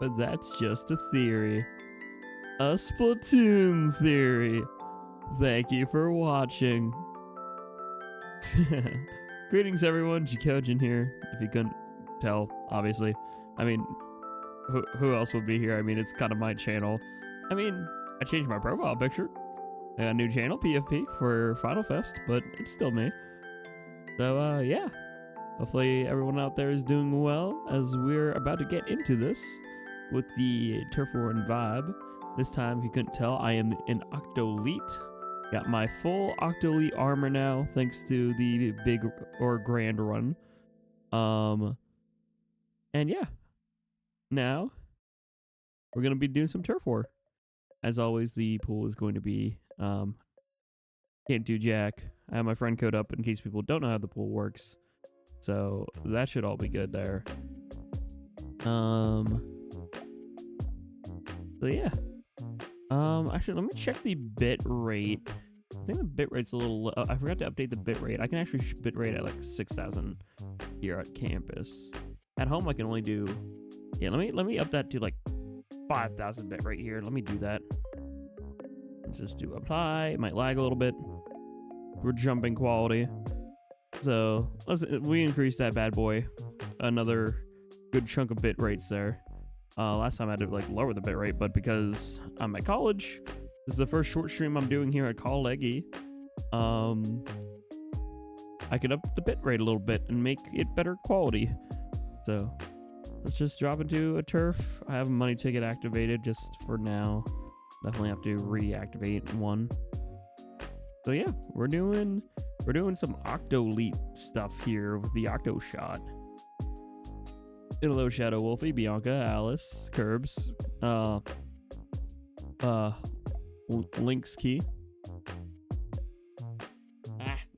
But that's just a theory. A Splatoon theory. Thank you for watching. Greetings everyone, Jackogień here, if you couldn't tell, obviously. I mean, who else would be here? I mean, it's kind of my channel. I mean, I changed my profile picture. I got a new channel, PFP, for Final Fest, but it's still me. So, yeah. Hopefully everyone out there is doing well, as we're about to get into this with the Turf War and vibe. This time, if you couldn't tell, I am in Octoleet. Got my full Octoleet armor now, thanks to the big or grand run. And yeah. Now, we're going to be doing some Turf War. As always, the pool is going to be CantDoJack. I have my friend code up in case people don't know how the pool works. So that should all be good there. So yeah. Actually, let me check the bit rate. I think the bit rate's a little low. I forgot to update the bit rate. I can actually bit rate at like 6,000 here at campus. At home, I can only do. Yeah, let me up that to like 5,000 bit rate here. Let me do that. Let's just do apply. It might lag a little bit. We're jumping quality. So we increased that bad boy another good chunk of bit rates there. Last time I had to like lower the bit rate, but because I'm at college, this is the first short stream I'm doing here at Octoleet. I could up the bit rate a little bit and make it better quality. So let's just drop into a turf. I have a money ticket activated just for now. Definitely have to reactivate one. So yeah, we're doing some Octoleet stuff here with the Octo Shot. Hello, Shadow Wolfie, Bianca, Alice, Curbs, Link's Key.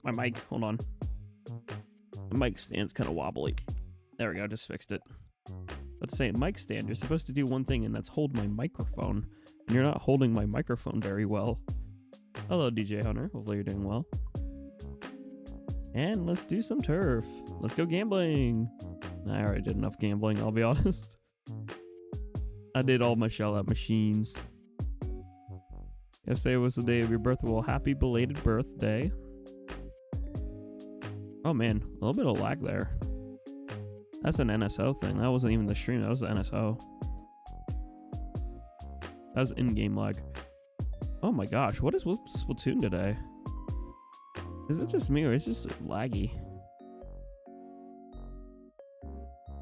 My mic, hold on. The mic stand's kind of wobbly. There we go, just fixed it. Let's say mic stand, you're supposed to do one thing, and that's hold my microphone. And you're not holding my microphone very well. Hello, DJ Hunter, hopefully you're doing well. And let's do some turf. Let's go gambling. I already did enough gambling, I'll be honest. I did all my shell out machines. Yesterday was the day of your birth. Well, happy belated birthday. Oh man, a little bit of lag there. That's an NSO thing. That wasn't even the stream, that was the NSO. That was in-game lag. Oh my gosh, what is with Splatoon today? Is it just me or is it just laggy?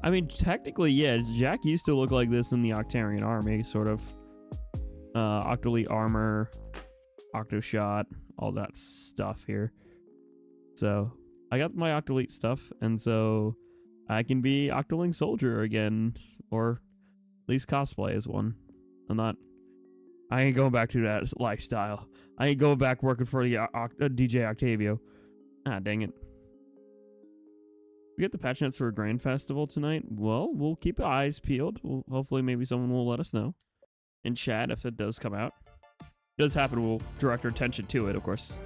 I mean, technically, yeah, Jack used to look like this in the Octarian army, sort of. Octoleet armor, Octo Shot, all that stuff here. So, I got my Octoleet stuff, and so I can be Octoling Soldier again, or at least cosplay as one. I ain't going back to that lifestyle. I ain't going back working for the DJ Octavio. Ah, dang it. We get the patch notes for a Grand Festival tonight. Well, we'll keep our eyes peeled. Hopefully, maybe someone will let us know in chat if it does come out. If it does happen, we'll direct our attention to it, of course.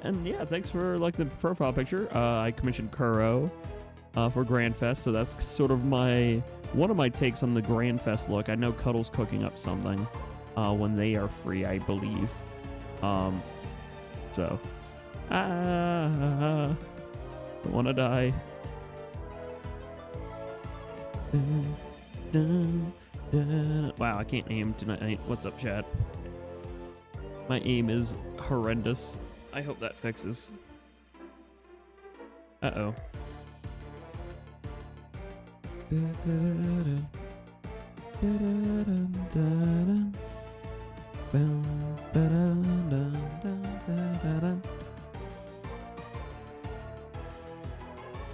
And yeah, thanks for like the profile picture. I commissioned Kuro for Grand Fest, so that's sort of one of my takes on the Grand Fest look. I know Cuddle's cooking up something when they are free, I believe. So, don't wanna die. Dun, dun, dun. Wow, I can't aim tonight. What's up, chat? My aim is horrendous. I hope that fixes. Uh-oh.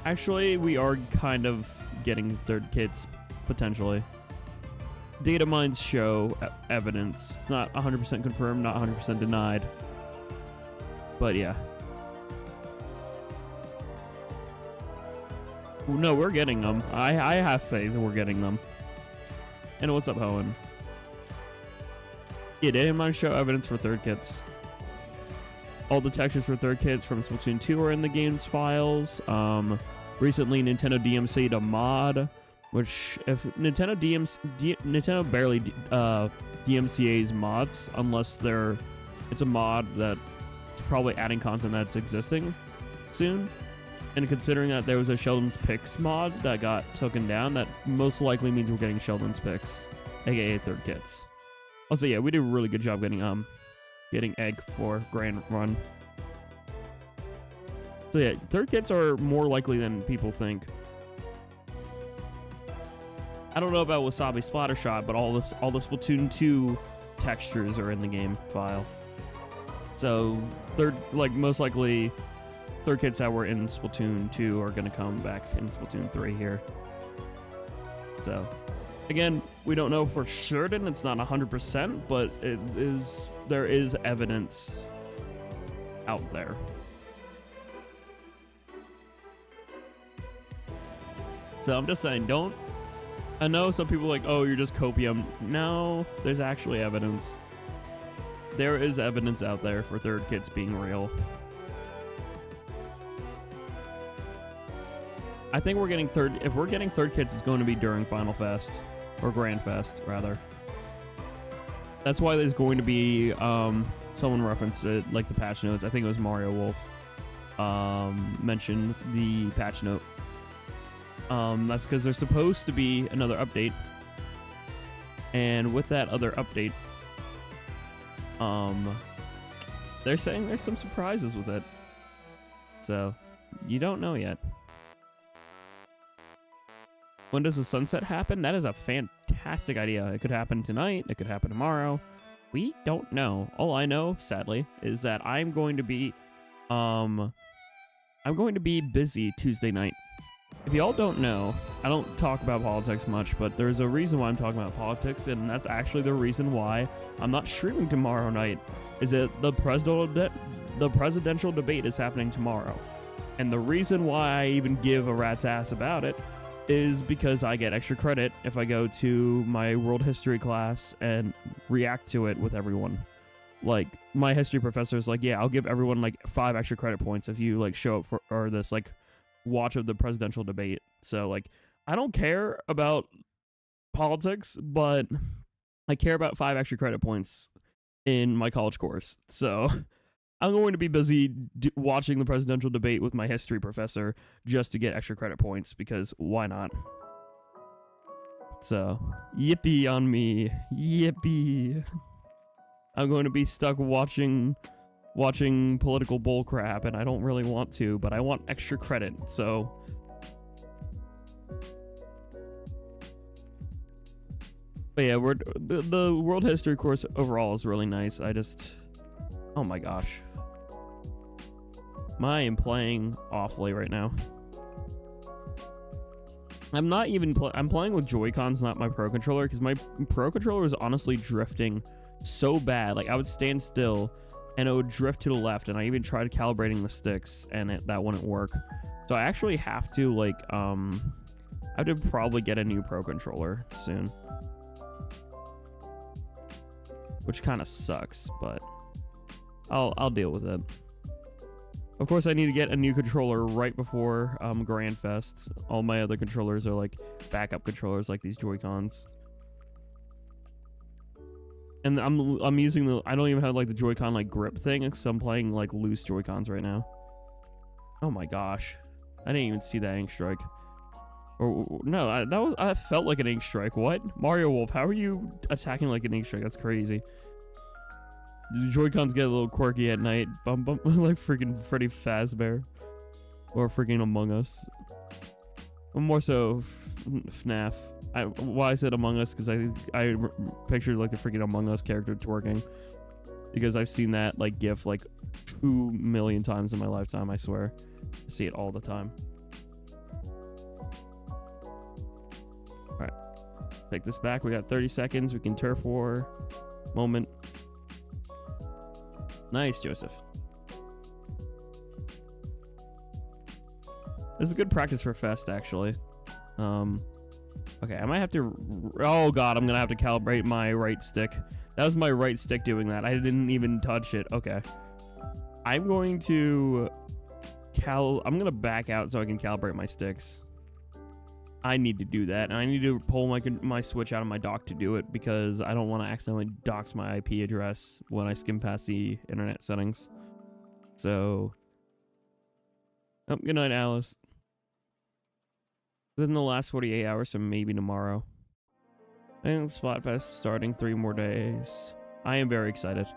Actually, we are kind of getting third kits, potentially. Data mines show evidence. It's not 100% confirmed, not 100% denied. But yeah. No, we're getting them. I have faith we're getting them. And what's up, Hohen? Yeah, data mines show evidence for third kits. All the textures for third kits from Splatoon 2 are in the game's files. Recently, Nintendo DMC'd a mod Which, if Nintendo Nintendo barely DMCA's mods unless it's a mod that it's probably adding content that's existing soon. And considering that there was a Sheldon's Picks mod that got taken down, that most likely means we're getting Sheldon's Picks, aka third kits. Also, yeah, we did a really good job getting egg for Grand Run. So yeah, third kits are more likely than people think. I don't know about Wasabi Splattershot, but all the Splatoon 2 textures are in the game file. So most likely third kits that were in Splatoon 2 are going to come back in Splatoon 3 here. So, again, we don't know for certain. It's not 100%, but there is evidence out there. So I'm just saying, I know some people are like, oh, you're just copium. No, there's actually evidence. There is evidence out there for third kits being real. I think if we're getting third kits, it's going to be during Final Fest, or Grand Fest, rather. That's why there's going to be, someone referenced it, like the patch notes. I think it was Mario Wolf, mentioned the patch note. That's because there's supposed to be another update. And with that other update, they're saying there's some surprises with it. So, you don't know yet. When does the sunset happen? That is a fantastic idea. It could happen tonight. It could happen tomorrow. We don't know. All I know, sadly, is that I'm going to be busy Tuesday night. If y'all don't know, I don't talk about politics much, but there's a reason why I'm talking about politics, and that's actually the reason why I'm not streaming tomorrow night. Is that the presidential debate is happening tomorrow. And the reason why I even give a rat's ass about it is because I get extra credit if I go to my world history class and react to it with everyone. Like, my history professor is like, yeah, I'll give everyone like 5 extra credit points if you like show up for this like watch of the presidential debate. So like, I don't care about politics, but I care about 5 extra credit points in my college course. So I'm going to be busy watching the presidential debate with my history professor just to get extra credit points, because why not? So, yippee on me. Yippee. I'm going to be stuck watching political bullcrap, and I don't really want to, but I want extra credit, so. But yeah, the world history course overall is really nice. Oh my gosh. I am playing awfully right now. I'm not even I'm playing with Joy-Cons, not my Pro Controller, because my Pro Controller is honestly drifting so bad. Like, I would stand still and it would drift to the left, and I even tried calibrating the sticks and that wouldn't work. So I actually have to like I have to probably get a new Pro Controller soon, which kind of sucks, but I'll deal with it. Of course, I need to get a new controller right before Grand Fest. All my other controllers are like backup controllers, like these Joy-Cons. And I'm using I don't even have like the Joy-Con like grip thing, because I'm playing like loose Joy-Cons right now. Oh my gosh, I didn't even see that ink strike. Or no, I felt like an ink strike. What? Mario Wolf, how are you attacking like an ink strike? That's crazy. The Joy-Cons get a little quirky at night. Bum, bum, like freaking Freddy Fazbear. Or freaking Among Us. More so FNAF. Why I said Among Us, because I pictured like the freaking Among Us character twerking. Because I've seen that like GIF like 2 million times in my lifetime, I swear. I see it all the time. Alright. Take this back. We got 30 seconds. We can turf war. Moment. Nice, Joseph. This is good practice for Fest, actually. Okay, I might have to... Oh, God, I'm going to have to calibrate my right stick. That was my right stick doing that. I didn't even touch it. Okay. I'm going to... I'm going to back out so I can calibrate my sticks. I need to do that, and I need to pull my Switch out of my dock to do it because I don't want to accidentally dox my IP address when I skim past the internet settings. So, oh, good night, Alice. Within the last 48 hours, so maybe tomorrow. I think Splatfest starting 3 more days. I am very excited.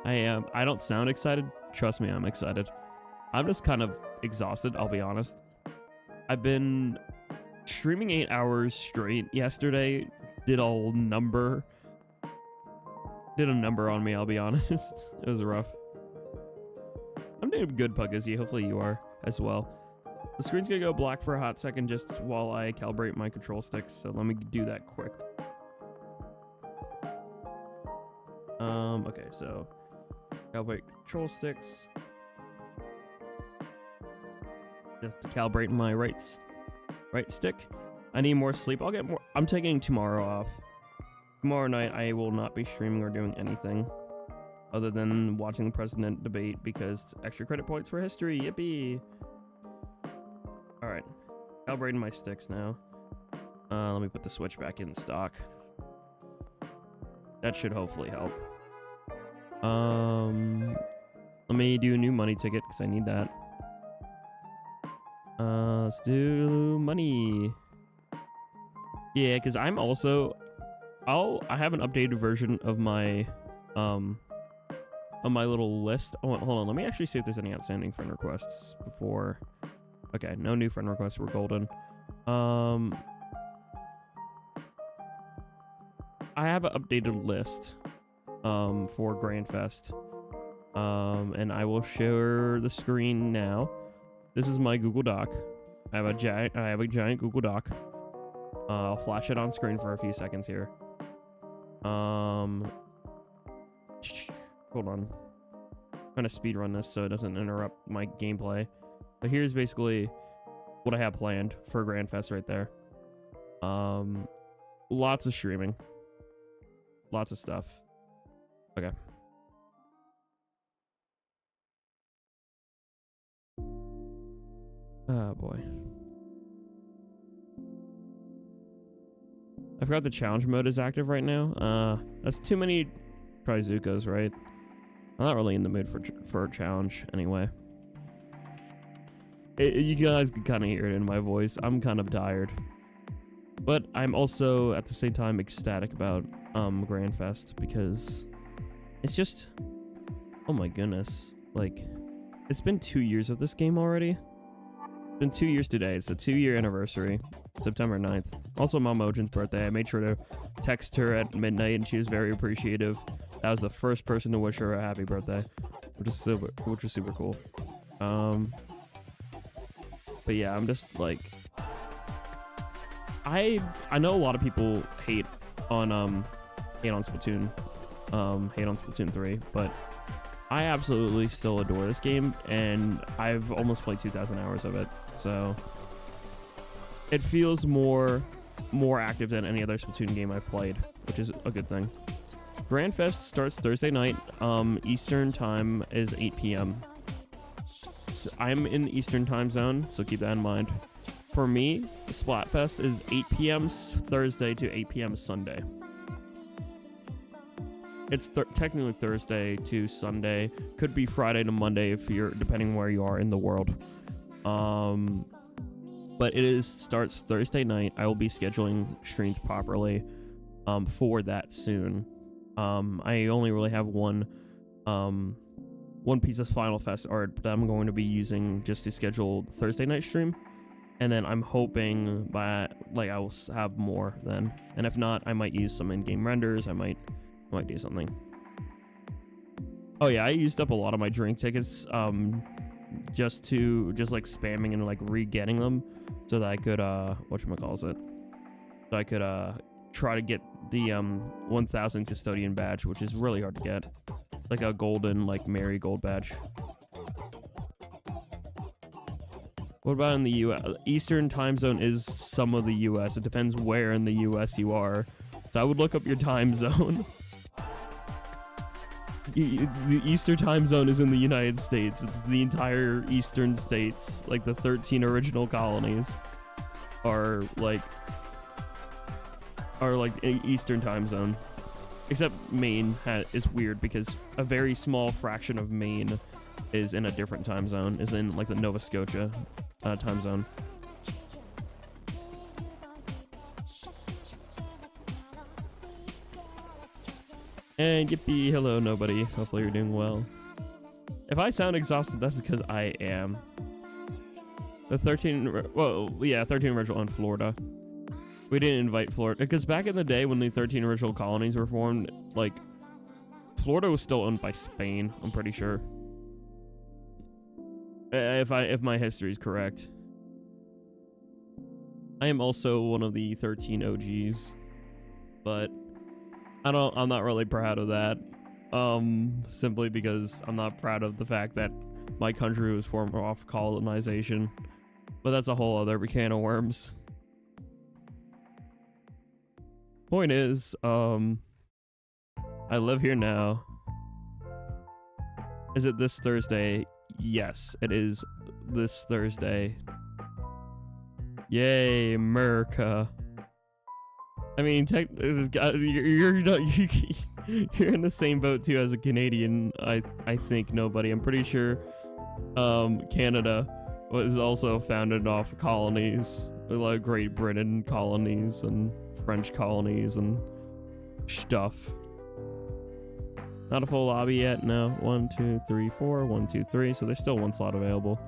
I am. I don't sound excited. Trust me, I'm excited. I'm just kind of exhausted, I'll be honest. I've been streaming 8 hours straight yesterday. Did a number on me, I'll be honest. It was rough. I'm doing good, Pugazzy. Hopefully you are as well. The screen's gonna go black for a hot second just while I calibrate my control sticks, so let me do that quick. Okay, so calibrate control sticks. Just to calibrate my right stick. I need more sleep. I'll get more. I'm taking tomorrow off. Tomorrow night I will not be streaming or doing anything other than watching the president debate because extra credit points for history. Yippee! All right, calibrating my sticks now. Let me put the Switch back in stock. That should hopefully help. Let me do a new money ticket because I need that. Let's do money. Yeah, because I'm also, I have an updated version of my, little list. Oh, hold on, let me actually see if there's any outstanding friend requests before. Okay, no new friend requests. We're golden. I have an updated list, for Grandfest. And I will share the screen now. This is my Google Doc. I have a giant Google Doc. I'll flash it on screen for a few seconds here. Hold on. I'm trying to speed run this so it doesn't interrupt my gameplay. But here's basically what I have planned for Grandfest right there. Lots of streaming. Lots of stuff. Okay. Oh boy. I forgot the challenge mode is active right now. That's too many Trizukas, right? I'm not really in the mood for a challenge anyway. You guys can kind of hear it in my voice. I'm kind of tired. But I'm also at the same time ecstatic about Grandfest because it's just, oh my goodness, like it's been 2 years of this game already. It's been 2 years today. It's a 2-year anniversary, September 9th. Also Momojin's birthday. I made sure to text her at midnight and she was very appreciative. That was the first person to wish her a happy birthday, which is super cool. But yeah, I'm just like, I know a lot of people hate on Splatoon, hate on Splatoon 3, but I absolutely still adore this game, and I've almost played 2,000 hours of it, so it feels more active than any other Splatoon game I've played, which is a good thing. Grandfest starts Thursday night. Eastern time is 8 p.m. I'm in the Eastern time zone, so keep that in mind. For me, Splatfest is 8 p.m. Thursday to 8 p.m. Sunday. It's technically Thursday to Sunday. Could be Friday to Monday if you're, depending where you are in the world. But it starts Thursday night. I will be scheduling streams properly for that soon. I only really have one piece of Final Fest art that I'm going to be using just to schedule the Thursday night stream. And then I'm hoping I will have more then. And if not, I might use some in-game renders. I might do something. Oh yeah, I used up a lot of my drink tickets just like spamming and like re-getting them so that I could whatchamacallit, so I could try to get the 1000 custodian badge, which is really hard to get, like a golden like marigold badge. What about in the US? Eastern time zone is some of the US. It depends where in the US you are, so I would look up your time zone. The Eastern time zone is in the United States. It's the entire Eastern states, like the 13 original colonies. are like Eastern time zone. Except Maine is weird because a very small fraction of Maine is in a different time zone, is in like the Nova Scotia time zone. And yippee, hello nobody. Hopefully you're doing well. If I sound exhausted, that's because I am. The 13 original in Florida. We didn't invite Florida because back in the day when the 13 original colonies were formed, like Florida was still owned by Spain, I'm pretty sure. If my history is correct. I am also one of the 13 OGs, but I'm not really proud of that. Simply because I'm not proud of the fact that my country was formed off colonization. But that's a whole other can of worms. Point is, I live here now. Is it this Thursday? Yes, it is this Thursday. Yay, America. I mean, you're in the same boat too as a Canadian. I think nobody. I'm pretty sure Canada was also founded off colonies, like Great Britain colonies and French colonies and stuff. Not a full lobby yet. No. 1, 2, 3, 4. 1, 2, 3. So there's still one slot available.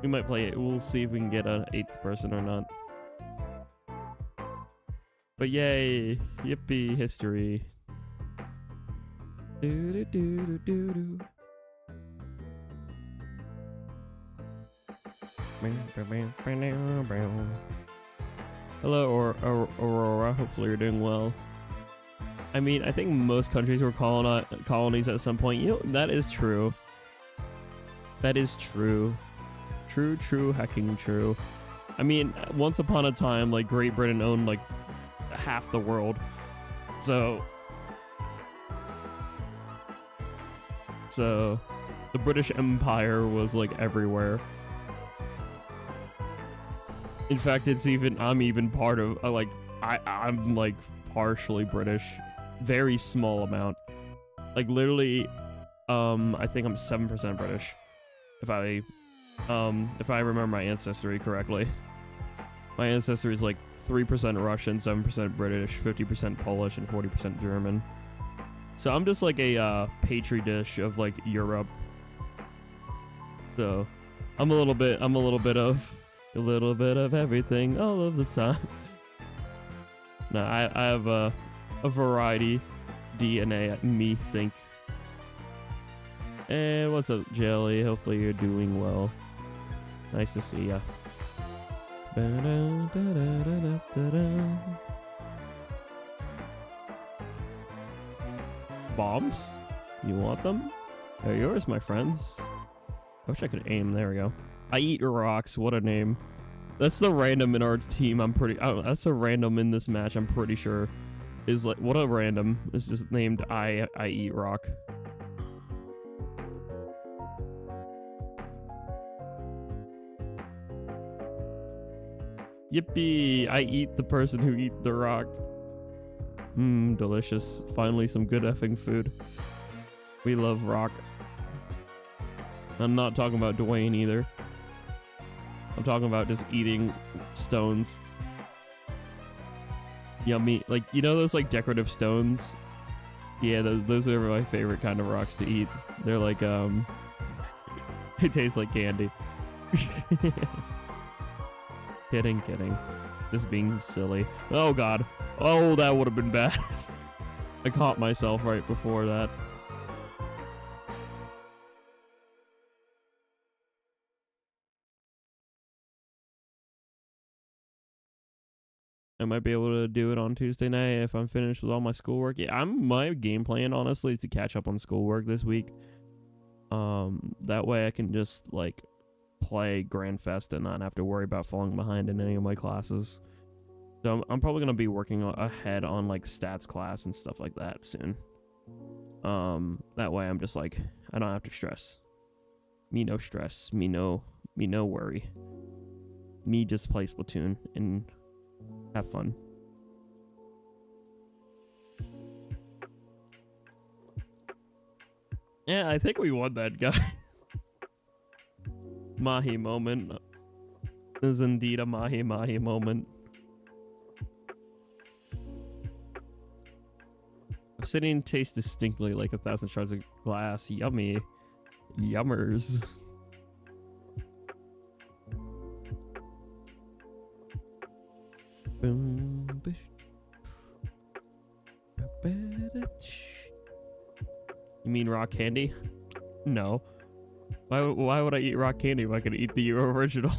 We might play it. We'll see if we can get an 8th person or not. But yay, yippee, history. Do do do do do. Hello, Aurora. Hopefully you're doing well. I mean, I think most countries were colonies at some point. You know, that is true. That is true. True, hecking true. I mean, once upon a time, like, Great Britain owned, like, half the world. So the British Empire was, like, everywhere. In fact, I'm even part of, I'm, like, partially British. Very small amount. Like, literally, I think I'm 7% British. If I remember my ancestry correctly. My ancestry is, like, 3% Russian, 7% British, 50% Polish, and 40% German. So I'm just like a petri dish of like Europe. So I'm a little bit of everything all of the time. No, I have a variety DNA at me think. And what's up, Jelly? Hopefully you're doing well. Nice to see ya. Bombs? You want them? They're yours, my friends. I wish I could aim. There we go. I eat rocks. What a name. That's the random in our team. That's a random in this match. I'm pretty sure is like, what a random. It's just named I eat rock. Yippee! I eat the person who eat the rock. Mmm, delicious. Finally some good effing food. We love rock. I'm not talking about Dwayne either. I'm talking about just eating stones. Yummy. Like, you know those like decorative stones? Yeah, those are my favorite kind of rocks to eat. They're like, it tastes like candy. Kidding. Just being silly. Oh god. Oh, that would have been bad. I caught myself right before that. I might be able to do it on Tuesday night if I'm finished with all my schoolwork. Yeah, my game plan honestly is to catch up on schoolwork this week. That way I can just like play Grand Fest and not have to worry about falling behind in any of my classes. So I'm probably gonna be working ahead on like stats class and stuff like that soon. That way I'm just like, I don't have to stress. Me no stress. Me no worry. me just play Splatoon and have fun. Yeah, I think we won that, guys. Mahi moment is indeed a Mahi moment. Obsidian tastes distinctly like 1,000 shards of glass. Yummy. Yummers. You mean rock candy? No. Why would I eat rock candy if I could eat the original?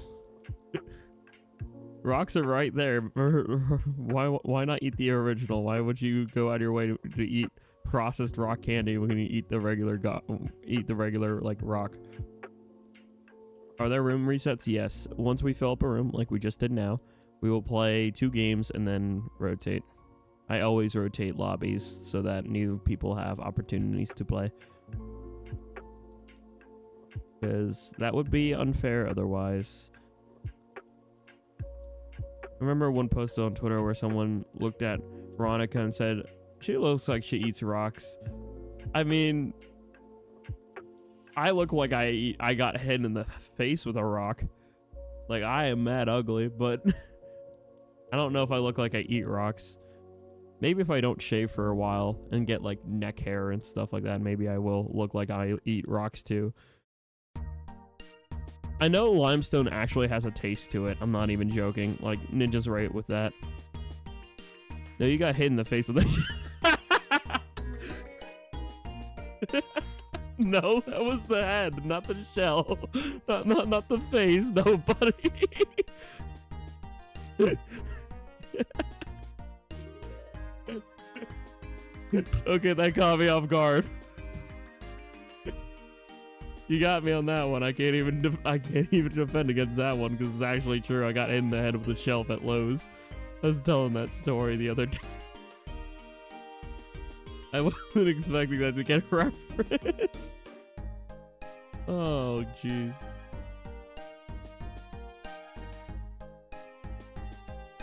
Rocks are right there. Why not eat the original? Why would you go out of your way to eat processed rock candy when you eat the regular like rock? Are there room resets? Yes. Once we fill up a room like we just did now, we will play 2 games and then rotate. I always rotate lobbies so that new people have opportunities to play. Because that would be unfair otherwise. I remember one post on Twitter where someone looked at Veronica and said, she looks like she eats rocks. I mean, I look like I got hit in the face with a rock. Like, I am mad ugly, but I don't know if I look like I eat rocks. Maybe if I don't shave for a while and get like neck hair and stuff like that, maybe I will look like I eat rocks too. I know limestone actually has a taste to it. I'm not even joking. Like, Ninja's right with that. No, you got hit in the face with that. No, that was the head, not the shell. Not the face. No, buddy. Okay, that caught me off guard. You got me on that one. I can't even defend against that one because it's actually true. I got hit in the head with a shelf at Lowe's. I was telling that story the other day. I wasn't expecting that to get a reference. Oh, jeez.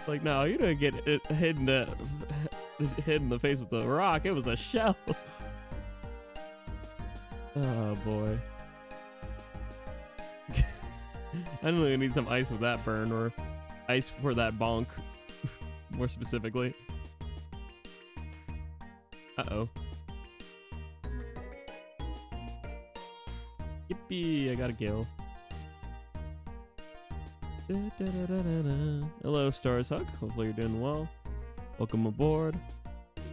Like, no, you didn't get hit in the face with a rock. It was a shell. Oh, boy. I don't really need some ice with that burn, or ice for that bonk, more specifically. Uh-oh. Yippee, I got a kill. Hello, Stars Hug. Hopefully you're doing well. Welcome aboard.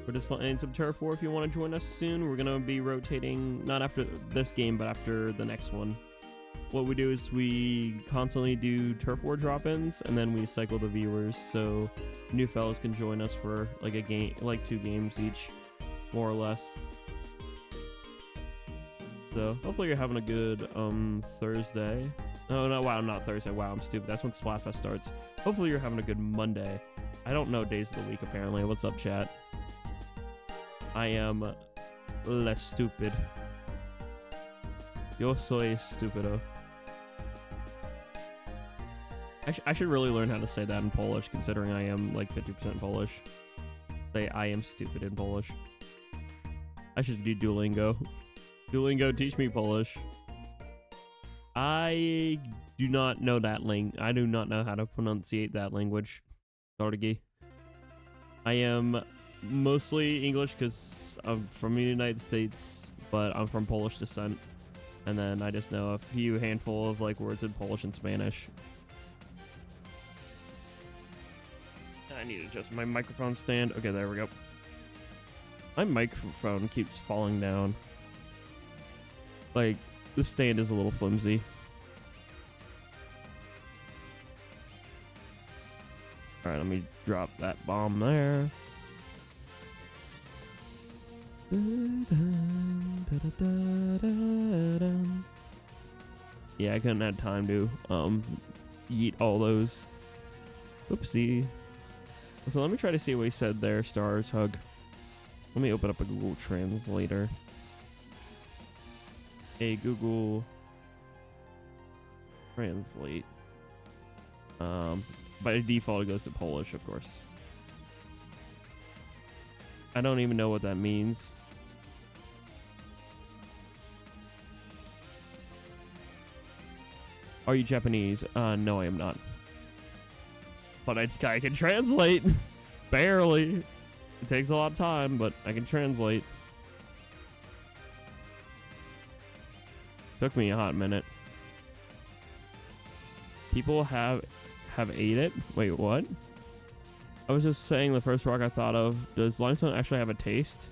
We're just playing some Turf War if you want to join us soon. We're going to be rotating, not after this game, but after the next one. What we do is we constantly do Turf War drop-ins, and then we cycle the viewers, so new fellas can join us for like a game, like 2 games each, more or less. So hopefully you're having a good Thursday. Oh no, wow, not Thursday. Wow, I'm stupid. That's when Splatfest starts. Hopefully you're having a good Monday. I don't know days of the week apparently. What's up, chat? I am less stupid. Yo soy stupido. I should really learn how to say that in Polish, considering I am like 50% Polish. Say I am stupid in Polish. I should do Duolingo. Duolingo, teach me Polish. I do not know that I do not know how to pronunciate that language. Sorgi. I am mostly English because I'm from the United States, but I'm from Polish descent. And then I just know a few handful of like words in Polish and Spanish. I need to adjust my microphone stand. Okay, there we go. My microphone keeps falling down. Like, the stand is a little flimsy. Alright, let me drop that bomb there. Yeah, I couldn't have time to yeet all those. Oopsie. So let me try to see what he said there, Stars Hug. Let me open up a Google Translator. Hey, Google Translate. By default, it goes to Polish, of course. I don't even know what that means. Are you Japanese? No, I am not. But I can translate. Barely. It takes a lot of time, but I can translate. Took me a hot minute. People have ate it? Wait, what? I was just saying the first rock I thought of. Does limestone actually have a taste?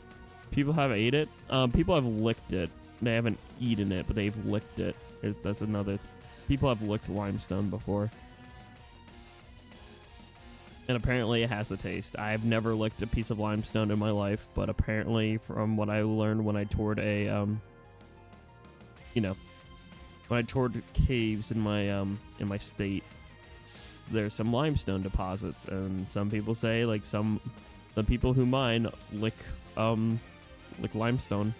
People have ate it? People have licked it. They haven't eaten it, but they've licked it. That's another... People have licked limestone before. And apparently it has a taste. I've never licked a piece of limestone in my life, but apparently from what I learned when I toured a, you know, when I toured caves in my state, there's some limestone deposits, and some people say, like, some people who mine lick limestone.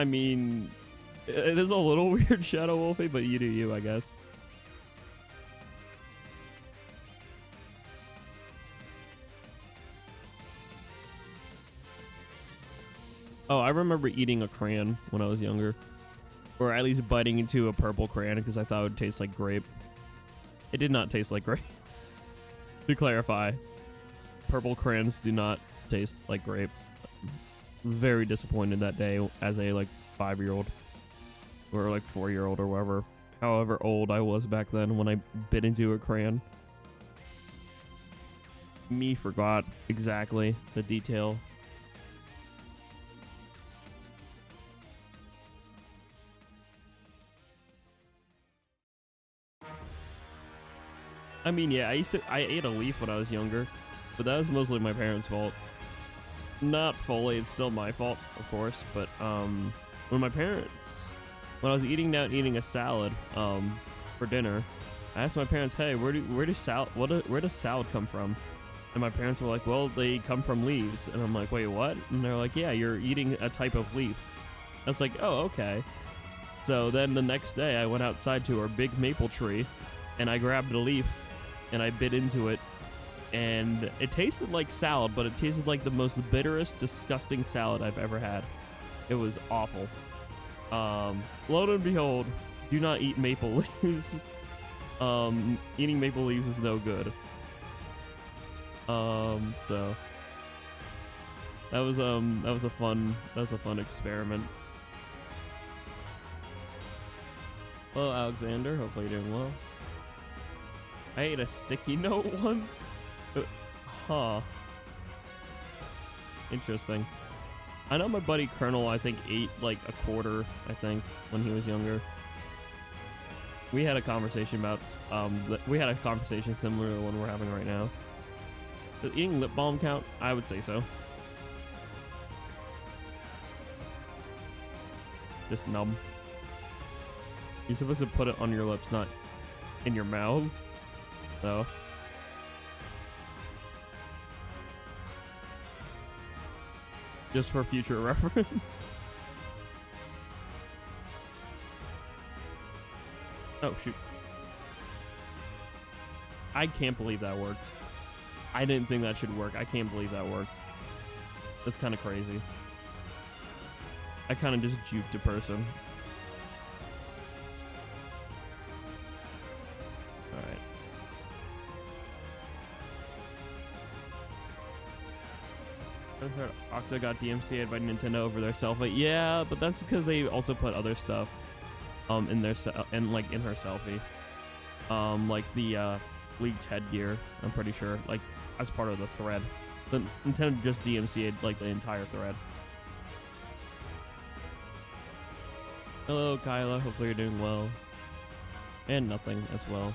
I mean, it is a little weird, Shadow Wolfie, but you do you, I guess. Oh, I remember eating a crayon when I was younger. Or at least biting into a purple crayon because I thought it would taste like grape. It did not taste like grape. To clarify, purple crayons do not taste like grape. Very disappointed that day as a, like, 5-year-old. Or, like, 4-year-old or whatever. However old I was back then when I bit into a crayon. Me forgot exactly the detail. I mean, yeah, I ate a leaf when I was younger, but that was mostly my parents' fault. Not fully, it's still my fault, of course, but when I was eating a salad for dinner, I asked my parents, hey, where does salad come from? And my parents were like, well, they come from leaves. And I'm like, wait, what? And they're like, yeah, you're eating a type of leaf. I was like, oh, okay. So then the next day I went outside to our big maple tree and I grabbed a leaf and I bit into it, and it tasted like salad, but it tasted like the most bitterest, disgusting salad I've ever had. It was awful. Lo and behold, do not eat maple leaves. Eating maple leaves is no good. So that was a fun experiment. Hello, Alexander. Hopefully you're doing well. I ate a sticky note once. Huh. Interesting. I know my buddy Colonel, I think, ate like a quarter, I think, when he was younger. We had a conversation about, similar to the one we're having right now. Does eating lip balm count? I would say so. Just numb. You're supposed to put it on your lips, not in your mouth. So. Just for future reference. Oh, shoot. I can't believe that worked. I didn't think that should work. I can't believe that worked. That's kind of crazy. I kind of just juked a person. Alright. I heard Octo got DMCA'd by Nintendo over their selfie. Yeah, but that's because they also put other stuff in their in her selfie. Like the leaked headgear, I'm pretty sure, like as part of the thread. The Nintendo just DMCA'd like the entire thread. Hello, Kyla. Hopefully you're doing well. And nothing as well.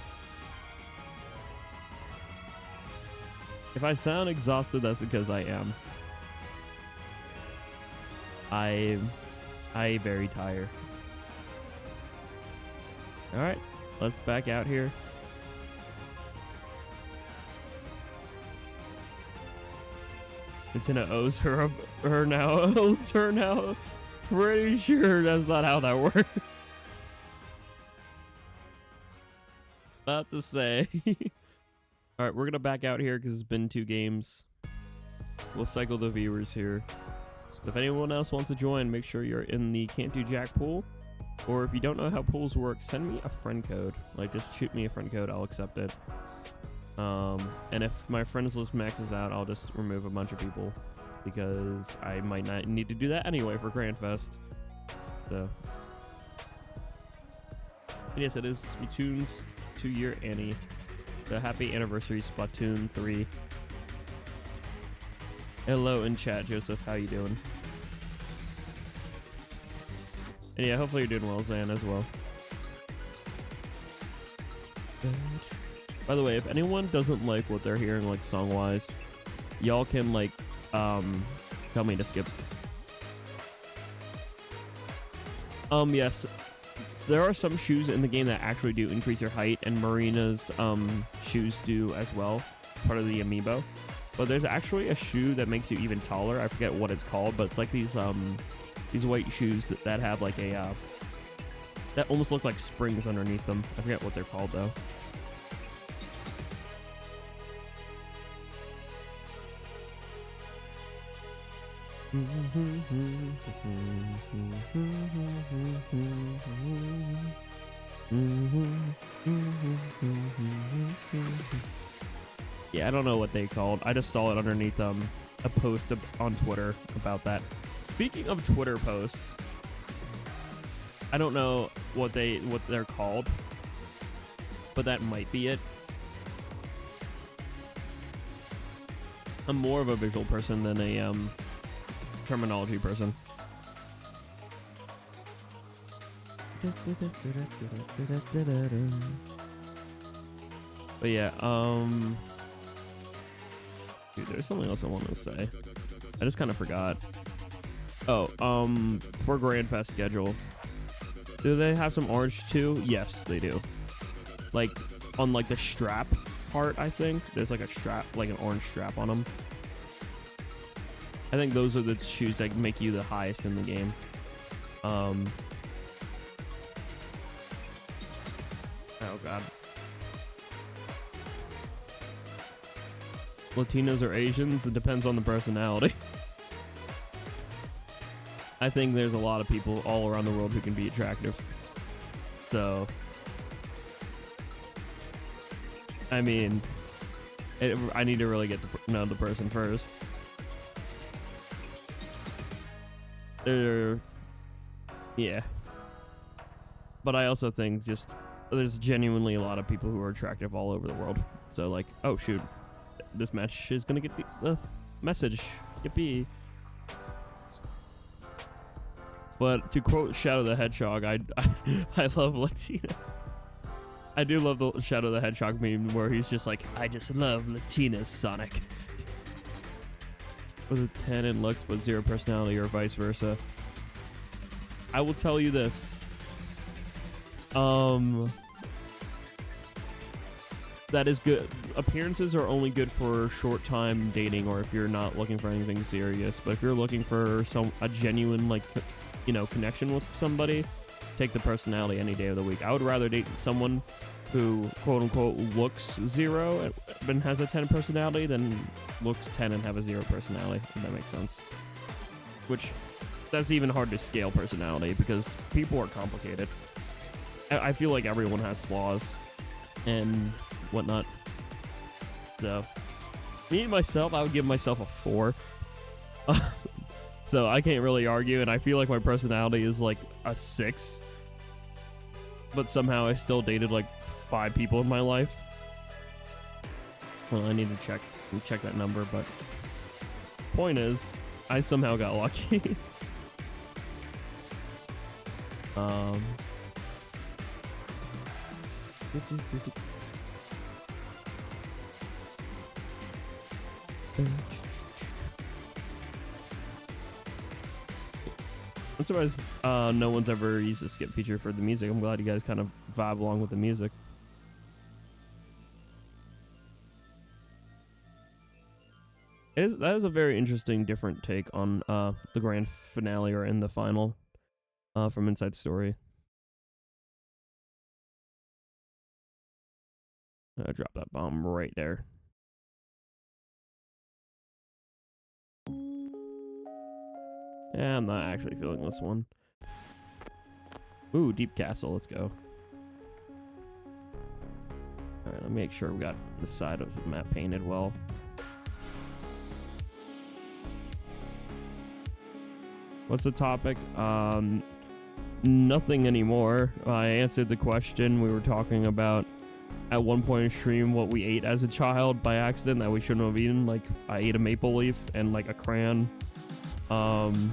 If I sound exhausted, that's because I am. I very tired. Alright, let's back out here. Nintendo owes her now. Owes her now. Pretty sure that's not how that works. About to say. All right, we're gonna back out here because it's been 2 games. We'll cycle the viewers here. If anyone else wants to join, make sure you're in the CantDoJack pool. Or if you don't know how pools work, send me a friend code. Like, just shoot me a friend code, I'll accept it. And if my friends list maxes out, I'll just remove a bunch of people because I might not need to do that anyway for GrandFest. So, and yes, it is Splatoon's 2-year Annie. So happy anniversary, Splatoon 3. Hello in chat, Joseph. How you doing? And yeah, hopefully you're doing well, Zan, as well. By the way, if anyone doesn't like what they're hearing, like song-wise, y'all can like tell me to skip. Yes, so there are some shoes in the game that actually do increase your height, and Marina's shoes do as well, part of the amiibo. But there's actually a shoe that makes you even taller. I forget what it's called, but it's like these white shoes that have like a that almost look like springs underneath them. I forget what they're called though. Yeah, I don't know what they called. I just saw it underneath a post on Twitter about that. Speaking of Twitter posts, I don't know what they're called, but that might be it. I'm more of a visual person than a terminology person. But yeah, dude, there's something else I wanted to say. I just kind of forgot. Oh, for GrandFest schedule, do they have some orange too? Yes, they do. Like on like the strap part, I think there's like a strap, like an orange strap on them. I think those are the shoes that make you the highest in the game. Oh god. Latinos or Asians? It depends on the personality. I think there's a lot of people all around the world who can be attractive. So, I mean, I need to really get to know the person first. Yeah. But I also think just there's genuinely a lot of people who are attractive all over the world. So like, oh shoot, this match is gonna get the message. Yippee. But to quote Shadow the Hedgehog, I love Latinas. I do love the Shadow the Hedgehog meme where he's just like, I just love Latinas, Sonic. With a 10 in looks but 0 personality, or vice versa. I will tell you this. That is good. Appearances are only good for short time dating, or if you're not looking for anything serious. But if you're looking for a genuine, like, you know, connection with somebody, take the personality any day of the week. I would rather date someone who quote unquote looks 0 but has a 10 personality than looks 10 and have a 0 personality, if that makes sense. Which, that's even hard to scale personality because people are complicated. I feel like everyone has flaws and whatnot. So, me and myself, I would give myself a 4. So I can't really argue, and I feel like my personality is like a 6. But somehow I still dated like 5 people in my life. Well, I need to check that number, but point is, I somehow got lucky. I'm surprised no one's ever used a skip feature for the music. I'm glad you guys kind of vibe along with the music. That is a very interesting, different take on the grand finale or in the final from Inside Story. Drop that bomb right there. Yeah, I'm not actually feeling this one. Ooh, deep castle. Let's go. Alright, let me make sure we got the side of the map painted well. What's the topic? Nothing anymore. I answered the question. We were talking about at one point in stream what we ate as a child by accident that we shouldn't have eaten. Like, I ate a maple leaf and like a crayon. And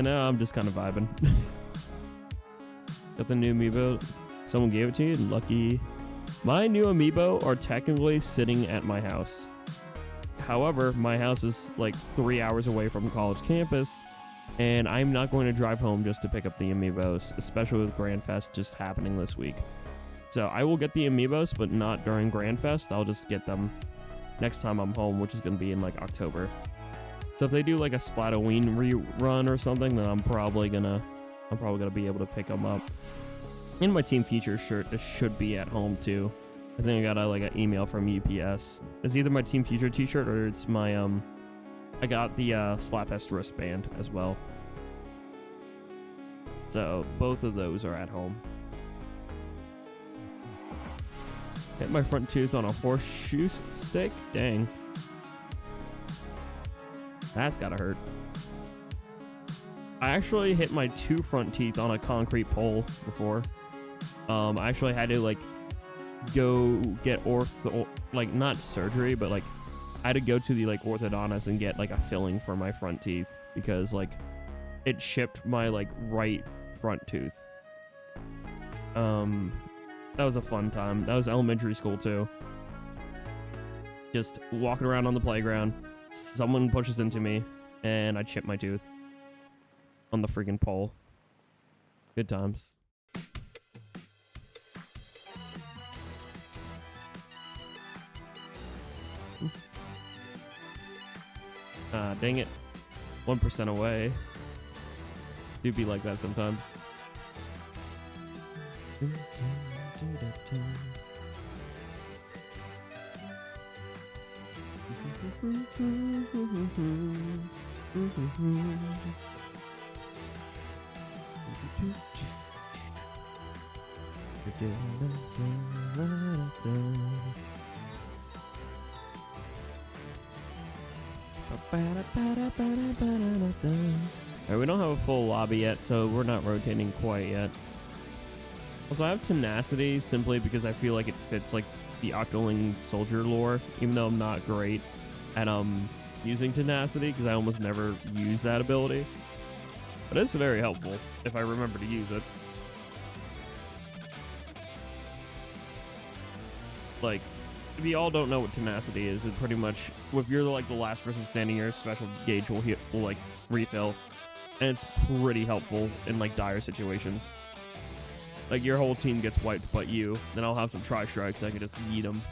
now I'm just kind of vibing. Got the new amiibo. Someone gave it to you. Lucky. My new amiibo are technically sitting at my house. However, my house is like 3 hours away from college campus, and I'm not going to drive home just to pick up the amiibos, especially with Grand Fest just happening this week. So I will get the amiibos, but not during Grand Fest. I'll just get them next time I'm home, which is going to be in like October. So if they do like a Splatoon rerun or something, then I'm probably gonna be able to pick them up. And my Team Features shirt, this should be at home too. I think I got like an email from UPS. It's either my Team Future t-shirt or it's my I got the Splatfest wristband as well. So both of those are at home. Hit my front tooth on a horseshoe stick? Dang. That's gotta hurt. I actually hit my 2 front teeth on a concrete pole before. I actually had to like go get like not surgery, but like I had to go to the like orthodontist and get like a filling for my front teeth because like it chipped my like right front tooth. That was a fun time. That was elementary school too. Just walking around on the playground, someone pushes into me and I chip my tooth on the freaking pole. Good times. Dang it. 1% away. Do be like that sometimes. Alright, we don't have a full lobby yet, so we're not rotating quite yet. Also, I have tenacity simply because I feel like it fits like the Octoling soldier lore, even though I'm not great at using tenacity because I almost never use that ability. But it's very helpful if I remember to use it. Like, if you all don't know what tenacity is, it pretty much, if you're like the last person standing, your special gauge will like refill, and it's pretty helpful in like dire situations. Like your whole team gets wiped but you, then I'll have some tri-strikes, I can just yeet them.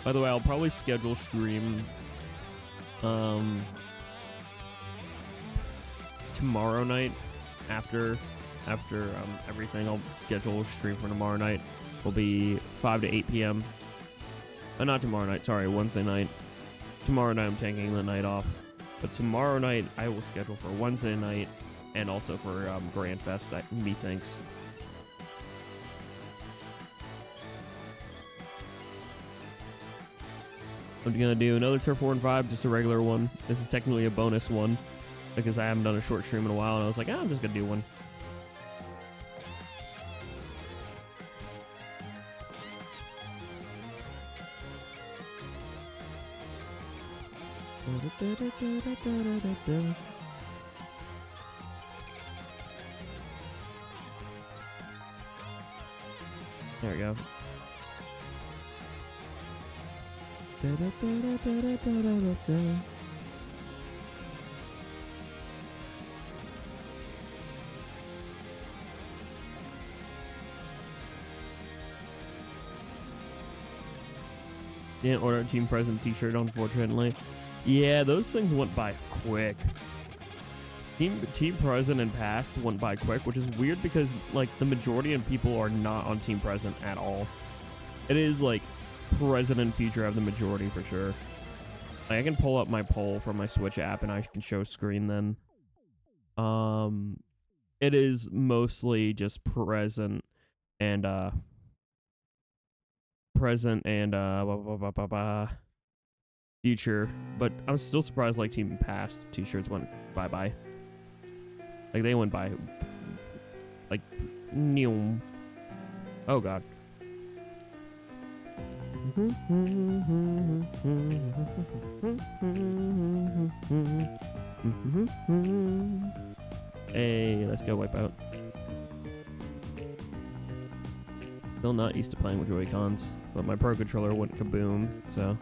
By the way, I'll probably schedule stream tomorrow night after everything. I'll schedule a stream for tomorrow night. Will be 5 to 8 p.m. Not tomorrow night, sorry, Wednesday night. Tomorrow night I'm taking the night off. But tomorrow night I will schedule for Wednesday night and also for Grand Fest, methinks. I'm gonna do another Turf War and 5, just a regular one. This is technically a bonus one because I haven't done a short stream in a while, and I was like, I'm just gonna do one. There we go. Didn't order a Team Present t-shirt, unfortunately. Yeah, those things went by quick. Team Present and Past went by quick, which is weird because, like, the majority of people are not on Team Present at all. It is, like, Present and Future have the majority for sure. Like, I can pull up my poll from my Switch app and I can show screen then. It is mostly just Present and, Future, but I'm still surprised like Team Past t-shirts went bye-bye. Like they went by like new. Oh god. Hey, let's go Wipeout. Still not used to playing with Joy-Cons, but my Pro Controller went kaboom, so.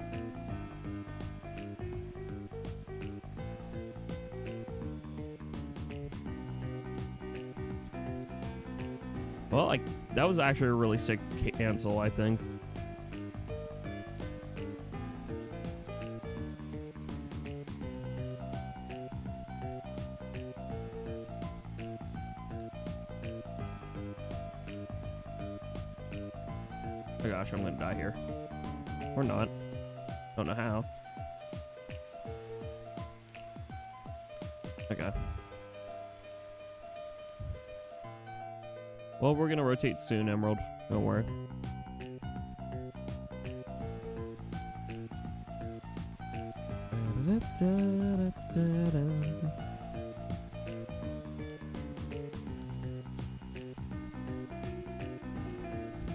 Well, like, that was actually a really sick cancel, I think. Oh gosh, I'm gonna die here. Or not. Don't know how. Okay. Well, we're gonna rotate soon, Emerald. Don't worry.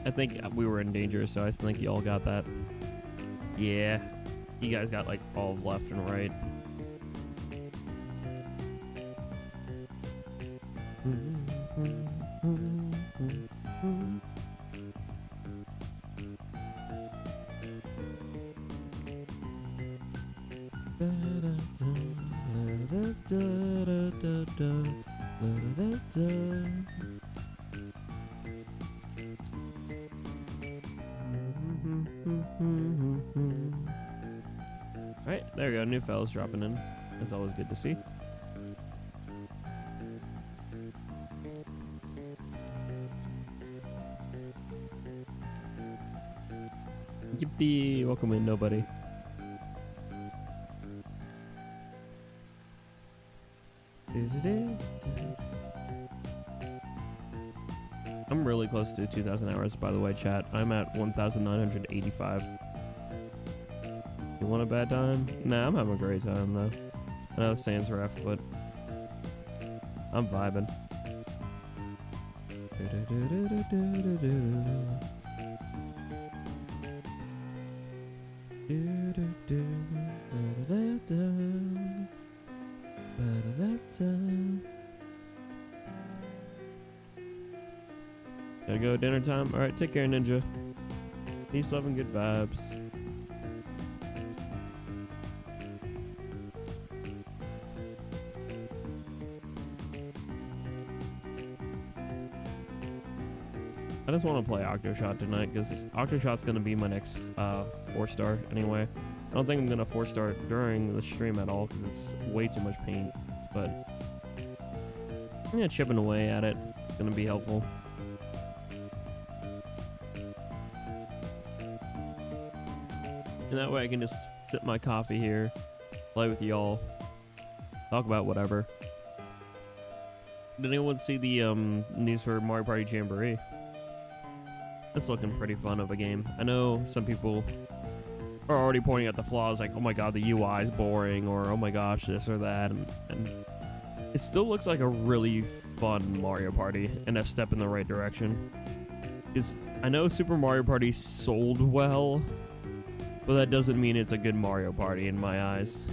I think we were in danger, so I think you all got that. Yeah. You guys got like all of left and right. Alright, there we go. New fellas dropping in. That's always good to see. Yippee! Welcome in, nobody. I'm really close to 2,000 hours, by the way, chat. I'm at 1,985. You want a bad time? Nah, I'm having a great time, though. I know sand's rough, but I'm vibing. Gotta go, dinner time. Alright, take care, Ninja. Peace, love, and good vibes. I just want to play Octoshot tonight because Octoshot's going to be my next 4-star anyway. I don't think I'm going to 4-star during the stream at all because it's way too much paint. But yeah, chipping away at it. It's going to be helpful. And that way I can just sip my coffee here, play with y'all, talk about whatever. Did anyone see the news for Mario Party Jamboree? That's looking pretty fun of a game. I know some people are already pointing out the flaws, like, oh my god, the UI is boring, or oh my gosh, this or that, and it still looks like a really fun Mario Party and a step in the right direction. Because I know Super Mario Party sold well, but that doesn't mean it's a good Mario Party in my eyes.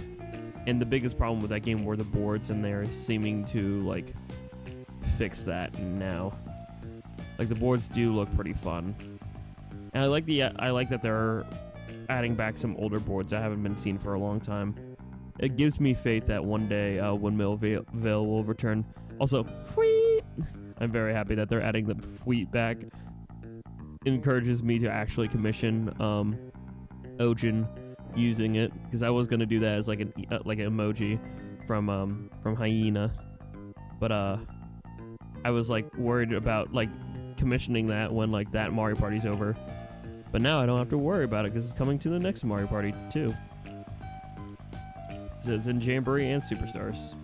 And the biggest problem with that game were the boards, and they're seeming to, like, fix that now. Like, the boards do look pretty fun. And I like that they're adding back some older boards that haven't been seen for a long time. It gives me faith that one day Windmillville will return. Also, Fweet! I'm very happy that they're adding the Fweet back. It encourages me to actually commission Ojin using it, because I was gonna do that as like an emoji from Hyena, but I was like worried about like commissioning that when like that Mario Party's over. But now I don't have to worry about it because it's coming to the next Mario Party too. So it's in Jamboree and Superstars.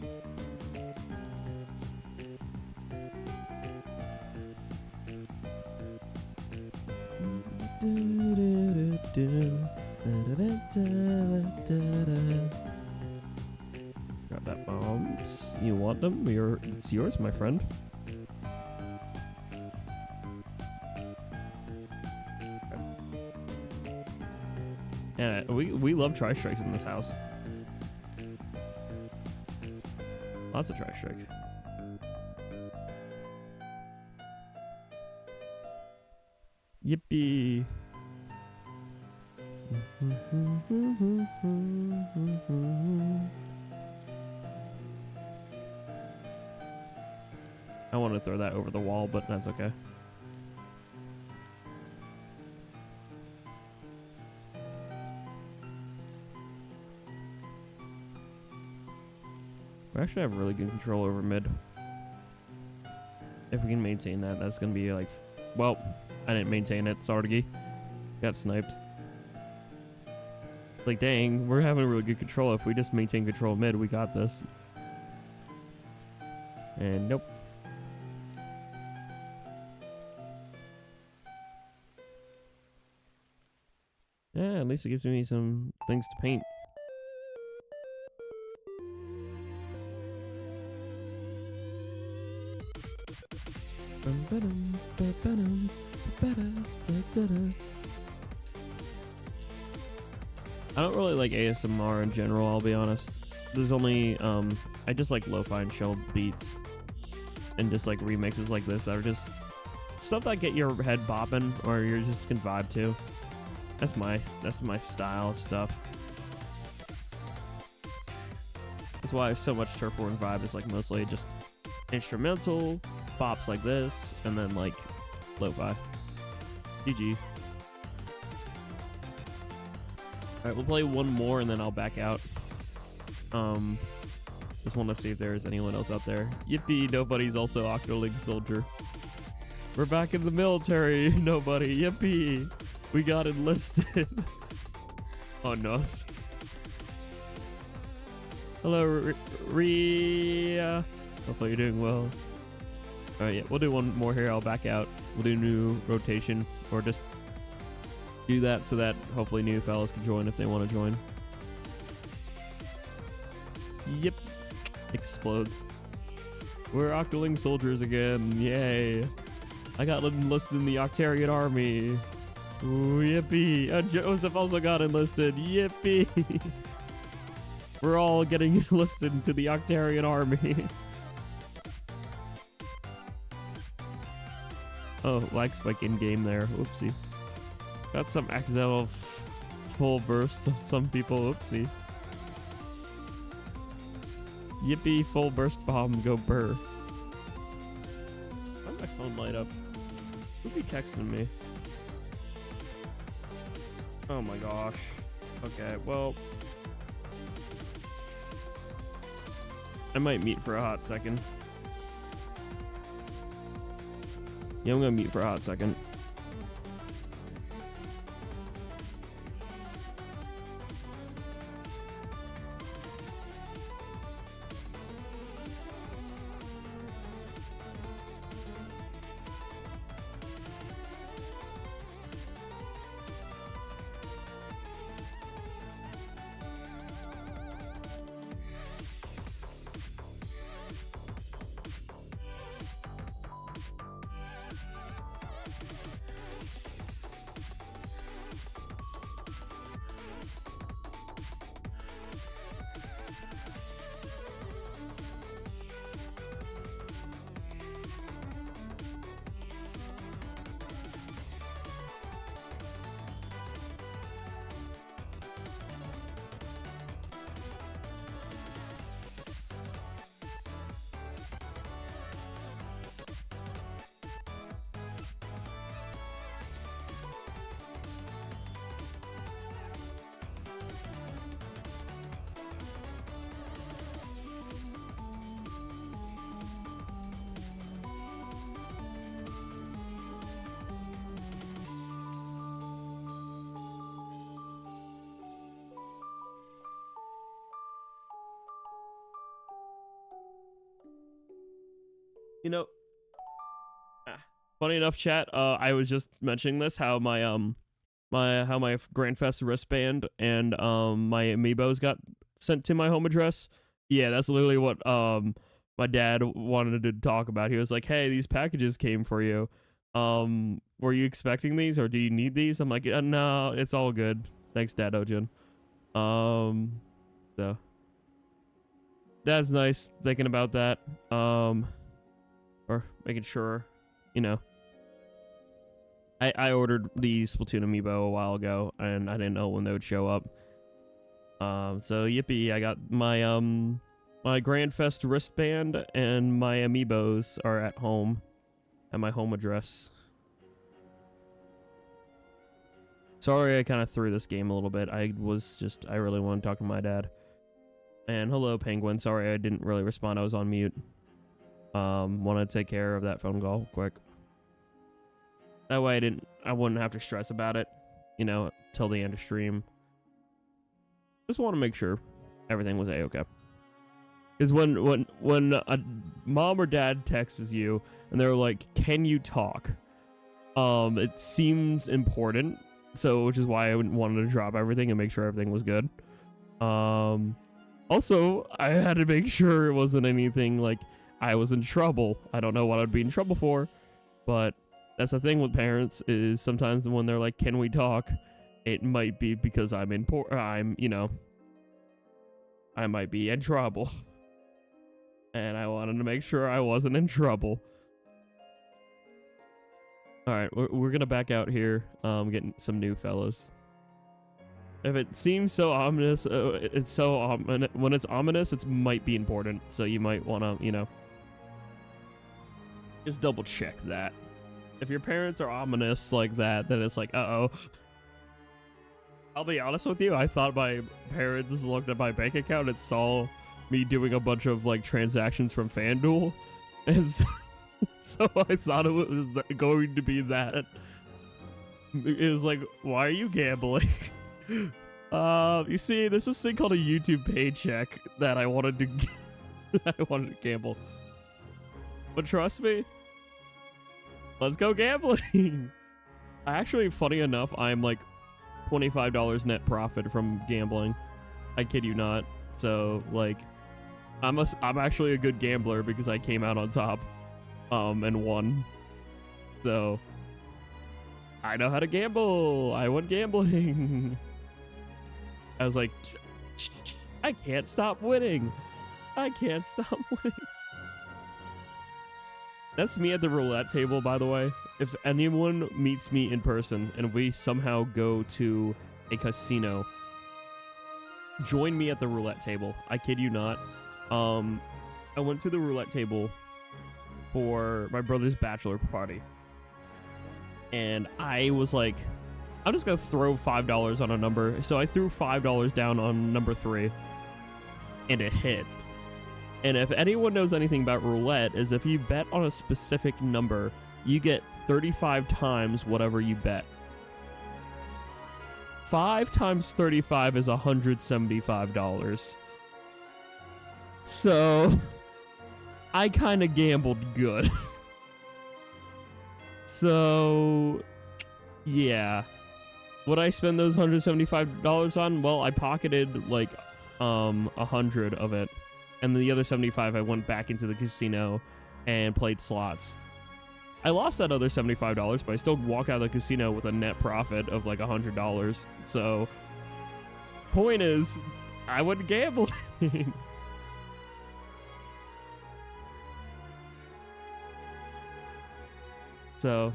Grab that bombs. You want them? It's yours, my friend. And we love tri-strikes in this house. Lots of tri-strike. Yippee! I want to throw that over the wall, but that's okay. We actually have really good control over mid. If we can maintain that, that's gonna be like, well, I didn't maintain it, Sargi. Got sniped. Like, dang, we're having really good control. If we just maintain control of mid, we got this. And nope. Yeah, at least it gives me some things to paint. I don't really like ASMR in general, I'll be honest. There's only, I just like lo-fi and chill beats. And just like remixes like this that are just stuff that get your head bopping or you just can vibe to. That's my style of stuff. That's why so much Turf War and Vibe is like mostly just instrumental, bops like this, and then like lo-fi. GG. Alright, we'll play one more and then I'll back out. Just want to see if there's anyone else out there. Yippee, nobody's also Octoleet soldier. We're back in the military, nobody. Yippee! We got enlisted. Oh no. Hello, Ria. Hopefully you're doing well. Alright, yeah, we'll do one more here. I'll back out. We'll do new rotation, or just do that so that hopefully new fellas can join if they want to join. Yep. Explodes. We're Octoling soldiers again. Yay. I got enlisted in the Octarian army. Ooh, yippee. Joseph also got enlisted. Yippee. We're all getting enlisted into the Octarian army. Oh, lag spike in game there. Oopsie. Got some accidental full burst on some people. Oopsie. Yippee, full burst bomb, go burr. Why did my phone light up? Who'd be texting me? Oh my gosh. Okay, well. I might mute for a hot second. Yeah, I'm gonna mute for a hot second. You know, funny enough, chat. I was just mentioning this how my my Grandfest wristband and my amiibos got sent to my home address. Yeah, that's literally what my dad wanted to talk about. He was like, "Hey, these packages came for you. Were you expecting these, or do you need these?" I'm like, "No, it's all good. Thanks, Dad-o-jin." So that's nice thinking about that. Or making sure, you know. I ordered the Splatoon amiibo a while ago, and I didn't know when they would show up. So yippee! I got my my Grandfest wristband and my amiibos are at home, at my home address. Sorry, I kind of threw this game a little bit. I really wanted to talk to my dad. And hello, Penguin. Sorry, I didn't really respond. I was on mute. Want to take care of that phone call quick. That way I wouldn't have to stress about it, you know, till the end of stream. Just want to make sure everything was a-okay. Because when a mom or dad texts you and they're like, "Can you talk?" It seems important, so which is why I wanted to drop everything and make sure everything was good. Also, I had to make sure it wasn't anything like I was in trouble. I don't know what I'd be in trouble for, but that's the thing with parents is sometimes when they're like, "Can we talk?" It might be because I might be in trouble. And I wanted to make sure I wasn't in trouble. Alright, we're gonna back out here, getting some new fellas. If it seems so ominous, it's so ominous. When it's ominous, it might be important. So you might want to, you know, just double check that. If your parents are ominous like that, then it's like, uh-oh. I'll be honest with you, I thought my parents looked at my bank account and saw me doing a bunch of, like, transactions from FanDuel. And so I thought it was going to be that. It was like, why are you gambling? You see, there's this thing called a YouTube paycheck that I wanted to gamble. But trust me, let's go gambling. Actually, funny enough, I'm like $25 net profit from gambling. I kid you not. So like, I'm actually a good gambler because I came out on top, and won. So I know how to gamble. I went gambling. I was like, I can't stop winning. I can't stop winning. That's me at the roulette table, by the way. If anyone meets me in person and we somehow go to a casino, join me at the roulette table. I kid you not. I went to the roulette table for my brother's bachelor party. And I was like, I'm just going to throw $5 on a number. So I threw $5 down on number 3. And it hit. And if anyone knows anything about roulette, is if you bet on a specific number, you get 35 times whatever you bet. 5 times 35 is $175. So I kind of gambled good. So yeah. Would I spend those $175 on? Well, I pocketed like 100 of it. And the other 75 I went back into the casino and played slots. I lost that other $75, but I still walk out of the casino with a net profit of like $100. So point is, I went gambling. So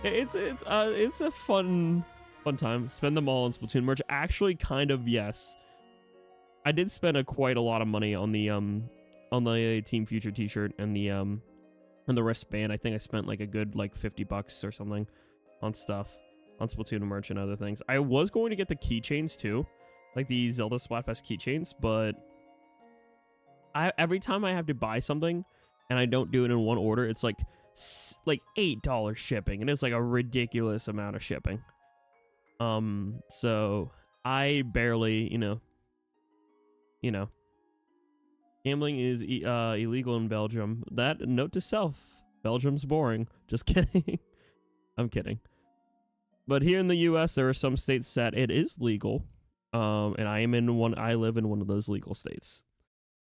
it's a fun time. Spend them all on Splatoon merch. Actually, kind of, yes. I did spend quite a lot of money on the Team Future t-shirt and the wristband. I think I spent like a good like $50 or something on stuff, on Splatoon merch and other things. I was going to get the keychains too, like the Zelda Splatfest keychains, but every time I have to buy something and I don't do it in one order, it's like $8 shipping, and it's like a ridiculous amount of shipping. So I barely, you know, Gambling is illegal in Belgium. That note to self. Belgium's boring. Just kidding. I'm kidding. But here in the US, there are some states that it is legal. And I live in one of those legal states.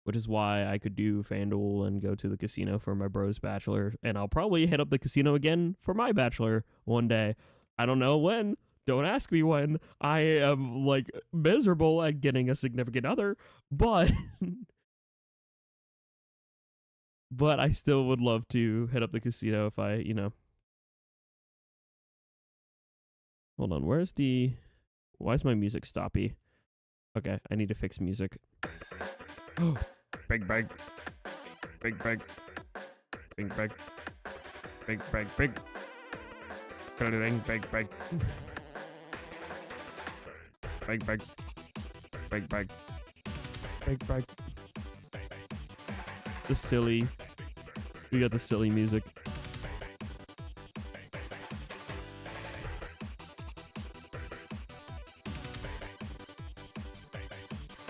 Which is why I could do FanDuel and go to the casino for my bro's bachelor. And I'll probably hit up the casino again for my bachelor one day. I don't know when. Don't ask me when. I am, like, miserable at getting a significant other. But... but I still would love to hit up the casino if I, Hold on, why is my music stoppy? Okay, I need to fix music. Oh, big bag. Big bag. Big bag. Big bag. Big. Big bag. Big bag. Big bag. Big bag. We got the silly music.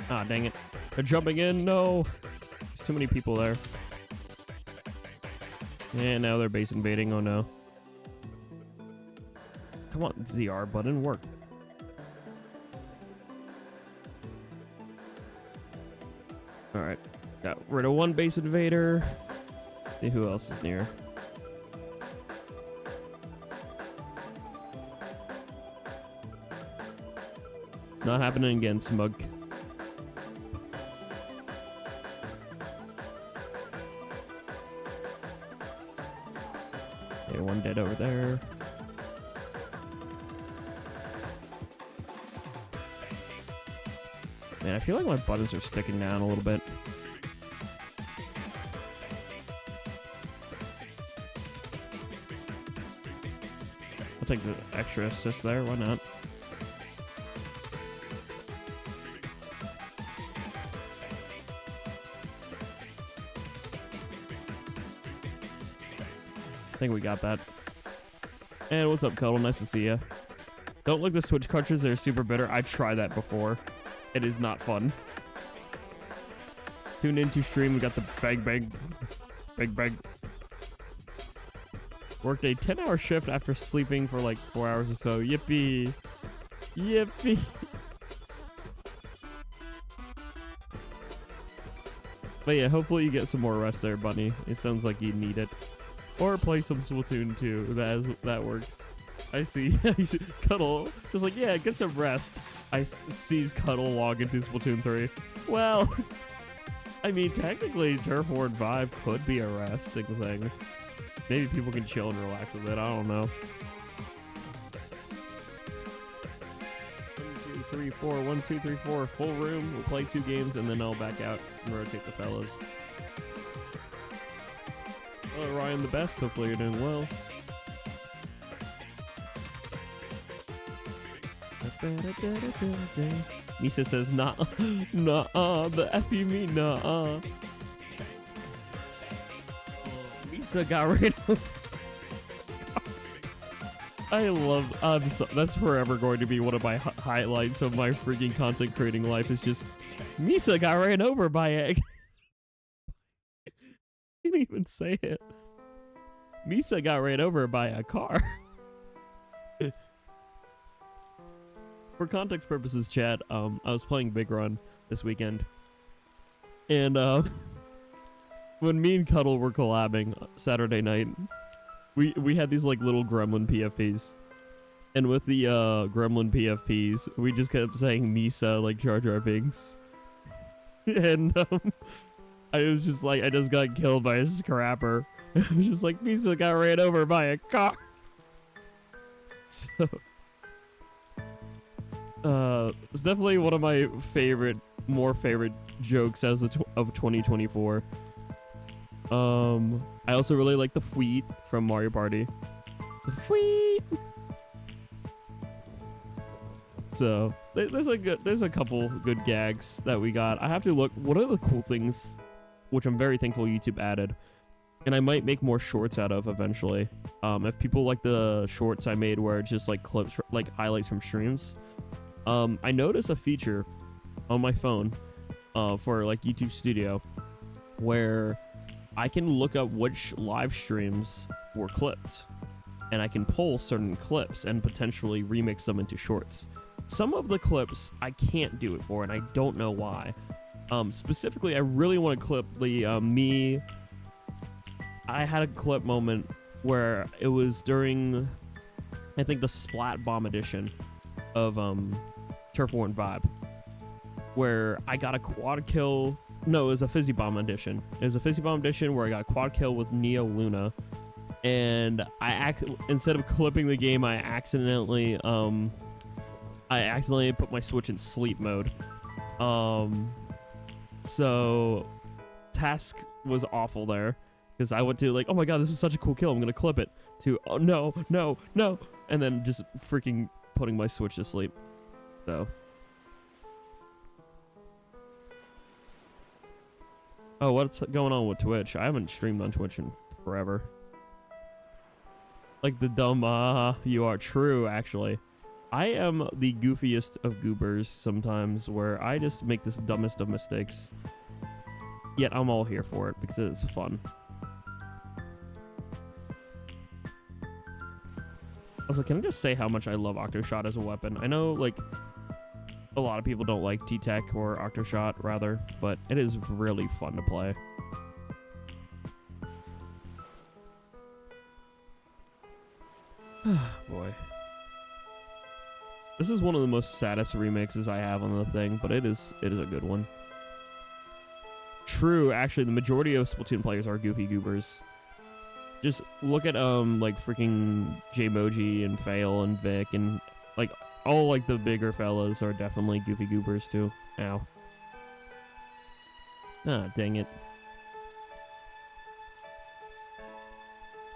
Ah, dang it. They're jumping in. No. There's too many people there. And now they're base invading. Oh, no. Come on, ZR button, work. Alright. Got rid of one base invader. See who else is near. Not happening again, Smug. Okay, one dead over there. Man, I feel like my buttons are sticking down a little bit. I'll take the extra assist there, why not? I think we got that. And what's up, Cuddle? Nice to see ya. Don't lick the Switch cartridges, they're super bitter. I tried that before. It is not fun. Tune into stream, we got the bag. Worked a 10-hour shift after sleeping for like 4 hours or so. Yippee. Yippee. But yeah, hopefully you get some more rest there, Bunny. It sounds like you need it. Or play some Splatoon 2. That works. I see. Cuddle. Just like, yeah, get some rest. I sees Cuddle log into Splatoon 3. Well, I mean, technically, Turf War 5 could be a resting thing. Maybe people can chill and relax with it. I don't know. 1, 2, 3, 4. 1, 2, 3, 4. Full room. We'll play 2 games and then I'll back out and rotate the fellas. Well, Ryan, the best. Hopefully you're doing well. Misa says, nah, the F you mean, nah. Misa got rid of. I love, that's forever going to be one of my highlights of my freaking content creating life, is just, Misa got ran over by a... Didn't even say it. Misa got ran over by a car. For context purposes, chat, I was playing Big Run this weekend. And when me and Cuddle were collabing Saturday night, we had these like little gremlin PFPs. And with the gremlin PFPs, we just kept saying Misa like Jar Jar Binks. And I was just like, I just got killed by a scrapper. I was just like, Misa got ran over by a car. So, it's definitely one of my more favorite jokes of 2024. I also really like the Fweet from Mario Party. The Fweet. So there's a couple good gags that we got. I have to look. One of the cool things, which I'm very thankful YouTube added, and I might make more shorts out of eventually. If people like the shorts I made where it's just like clips, like highlights from streams. I noticed a feature on my phone for like YouTube Studio where I can look up which live streams were clipped, and I can pull certain clips and potentially remix them into shorts. Some of the clips I can't do it for, and I don't know why. Specifically, I really want to clip the I had a clip moment where it was during, I think, the Splat Bomb edition of Turf War and Vibe, where I got a quad kill. No, it was a Fizzy Bomb edition. It was a Fizzy Bomb edition where I got a quad kill with Neo Luna, and instead of clipping the game, I accidentally put my Switch in sleep mode. So task was awful there, because I went to like, oh my god, this is such a cool kill, I'm gonna clip it, to oh no, and then just freaking putting my Switch to sleep. So oh, what's going on with Twitch? I haven't streamed on Twitch in forever. Like the dumb you are. True, actually. I am the goofiest of goobers sometimes, where I just make this dumbest of mistakes. Yet I'm all here for it because it's fun. Also, can I just say how much I love Octoshot as a weapon? I know, like, a lot of people don't like T-Tech or Octoshot, rather, but it is really fun to play. Boy. This is one of the most saddest remixes I have on the thing, but it is a good one. True, actually, the majority of Splatoon players are goofy goobers. Just look at like freaking Jmoji and Fail and Vic and like all like the bigger fellas are definitely goofy goobers too. Ow. Ah, dang it.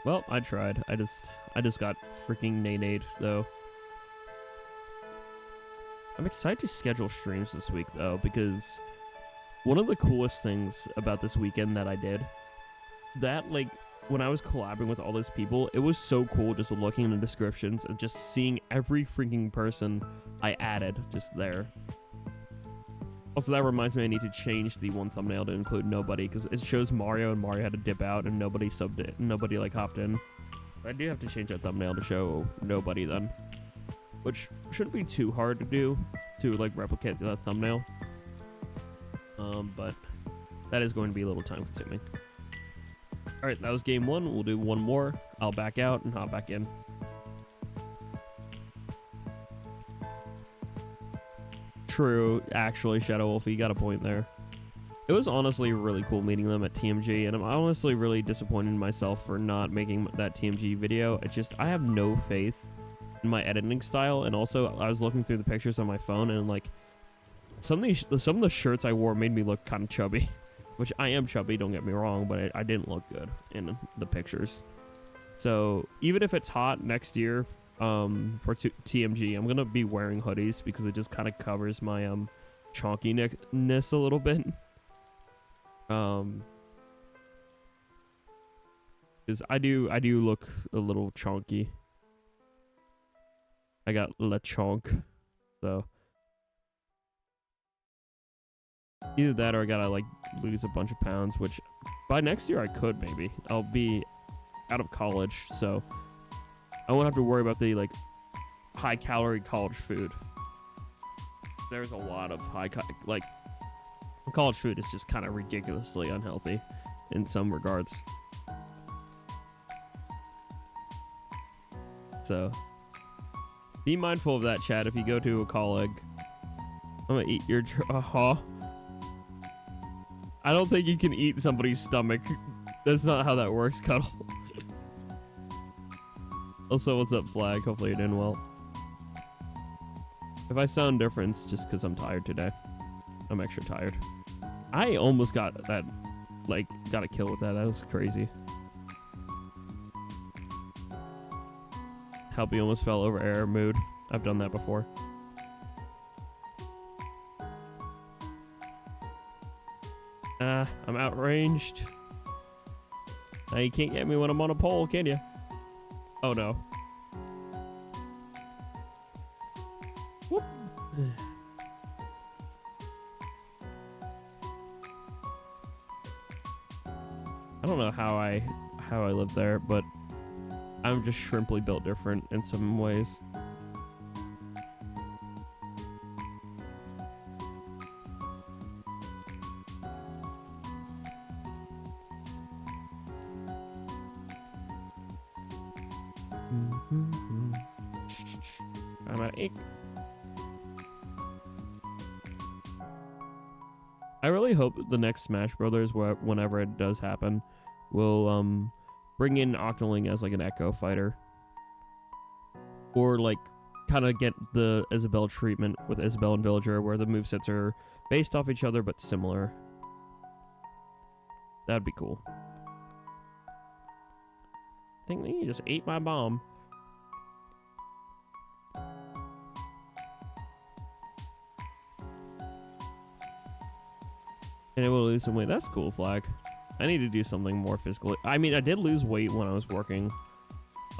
Well, I tried. I just got freaking nay-nayed though. I'm excited to schedule streams this week though, because one of the coolest things about this weekend that I did, that like when I was collaborating with all those people, it was so cool just looking in the descriptions and just seeing every freaking person I added just there. Also, that reminds me I need to change the one thumbnail to include nobody, because it shows Mario and Mario had to dip out and nobody subbed it, nobody like hopped in. I do have to change that thumbnail to show nobody then, which shouldn't be too hard to do to like replicate that thumbnail. But that is going to be a little time consuming. Alright, that was game one. We'll do one more. I'll back out and hop back in. True, actually, Shadow Wolf, you got a point there. It was honestly really cool meeting them at TMG, and I'm honestly really disappointed in myself for not making that TMG video. It's just, I have no faith in my editing style, and also, I was looking through the pictures on my phone, and like, some of the shirts I wore made me look kind of chubby. Which I am chubby, don't get me wrong, but I didn't look good in the pictures. So even if it's hot next year for TMG, I'm going to be wearing hoodies because it just kind of covers my chonkiness a little bit. Because I do look a little chonky. I got la chonk, so... Either that or I gotta like lose a bunch of pounds, which by next year I could maybe. I'll be out of college, so I won't have to worry about the like high calorie college food. There's a lot of like college food is just kind of ridiculously unhealthy in some regards. So be mindful of that, chat. If you go to a colleague, I'm gonna eat your I don't think you can eat somebody's stomach. That's not how that works, Cuddle. Also, what's up, Flag? Hopefully you're doing well. If I sound different, it's just because I'm tired today. I'm extra tired. I almost got that, like, got a kill with that. That was crazy. Helpy almost fell over air mood. I've done that before. I'm outranged. Now you can't get me when I'm on a pole, can you? Oh no. Whoop. don't know how I live there, but I'm just shrimply built different in some ways. I'm at 8. I really hope the next Smash Brothers, whenever it does happen, will bring in Octoling as like an Echo fighter, or like kind of get the Isabelle treatment with Isabelle and Villager, where the movesets are based off each other but similar. That'd be cool. I think he just ate my bomb. And it will lose some weight. That's cool, Flag. I need to do something more physically. I mean, I did lose weight when I was working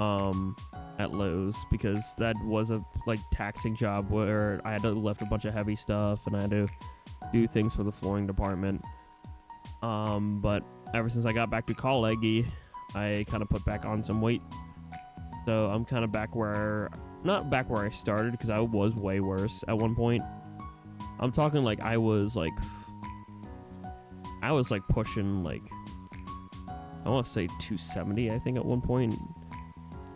at Lowe's, because that was a like taxing job where I had to lift a bunch of heavy stuff and I had to do things for the flooring department. But ever since I got back to college, I kind of put back on some weight. So I'm kind of back where, not back where I started, because I was way worse at one point. I'm talking like I was like pushing like, I want to say 270, I think, at one point,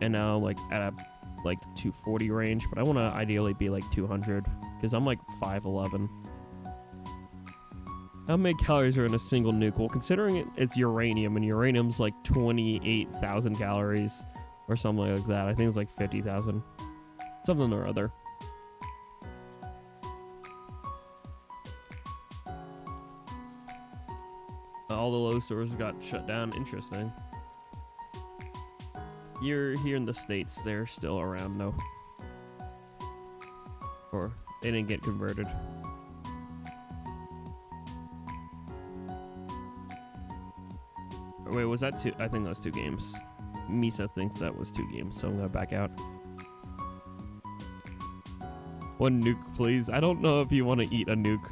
and now like at a like 240 range, but I want to ideally be like 200, because I'm like 5'11". How many calories are in a single nuke? Well, considering it's uranium, and uranium's like 28,000 calories or something like that. I think it's like 50,000, something or other. All the Lowe's stores got shut down. Interesting. You're here in the States, they're still around, no? Or they didn't get converted. Wait, was that 2? I think that was 2 games. Misa thinks that was 2 games, so I'm gonna back out. 1 nuke, please. I don't know if you want to eat a nuke.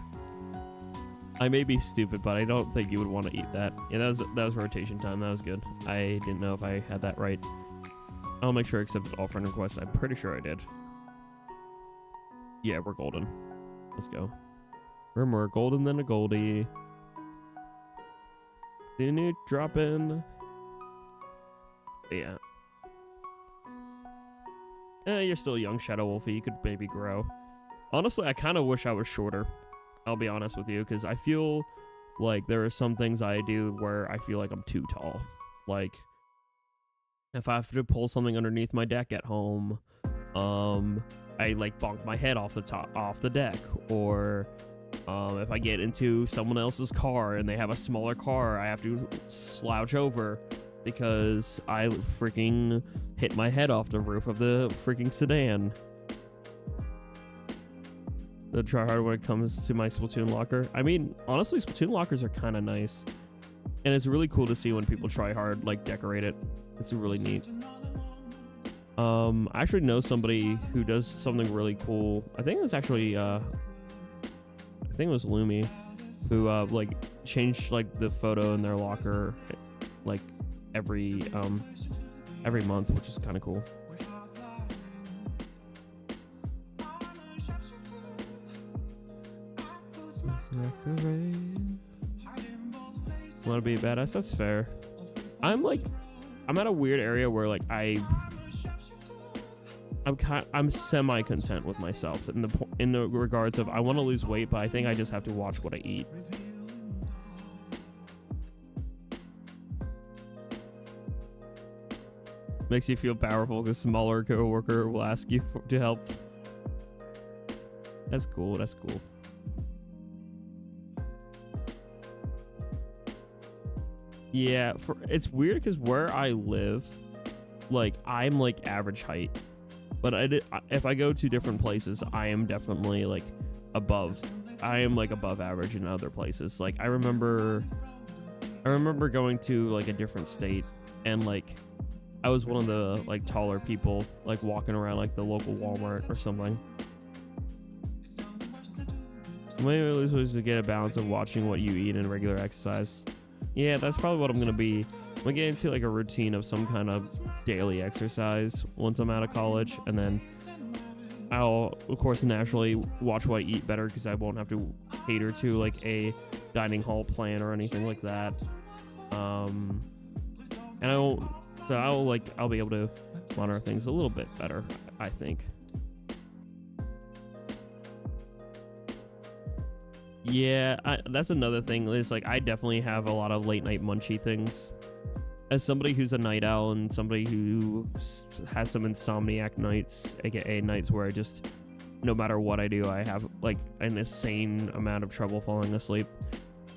I may be stupid, but I don't think you would want to eat that. Yeah, that was rotation time. That was good. I didn't know if I had that right. I'll make sure I accepted all friend requests. I'm pretty sure I did. Yeah, we're golden. Let's go. We're more golden than a goldie. Didn't you drop in? Yeah. You're still young, Shadow Wolfie. You could maybe grow. Honestly, I kind of wish I was shorter. I'll be honest with you, because I feel like there are some things I do where I feel like I'm too tall. Like, if I have to pull something underneath my deck at home, I like bonk my head off the deck, or if I get into someone else's car and they have a smaller car, I have to slouch over because I freaking hit my head off the roof of the freaking sedan. The try hard when it comes to my Splatoon locker. I mean, honestly, Splatoon lockers are kind of nice, and it's really cool to see when people try hard, like decorate it. It's really neat. I actually know somebody who does something really cool. I think it was actually I think it was Lumi, who like changed like the photo in their locker like every month, which is kind of cool. Want to be a badass? That's fair. I'm at a weird area where like I'm semi content with myself in the regards of I want to lose weight, but I think I just have to watch what I eat. Makes you feel powerful because a smaller coworker will ask you to help. That's cool. That's cool. Yeah, it's weird because where I live, like I'm like average height, but if I go to different places, I am definitely like above. I am like above average in other places. Like I remember going to like a different state, and like I was one of the like taller people like walking around like the local Walmart or something. Maybe it's to get a balance of watching what you eat and regular exercise. Yeah, that's probably what I'm gonna be. I'm gonna get into like a routine of some kind of daily exercise once I'm out of college, and then I'll, of course, naturally watch what I eat better because I won't have to cater to like a dining hall plan or anything like that. And I'll be able to monitor things a little bit better, I think. Yeah, that's another thing. Is like I definitely have a lot of late night munchy things. As somebody who's a night owl and somebody who has some insomniac nights, aka nights where I just, no matter what I do, I have like an insane amount of trouble falling asleep.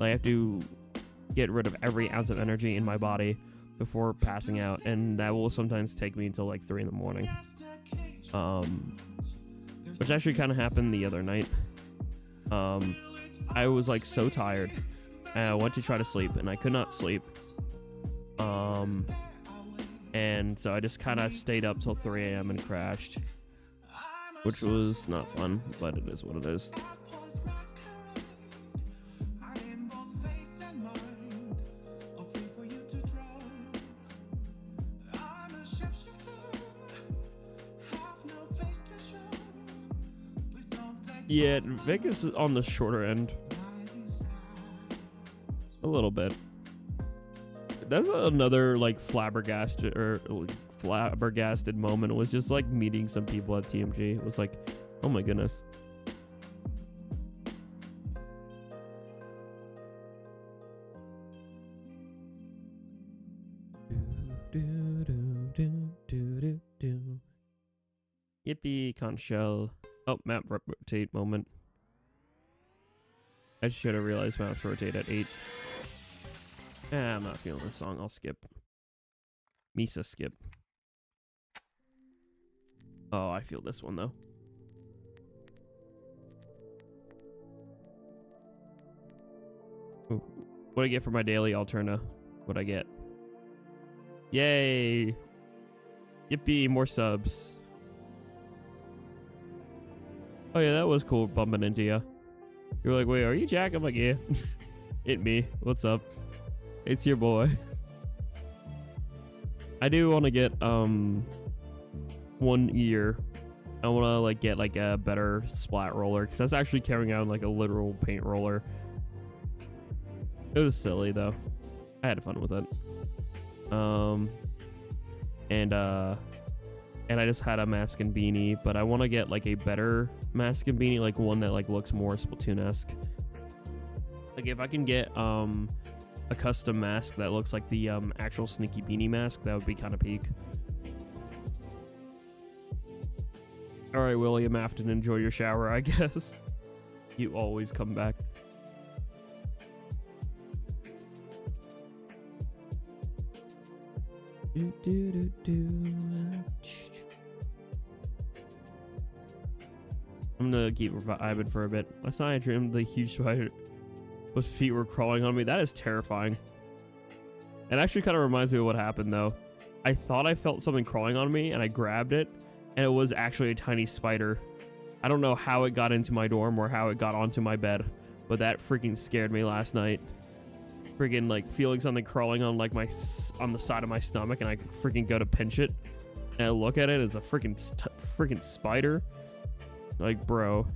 I have to get rid of every ounce of energy in my body before passing out, and that will sometimes take me until like 3 in the morning. Which actually kind of happened the other night. I was like so tired, and I went to try to sleep, and I could not sleep. And so I just kind of stayed up till 3 a.m. and crashed, which was not fun, but it is what it is. Yeah, Vegas is on the shorter end. A little bit. That's another like flabbergasted moment. It was just like meeting some people at TMG. It was like, oh my goodness. Yippee, conch shell. Oh, map rotate moment. I should have realized mouse rotate at 8. I'm not feeling this song. I'll skip. Misa skip. Oh, I feel this one though. Ooh. What do I get for my daily Alterna? What'd I get? Yay! Yippee, more subs. Oh yeah, that was cool bumping into you. You were like, wait, are you Jack? I'm like, yeah. It me. What's up? It's your boy. I do want to get 1 year. I want to like get like a better splat roller, because that's actually carrying out like a literal paint roller. It was silly though. I had fun with it. And I just had a mask and beanie, but I want to get like a better mask and beanie, like one that like looks more Splatoon-esque. Like if I can get a custom mask that looks like the actual Sneaky Beanie mask, that would be kind of peak. All right, William Afton, enjoy your shower, I guess. You always come back. I'm gonna keep vibing for a bit. Last night I dreamed the huge spider with feet were crawling on me. That is terrifying. It actually kind of reminds me of what happened though. I thought I felt something crawling on me and I grabbed it, and it was actually a tiny spider. I don't know how it got into my dorm or how it got onto my bed, but that freaking scared me last night. Freaking like feeling something crawling on like on the side of my stomach, and I freaking go to pinch it, and I look at it, it's a freaking spider. Like, bro,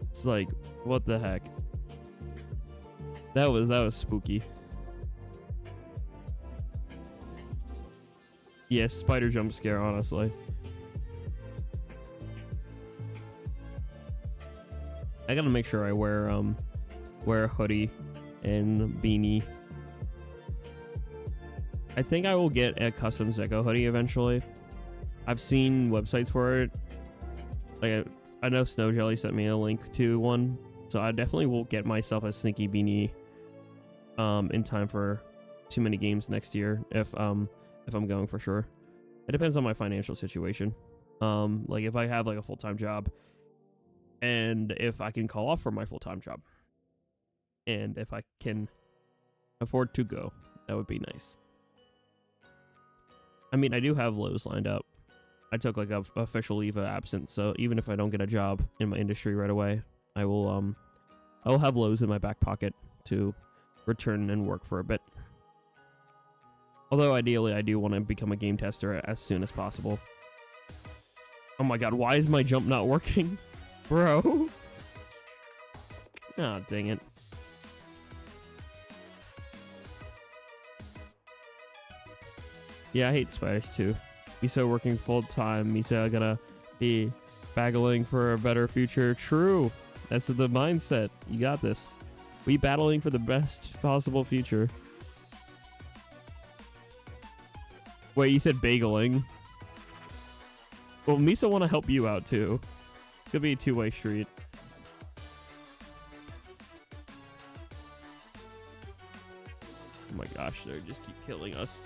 it's like, what the heck? That was spooky. Yeah, spider jump scare, honestly. I gotta make sure I wear a hoodie and beanie. I think I will get a custom Zeko hoodie eventually. I've seen websites for it. Like I know Snow Jelly sent me a link to one, so I definitely will get myself a sneaky beanie in time for too many games next year if I'm going for sure. It depends on my financial situation. Like if I have like a full-time job, and if I can call off from my full-time job, and if I can afford to go, that would be nice. I mean, I do have Lowe's lined up. I took like a official leave of absence, so even if I don't get a job in my industry right away, I will I'll have Lowe's in my back pocket to return and work for a bit. Although ideally, I do want to become a game tester as soon as possible. Oh my god, why is my jump not working? Bro. Ah, dang it. Yeah, I hate spiders too. Miso working full time. Miso gonna be battling for a better future. True. That's the mindset. You got this. We battling for the best possible future. Wait, you said bageling. Well, Miso want to help you out too. Could be a two-way street. Oh my gosh, they just keep killing us.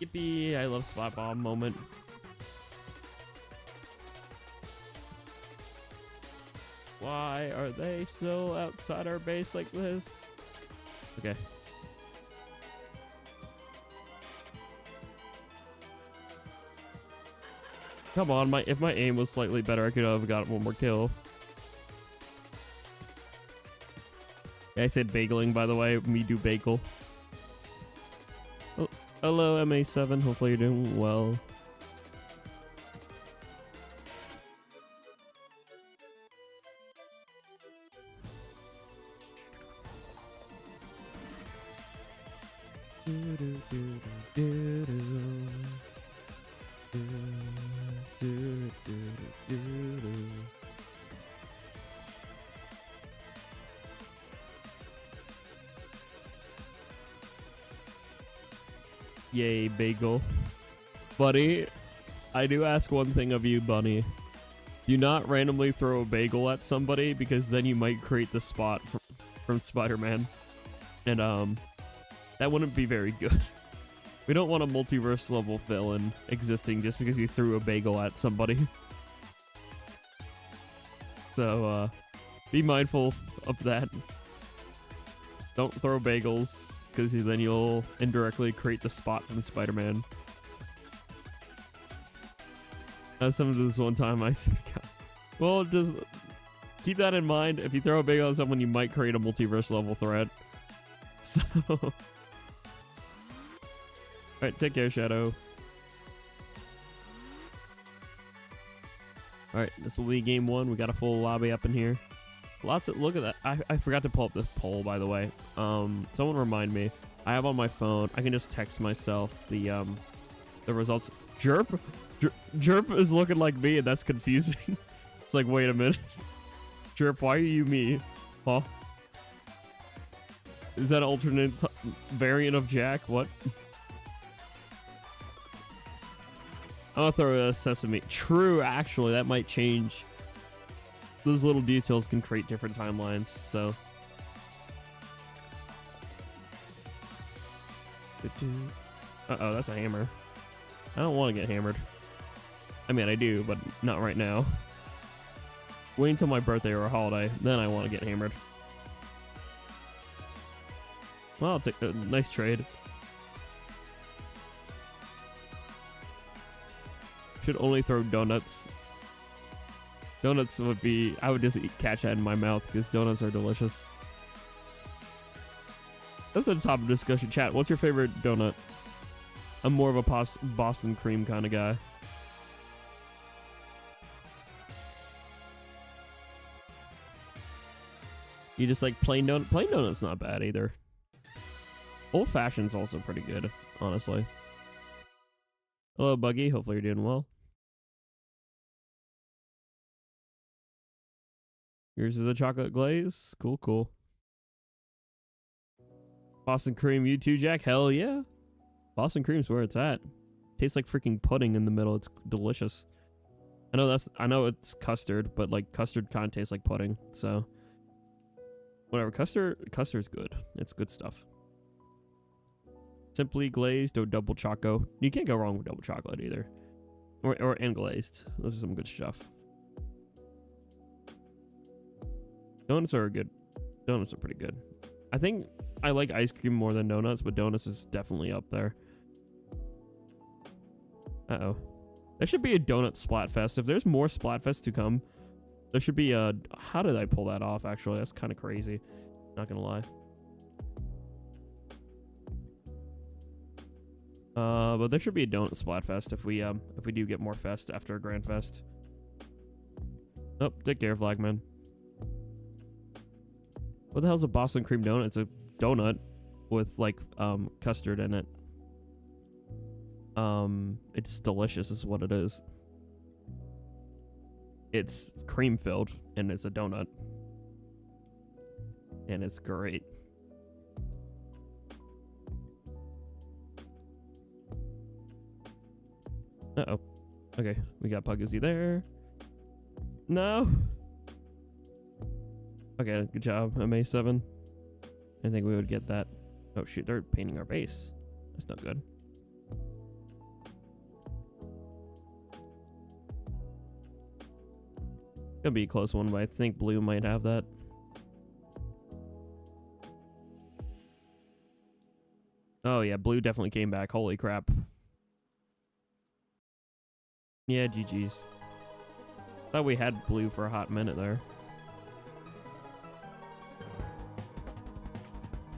Yippee, I love spot bomb moment. Why are they still outside our base like this? Okay. Come on, if my aim was slightly better, I could have got one more kill. Yeah, I said bageling, by the way. Me do bagel. Oh, hello, MA7. Hopefully you're doing well. Yay, bagel. Buddy, I do ask one thing of you, Bunny. Do not randomly throw a bagel at somebody, because then you might create the spot from Spider-Man. And, that wouldn't be very good. We don't want a multiverse level villain existing just because you threw a bagel at somebody. So, be mindful of that. Don't throw bagels, because then you'll indirectly create the spot from Spider-Man. As some of this one time, I said, well, just keep that in mind. If you throw a bagel at someone, you might create a multiverse level threat. So, alright, take care, Shadow. Alright, this will be game one. We got a full lobby up in here. Lots of, look at that. I forgot to pull up this poll, by the way. Someone remind me. I have on my phone. I can just text myself the results. Jerp? Jerp is looking like me, and that's confusing. It's like, wait a minute. Jerp, why are you me? Huh? Is that an alternate variant of Jack? What? I'll throw a sesame. True, actually, that might change. Those little details can create different timelines, so. Uh-oh, that's a hammer. I don't want to get hammered. I mean, I do, but not right now. Wait until my birthday or a holiday, then I want to get hammered. Well, I'll take a nice trade. Should only throw donuts. Donuts would be... I would just catch that in my mouth because donuts are delicious. That's a top of discussion. Chat, what's your favorite donut? I'm more of a Boston cream kind of guy. You just like plain donut? Plain donut's not bad either. Old fashioned's also pretty good, honestly. Hello, Buggy. Hopefully you're doing well. Yours is a chocolate glaze. Cool, cool. Boston cream, you too, Jack? Hell yeah. Boston cream's where it's at. Tastes like freaking pudding in the middle. It's delicious. I know it's custard, but like custard kind of tastes like pudding. So whatever. Custard's good. It's good stuff. Simply glazed or double choco. You can't go wrong with double chocolate either. Or and glazed. Those are some good stuff. Donuts are good. Donuts are pretty good. I think I like ice cream more than donuts, but donuts is definitely up there. Uh-oh. There should be a donut Splatfest. If there's more Splatfest to come, there should be a... How did I pull that off, actually? That's kind of crazy. Not gonna lie. But there should be a donut Splatfest if we do get more fest after a Grand Fest. Oh, take care, Flagman. What the hell's a Boston cream donut? It's a donut with like custard in it. It's delicious is what it is. It's cream filled and it's a donut. And it's great. Uh-oh. Okay, we got Puggsy there. No. Okay, good job, MA7. I think we would get that. Oh shoot, they're painting our base. That's not good. Gonna be a close one, but I think blue might have that. Oh yeah, blue definitely came back. Holy crap. Yeah, GG's. Thought we had blue for a hot minute there.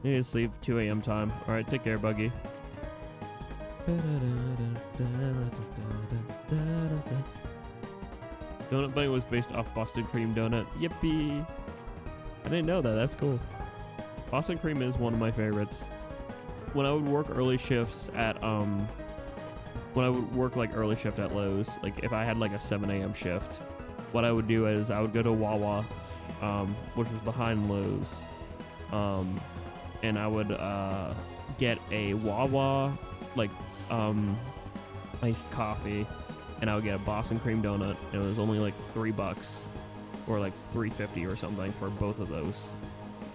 Need to sleep 2 a.m. time. Alright, take care, Buggy. Donut Bunny was based off Boston Cream Donut. Yippee! I didn't know that. That's cool. Boston Cream is one of my favorites. When I would work early shifts at when I would work like early shift at Lowe's, like if I had like a 7 a.m. shift, what I would do is I would go to Wawa, which was behind Lowe's, and I would get a Wawa like iced coffee, and I would get a Boston cream donut, and it was only like $3 or like $3.50 or something for both of those,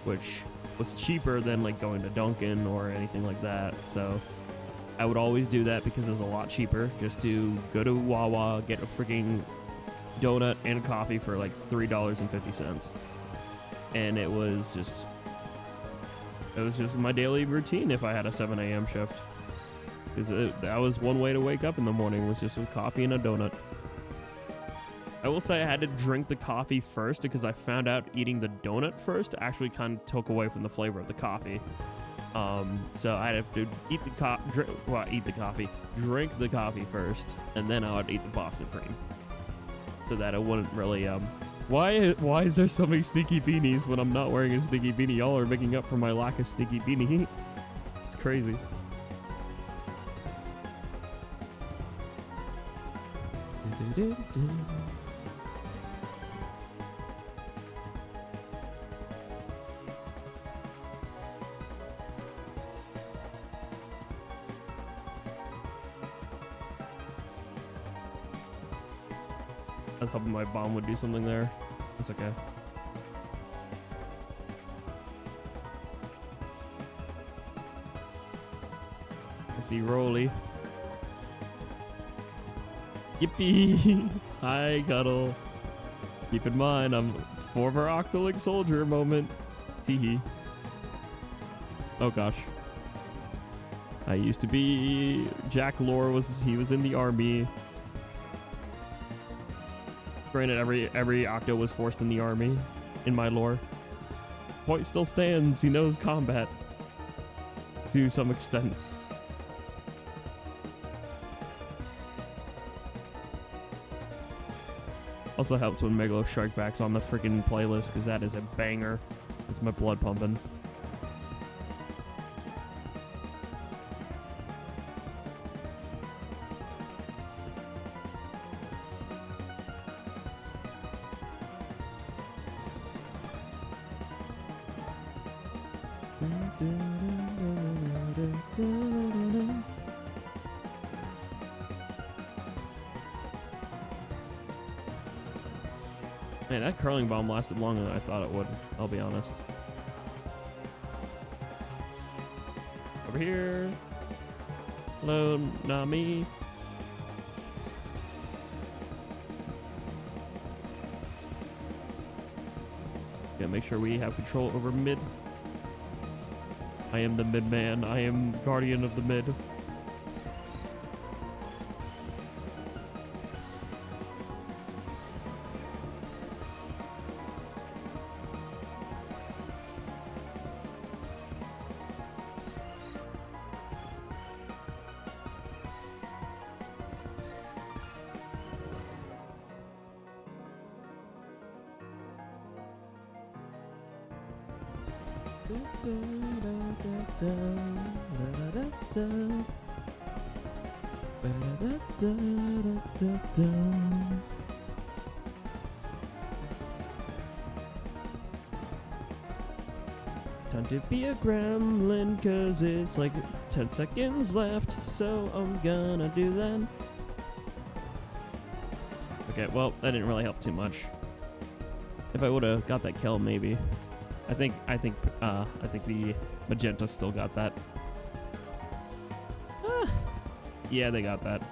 which was cheaper than like going to Dunkin' or anything like that. So I would always do that because it was a lot cheaper just to go to Wawa, get a freaking donut and coffee for like $3.50. And it was just my daily routine if I had a 7 a.m. shift. Because that was one way to wake up in the morning, was just with coffee and a donut. I will say I had to drink the coffee first because I found out eating the donut first actually kind of took away from the flavor of the coffee. So I'd have to eat the drink the coffee first, and then I would eat the Boston cream, so that it wouldn't really Why is there so many sneaky beanies when I'm not wearing a sneaky beanie? Y'all are making up for my lack of sneaky beanie. It's crazy. I was hoping my bomb would do something there. It's okay. I see Rolly. Yippee! Hi, Cuddle. Keep in mind, I'm former Octoleet soldier moment. Teehee. Oh gosh. I used to be... Jack Lore he was in the army. Granted, every Octo was forced in the army, in my lore. Point still stands. He knows combat to some extent. Also helps when Megalo Strike Back's on the freaking playlist, because that is a banger. It's my blood pumping. Man, that curling bomb lasted longer than I thought it would, I'll be honest. Over here. Hello, Nami. Gotta make sure we have control over mid. I am the mid man. I am guardian of the mid. Time to be a gremlin, cause it's like 10 seconds left, so I'm gonna do that. Okay, well, that didn't really help too much. If I would have got that kill, maybe. I think the magenta still got that. Yeah, they got that.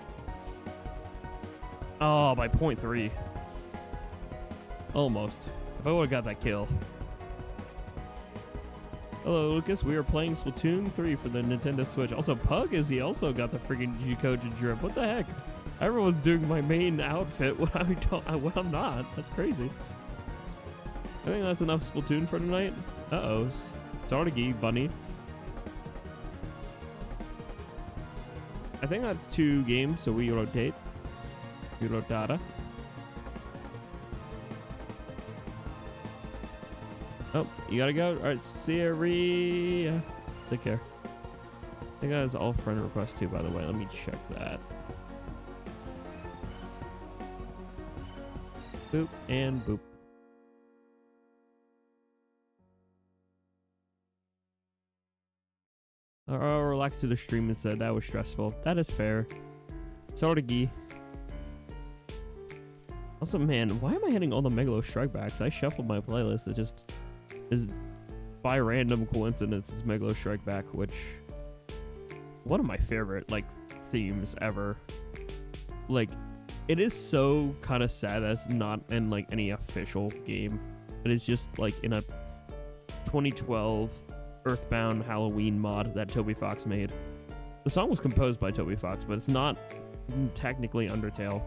Oh, by 0.3. Almost. If I would have got that kill. Hello, Lucas. We are playing Splatoon 3 for the Nintendo Switch. Also, Pug is he also got the freaking Jackogień drip. What the heck? Everyone's doing my main outfit when I'm not. That's crazy. I think that's enough Splatoon for tonight. Uh-oh. Jackogień, bunny. I think that's 2 games, so we rotate. We rotata. Oh, you gotta go? Alright, Siri. Take care. I think that is all friend requests too, by the way. Let me check that. Boop and boop. Oh, relax to the stream and said that was stressful. That is fair. Jackogień. Also, man, why am I hitting all the Megalo strikebacks? I shuffled my playlist. It just is by random coincidence is Megalo Strikeback, which one of my favorite like themes ever. Like, it is so kind of sad that it's not in like any official game. It is just like in a 2012 Earthbound Halloween mod that Toby Fox made. The song was composed by Toby Fox, but it's not technically Undertale.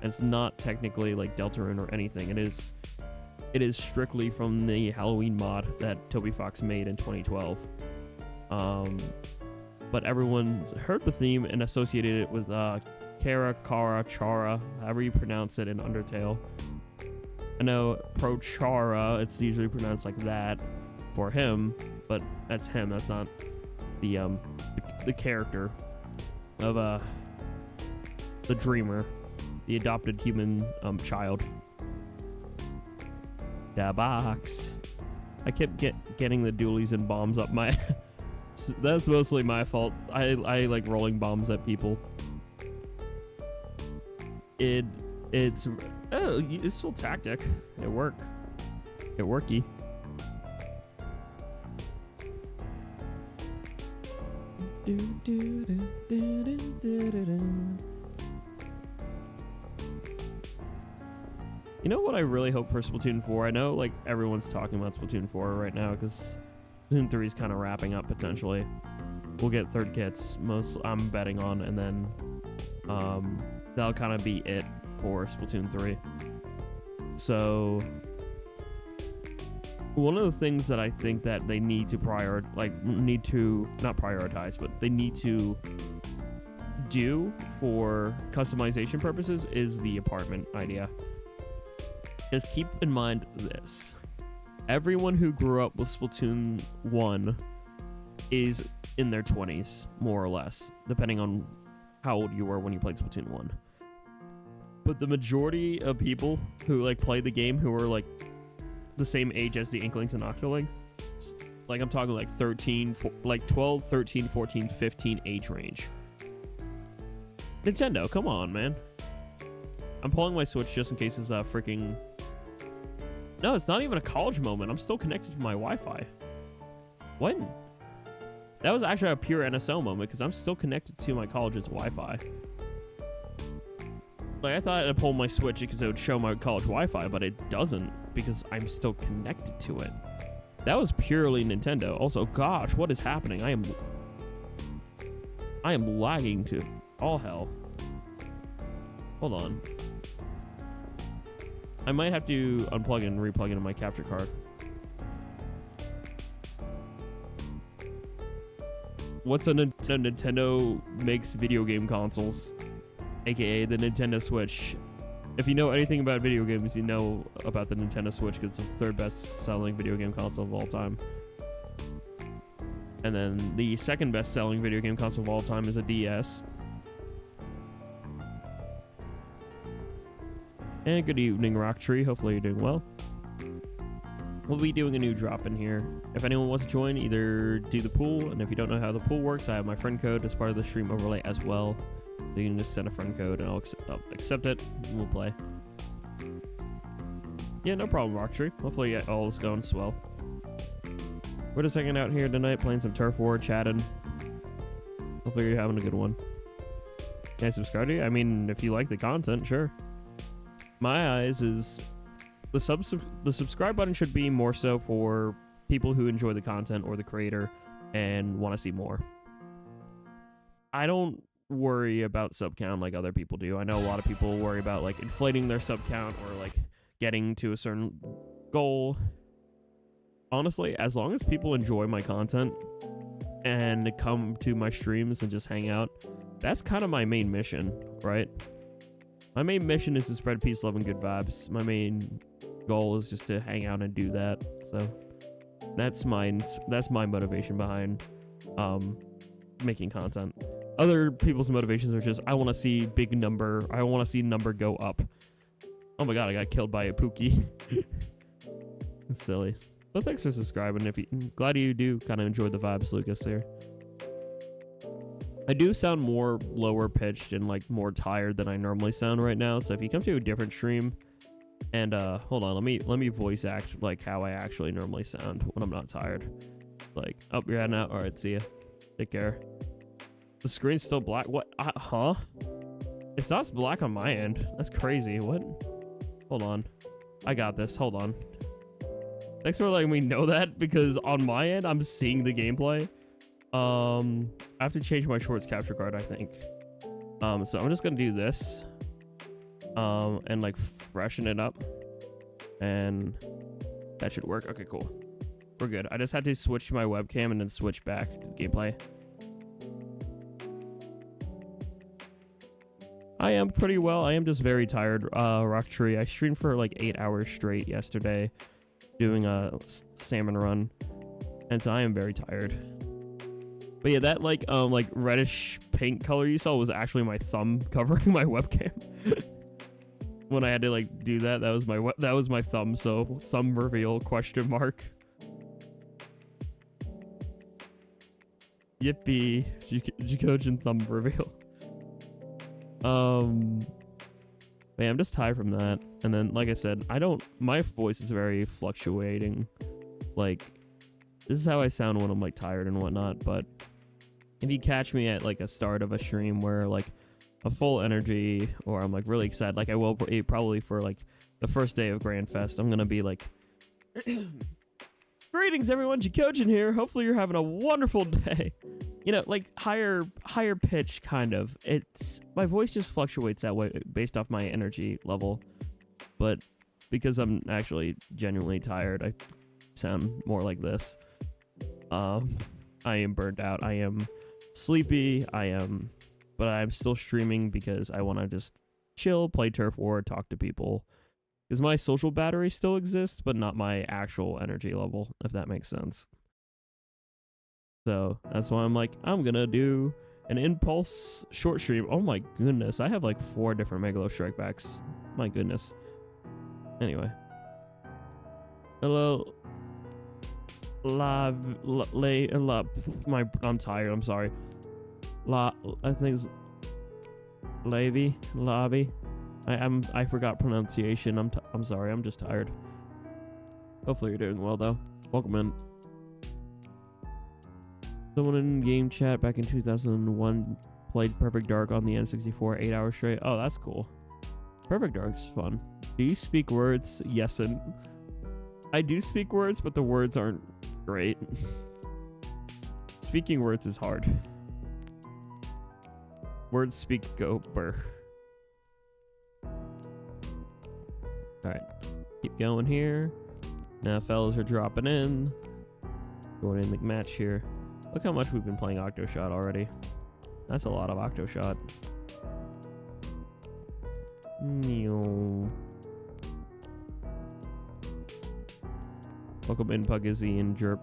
It's not technically like Deltarune or anything. It is strictly from the Halloween mod that Toby Fox made in 2012. But everyone heard the theme and associated it with Kara, Kara, Chara, however you pronounce it in Undertale. I know Pro Chara, it's usually pronounced like that for him, but that's him. That's not the character of the dreamer, the adopted human child. Da box. I kept getting the dualies and bombs up my. That's mostly my fault. I like rolling bombs at people. It's still tactic. It work. It worky. You know what I really hope for Splatoon 4? I know like everyone's talking about Splatoon 4 right now because Splatoon 3 is kind of wrapping up potentially. We'll get 3rd kits, most I'm betting on, and then that'll kind of be it for Splatoon 3. So one of the things that I think that they need to not prioritize, but they need to do for customization purposes is the apartment idea. Just keep in mind this. Everyone who grew up with Splatoon 1 is in their 20s, more or less, depending on how old you were when you played Splatoon 1. But the majority of people who like play the game who are like the same age as the Inklings and Octoleet, like I'm talking like 12, 13, 14, 15 age range. Nintendo, come on, man. I'm pulling my Switch just in case it's a freaking... No, it's not even a college moment. I'm still connected to my Wi-Fi. When? That was actually a pure NSL moment because I'm still connected to my college's Wi-Fi. Like, I thought I'd pull my Switch because it would show my college Wi-Fi, but it doesn't because I'm still connected to it. That was purely Nintendo. Also, gosh, what is happening? I am lagging to all hell. Hold on. I might have to unplug and replug into my capture card. What's a Nintendo makes video game consoles, aka the Nintendo Switch. If you know anything about video games, you know about the Nintendo Switch because it's the 3rd best selling video game console of all time. And then the second best-selling video game console of all time is a DS. And good evening, Rocktree. Hopefully you're doing well. We'll be doing a new drop in here. If anyone wants to join, either do the pool, and if you don't know how the pool works, I have my friend code as part of the stream overlay as well. So you can just send a friend code and I'll accept it and we'll play. Yeah, no problem, Rocktree. Hopefully all is going swell. We're just hanging out here tonight, playing some Turf War, chatting. Hopefully you're having a good one. Can I subscribe to you? I mean, if you like the content, sure. My eyes is the subscribe button should be more so for people who enjoy the content or the creator and want to see more. I don't worry about sub count like other people do. I know a lot of people worry about like inflating their sub count or like getting to a certain goal. Honestly, as long as people enjoy my content and come to my streams and just hang out, that's kind of my main mission, right? My main mission is to spread peace, love, and good vibes. My main goal is just to hang out and do that. So that's my motivation behind making content. Other people's motivations are just, I want to see big number. I want to see number go up. Oh my god, I got killed by a Pookie. It's silly. But thanks for subscribing. Glad you do kind of enjoy the vibes, Lucas, there. I do sound more lower pitched and like more tired than I normally sound right now. So if you come to a different stream and hold on, let me voice act like how I actually normally sound when I'm not tired. Like, oh, you're heading out. All right, see ya. Take care. The screen's still black. What? Huh? It's not black on my end. That's crazy. What? Hold on. I got this. Hold on. Thanks for letting me know that, because on my end, I'm seeing the gameplay. I have to change my shorts capture card, I think. So I'm just gonna do this. And like freshen it up. And that should work. Okay, cool. We're good. I just had to switch to my webcam and then switch back to the gameplay. I am pretty well. I am just very tired, Rocktree. I streamed for like 8 hours straight yesterday doing a salmon run. And so I am very tired. But yeah, that like reddish pink color you saw was actually my thumb covering my webcam. When I had to like do that, that was my thumb. So thumb reveal ? Yippee, Jackogień thumb reveal. Man, I'm just tired from that. And then, like I said, my voice is very fluctuating. Like, this is how I sound when I'm like tired and whatnot. But if you catch me at like a start of a stream where like a full energy, or I'm like really excited, like I will probably for like the first day of Grand Fest, I'm gonna be like, greetings everyone, Jackogień here. Hopefully you're having a wonderful day. You know, like higher pitch kind of. My voice just fluctuates that way based off my energy level. But because I'm actually genuinely tired, I sound more like this. I am burned out. I am sleepy. But I'm still streaming because I want to just chill, play Turf War, talk to people. Because my social battery still exists, but not my actual energy level, if that makes sense. So that's why I'm like, I'm gonna do an impulse short stream. Oh my goodness, I have like 4 different Megalo strike backs. My goodness. Anyway. Hello. I'm tired, I'm sorry. I think it's Lavi. I forgot pronunciation. I'm sorry, I'm just tired. Hopefully you're doing well though. Welcome in. Someone in game chat back in 2001 played Perfect Dark on the N64 8 hours straight. Oh, that's cool. Perfect Dark's fun. Do you speak words? Yes, and I do speak words, but the words aren't great. Speaking words is hard. Words speak go burr. Alright. Keep going here. Now fellas are dropping in. Going in the match here. Look how much we've been playing Octoshot already. That's a lot of Octoshot. Welcome in, Pugizzy and Jerp.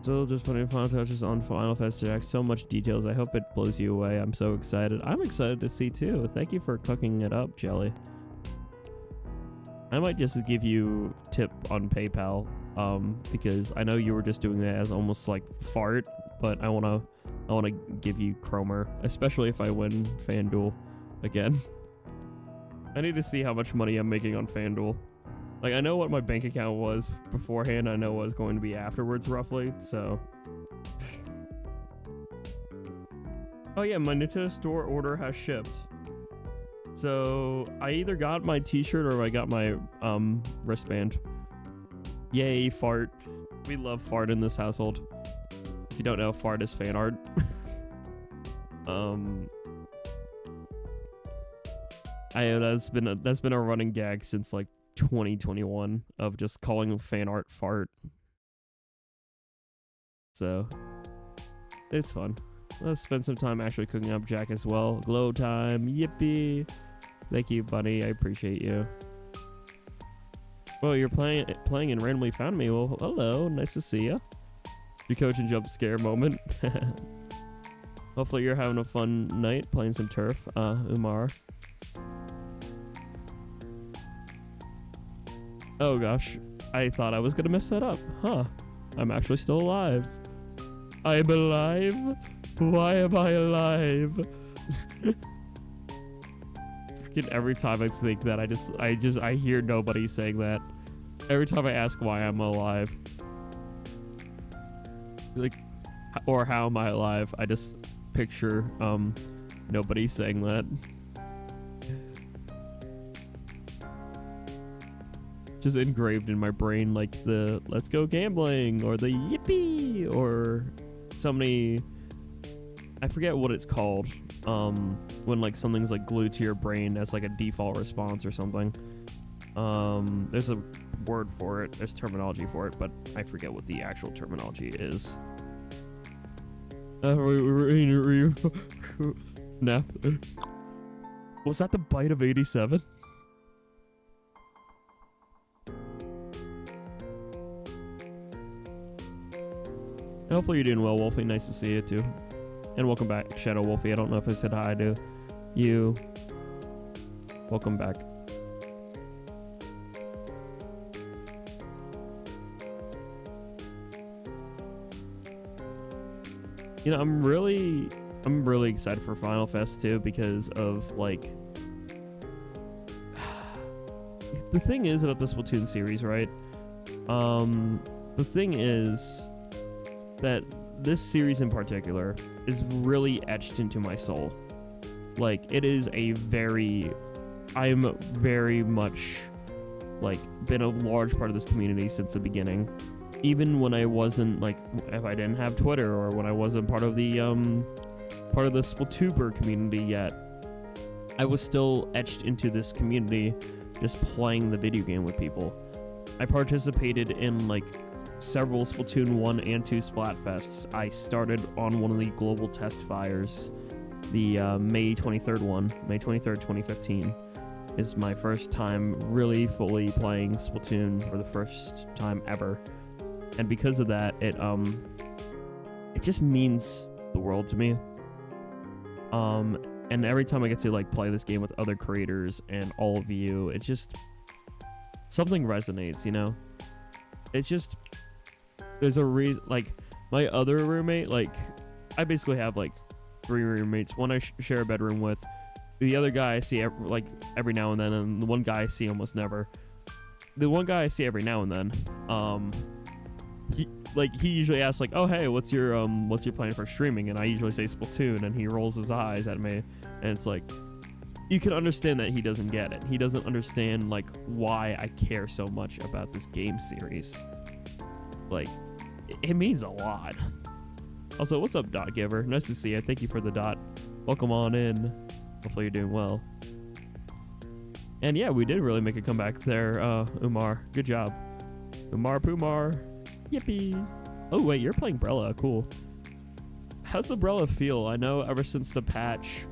Still just putting final touches on Final Fest Jack. So much details. I hope it blows you away. I'm so excited. I'm excited to see too. Thank you for cooking it up, Jelly. I might just give you tip on PayPal, because I know you were just doing that as almost like fart, but I wanna give you Cromer, especially if I win FanDuel again. I need to see how much money I'm making on FanDuel. Like, I know what my bank account was beforehand. I know what it's going to be afterwards, roughly, so. Oh yeah, my Nintendo Store order has shipped. So, I either got my t-shirt or I got my wristband. Yay, fart. We love fart in this household. If you don't know, fart is fan art. That's been a running gag since like 2021 of just calling fan art fart. So it's fun. Let's spend some time actually cooking up Jack as well. Glow time, yippee! Thank you, buddy. I appreciate you. Well, you're playing and randomly found me. Well, hello, nice to see ya. Jackogień jump scare moment. Hopefully you're having a fun night playing some turf, Umar. Oh gosh, I thought I was gonna mess that up. Huh, I'm actually still alive. I'm alive? Why am I alive? Freaking every time I think that, I hear nobody saying that. Every time I ask why I'm alive. Like, or how am I alive? I just picture, nobody saying that. Just engraved in my brain, like the let's go gambling or the yippee or somebody, I forget what it's called, when like something's like glued to your brain as like a default response or something. There's a word for it, there's terminology for it, but I forget what the actual terminology is. Was that the bite of 87? Hopefully you're doing well, Wolfie. Nice to see you too. And welcome back, Shadow Wolfie. I don't know if I said hi to you. Welcome back. You know, I'm really excited for Final Fest too, because of like the thing is about the Splatoon series, right? The thing is that this series in particular is really etched into my soul. Like, it is I'm very much like been a large part of this community since the beginning. Even when I wasn't, like, if I didn't have Twitter or when I wasn't part of the Splatuber community yet, I was still etched into this community just playing the video game with people. I participated in like several Splatoon 1 and 2 Splatfests. I started on one of the global test fires, the May 23rd one, May 23rd, 2015, is my first time really fully playing Splatoon for the first time ever. And because of that, it just means the world to me. And every time I get to like play this game with other creators and all of you, it just, something resonates, you know? It's just, there's a like my other roommate, like I basically have like 3 roommates. One I share a bedroom with, the other guy I see every now and then, and the one guy I see almost never. The one guy I see every now and then, he usually asks like, oh hey, what's your plan for streaming? And I usually say Splatoon, and he rolls his eyes at me, and it's like, you can understand that he doesn't get it. He doesn't understand like why I care so much about this game series. Like, it means a lot. Also, what's up, Dot Giver? Nice to see you. Thank you for the dot. Welcome on in. Hopefully you're doing well. And yeah, we did really make a comeback there, Umar. Good job. Umar Pumar. Yippee. Oh wait, you're playing Brella. Cool. How's the Brella feel? I know ever since the patch,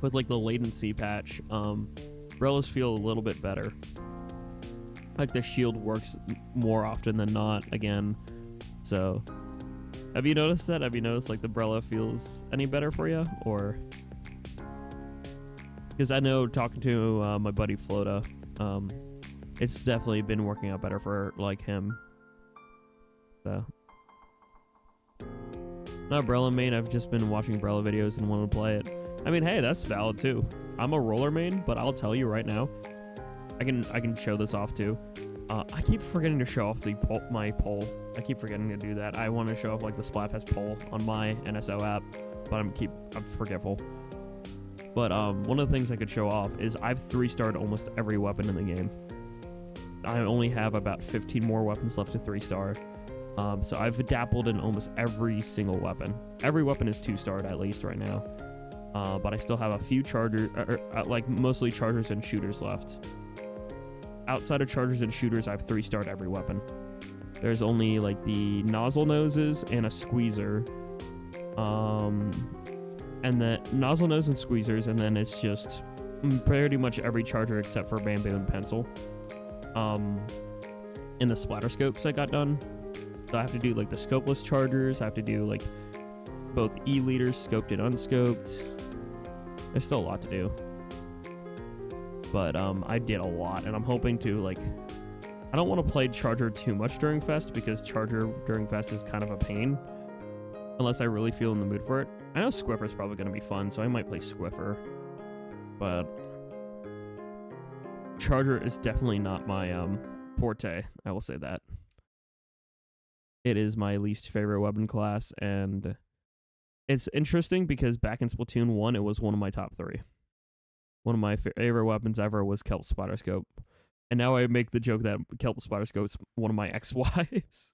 with like the latency patch, Brellas feel a little bit better. Like the shield works more often than not again. So Have you noticed that? Have you noticed like the Brella feels any better for you, or? Because I know talking to my buddy Flota, it's definitely been working out better for like him. So, not Brella main. I've just been watching Brella videos and want to play it. I mean, hey, that's valid too. I'm a roller main, but I'll tell you right now, I can show this off too. I keep forgetting to show off my poll. I keep forgetting to do that. I want to show off like the Splatfest poll on my NSO app, but I'm forgetful. But one of the things I could show off is I've 3-starred almost every weapon in the game. I only have about 15 more weapons left to 3-star. So I've dabbled in almost every single weapon. Every weapon is 2-starred at least right now. But I still have a few chargers, like mostly chargers and shooters left. Outside of chargers and shooters, I've 3-starred every weapon. There's only like the nozzle noses and a squeezer. And the nozzle nose and squeezers, and then it's just pretty much every charger except for bamboo and pencil. And the splatter scopes I got done. So I have to do like the scopeless chargers. I have to do like both E-liters, scoped and unscoped. There's still a lot to do. But I did a lot, and I'm hoping to like, I don't want to play charger too much during Fest because charger during Fest is kind of a pain. Unless I really feel in the mood for it. I know Squiffer's probably going to be fun, so I might play Squiffer. But charger is definitely not my forte, I will say that. It is my least favorite weapon class, and it's interesting because back in Splatoon 1, it was one of my top 3. One of my favorite weapons ever was Kelp Splatter Scope. And now I make the joke that Kelp Splatter Scope is one of my ex-wives.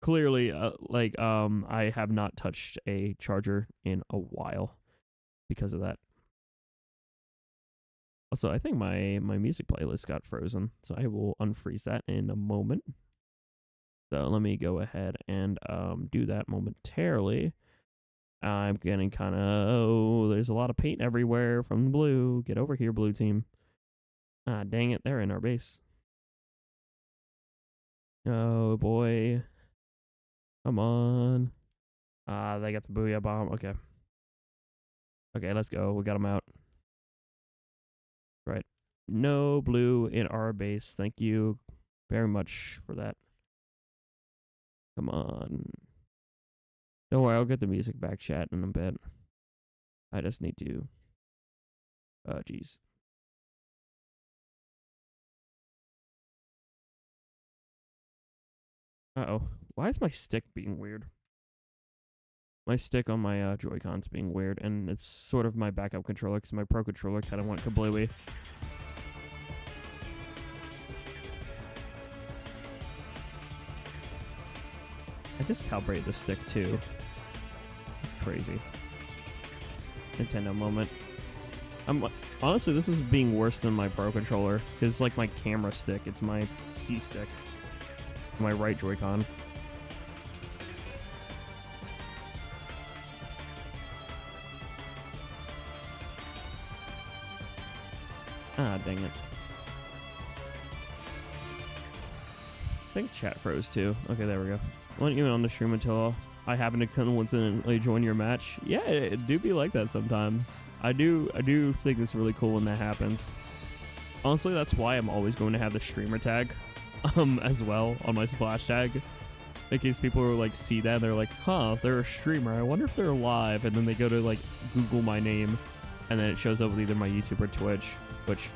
Clearly, I have not touched a charger in a while because of that. Also, I think my music playlist got frozen, so I will unfreeze that in a moment. So let me go ahead and do that momentarily. I'm getting kind of, oh, there's a lot of paint everywhere from the blue. Get over here, blue team. Ah, dang it, they're in our base. Oh, boy. Come on. Ah, they got the booyah bomb. Okay. Okay, let's go. We got them out. Right. No blue in our base. Thank you very much for that. Come on. Don't worry, I'll get the music back, chat, in a bit. I just need to... Oh, jeez. Uh-oh. Why is my stick being weird? My stick on my Joy-Cons being weird, and it's sort of my backup controller, because my Pro controller kind of went kablooey. I just calibrated the stick, too. That's crazy. Nintendo moment. Honestly, this is being worse than my Pro controller, because it's like my camera stick. It's my C stick. My right Joy-Con. Ah, dang it. I think chat froze too. Okay, there we go. I wasn't even on the stream until I happened to coincidentally join your match. Yeah, it do be like that sometimes. I do think it's really cool when that happens. Honestly, that's why I'm always going to have the streamer tag as well on my splash tag. In case people are like see that, they're like, huh, they're a streamer. I wonder if they're live. And then they go to like Google my name, and then it shows up with either my YouTube or Twitch, which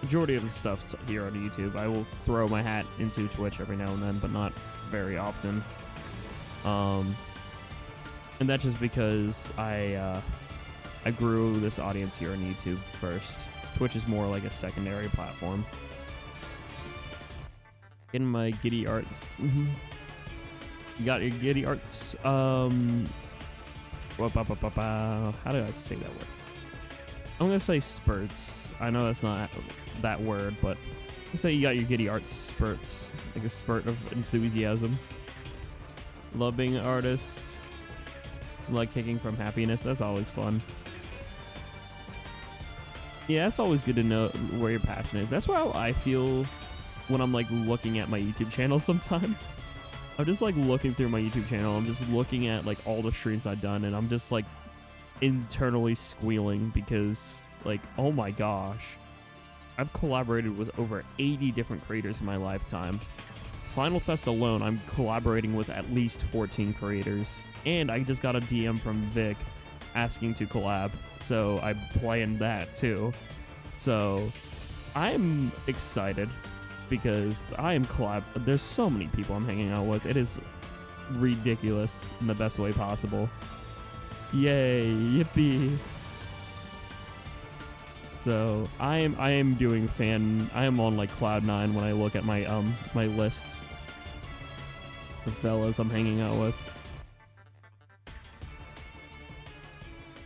majority of the stuff's here on YouTube. I will throw my hat into Twitch every now and then, but not very often. And that's just because I grew this audience here on YouTube first. Twitch is more like a secondary platform. Getting my giddy arts. You got your giddy arts. How do I say that word? I'm gonna say spurts. I know that's not that word, but let's say you got your giddy arts spurts, like a spurt of enthusiasm. Love being an artist. Like kicking from happiness. That's always fun. Yeah, it's always good to know where your passion is. That's how I feel when I'm like looking at my YouTube channel sometimes. I'm just like looking through my YouTube channel. I'm just looking at like all the streams I've done, and I'm just like internally squealing because like, oh my gosh, I've collaborated with over 80 different creators in my lifetime. Final Fest alone, I'm collaborating with at least 14 creators, and I just got a DM from Vic asking to collab, so I planned that too. So I'm excited because I am there's so many people I'm hanging out with. It is ridiculous in the best way possible. Yay, yippee. So I am doing I am on like cloud 9 when I look at my my list of fellas I'm hanging out with.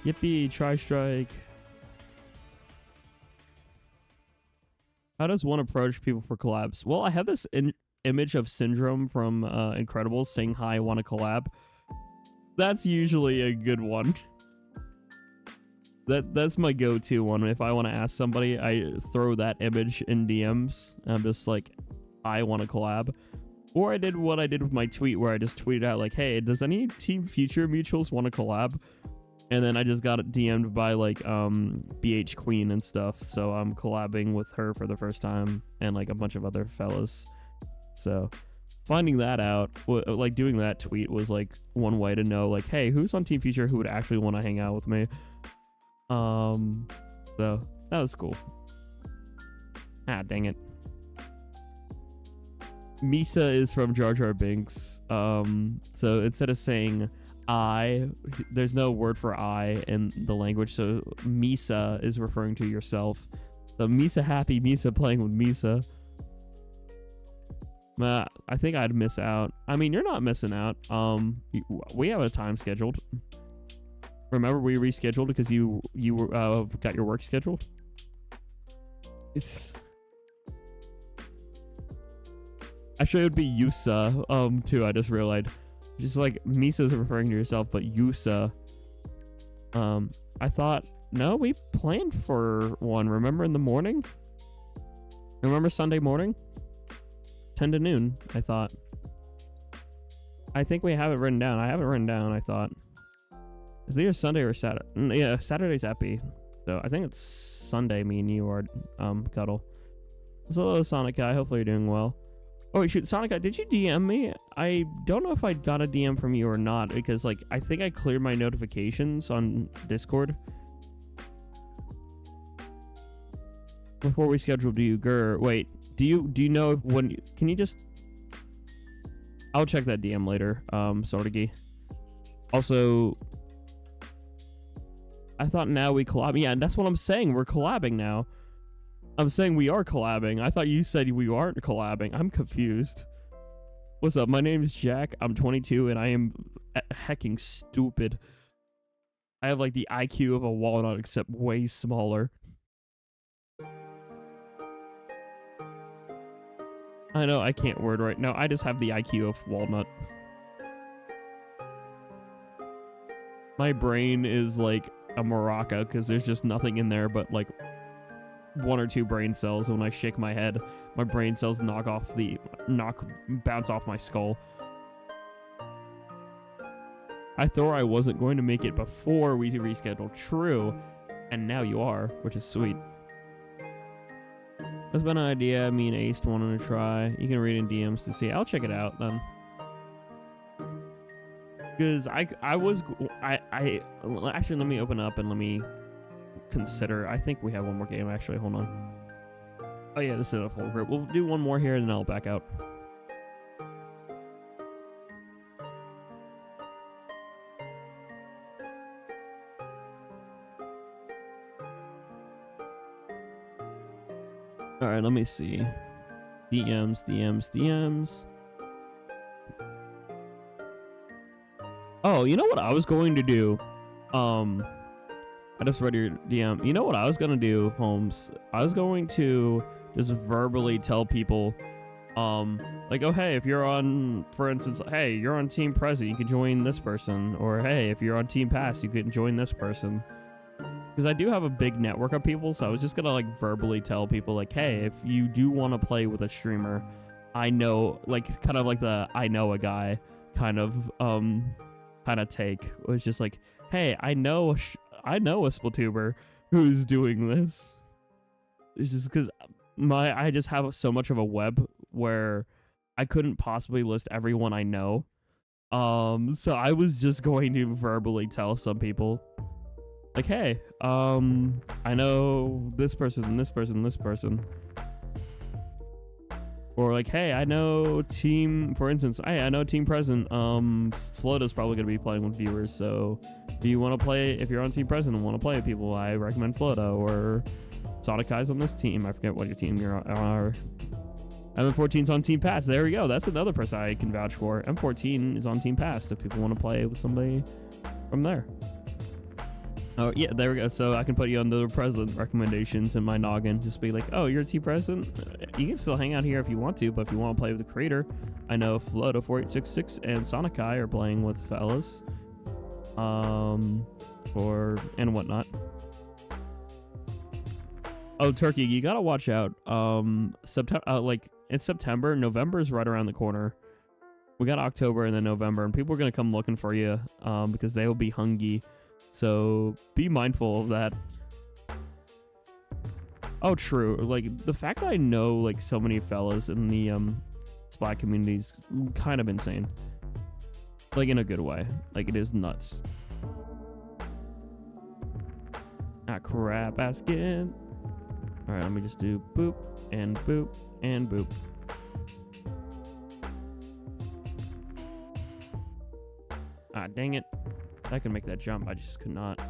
Yippee, Tri-Strike. How does one approach people for collabs? Well, I have this image of Syndrome from Incredibles saying, hi, I want to collab. That's usually a good one. That's my go-to one. If I want to ask somebody, I throw that image in DMs. I'm just like, I want to collab. Or I did what I did with my tweet where I just tweeted out like, hey, does any Team Future mutuals want to collab? And then I just got it DM'd by like BH Queen and stuff. So I'm collabing with her for the first time and like a bunch of other fellas. So finding that out, like doing that tweet was like one way to know like, hey, who's on Team Future who would actually want to hang out with me? So that was cool. Ah, dang it. Misa is from Jar Jar Binks. So instead of saying there's no word for I in the language, so Misa is referring to yourself. So Misa happy, Misa playing with Misa. I think I'd miss out. I mean, you're not missing out. We have a time scheduled. Remember, we rescheduled because you got your work scheduled. Actually, it would be Yusa too. I just realized. Just like Misa's referring to yourself, but Yusa. I thought, no, we planned for one. Remember in the morning? Remember Sunday morning? 10 to noon, I thought. I think we have it written down. I have it written down, I thought. It's either Sunday or Saturday. Yeah, Saturday's Epi. So I think it's Sunday, me and you are, Cuddle. So hello, Sonic Guy. Hopefully you're doing well. Oh, shoot, Sonic Guy, did you DM me? I don't know if I got a DM from you or not, because, like, I think I cleared my notifications on Discord before we scheduled you. Wait, do you know when? Can you just? I'll check that DM later. Sortigi. Also, I thought now we collab. Yeah, that's what I'm saying. We're collabing now. I'm saying we are collabing. I thought you said we aren't collabing. I'm confused. What's up? My name is Jack. I'm 22 and I am hecking stupid. I have like the IQ of a walnut except way smaller. I know I can't word right now. I just have the IQ of walnut. My brain is like a maraca because there's just nothing in there but like 1 or 2 brain cells. When I shake my head, my brain cells bounce off my skull. I thought I wasn't going to make it before we rescheduled. True. And now you are, which is sweet. That's been an idea me and Ace wanted to try. You can read in DMs to see. I'll check it out then. Because actually, let me open up and let me consider. I think we have one more game actually. Hold on. Oh yeah, this is a full group. We'll do one more here and then I'll back out. All right, let me see. DMs. Oh, you know what I was going to do? I just read your DM. You know what I was going to do, Holmes? I was going to just verbally tell people, like, oh, hey, if you're on, for instance, hey, you're on Team Present, you can join this person. Or, hey, if you're on Team Past, you can join this person. Because I do have a big network of people, so I was just going to, like, verbally tell people, like, hey, if you do want to play with a streamer, I know, like kind of like the I know a guy kind of take. It was just like, hey, I know a Splatuber who's doing this. It's just because I just have so much of a web where I couldn't possibly list everyone I know. So I was just going to verbally tell some people, like, hey, I know this person and this person and this person. Or like, hey, I know team, for instance, I know team present, Flota's probably going to be playing with viewers, so do you want to play, if you're on team present and want to play with people, I recommend Flota, or Sonicai's on this team, I forget what your team you're on. M14's on Team Pass, there we go, that's another person I can vouch for. M14 is on Team Pass if people want to play with somebody from there. Oh, yeah, there we go. So I can put you on the present recommendations in my noggin. Just be like, oh, you're a team present? You can still hang out here if you want to, but if you want to play with the creator, I know Floto4866 and Sonicai are playing with fellas. And whatnot. Oh, Turkey, you gotta watch out. September, like, it's September. November is right around the corner. We got October and then November, and people are gonna come looking for you, because they will be hungry. So be mindful of that. Oh, true. Like, the fact that I know, like, so many fellas in the Splat community is kind of insane. Like, in a good way. Like, it is nuts. Ah, crap, asking. Alright, let me just do boop, and boop, and boop. Ah, dang it. I can make that jump, I just could not.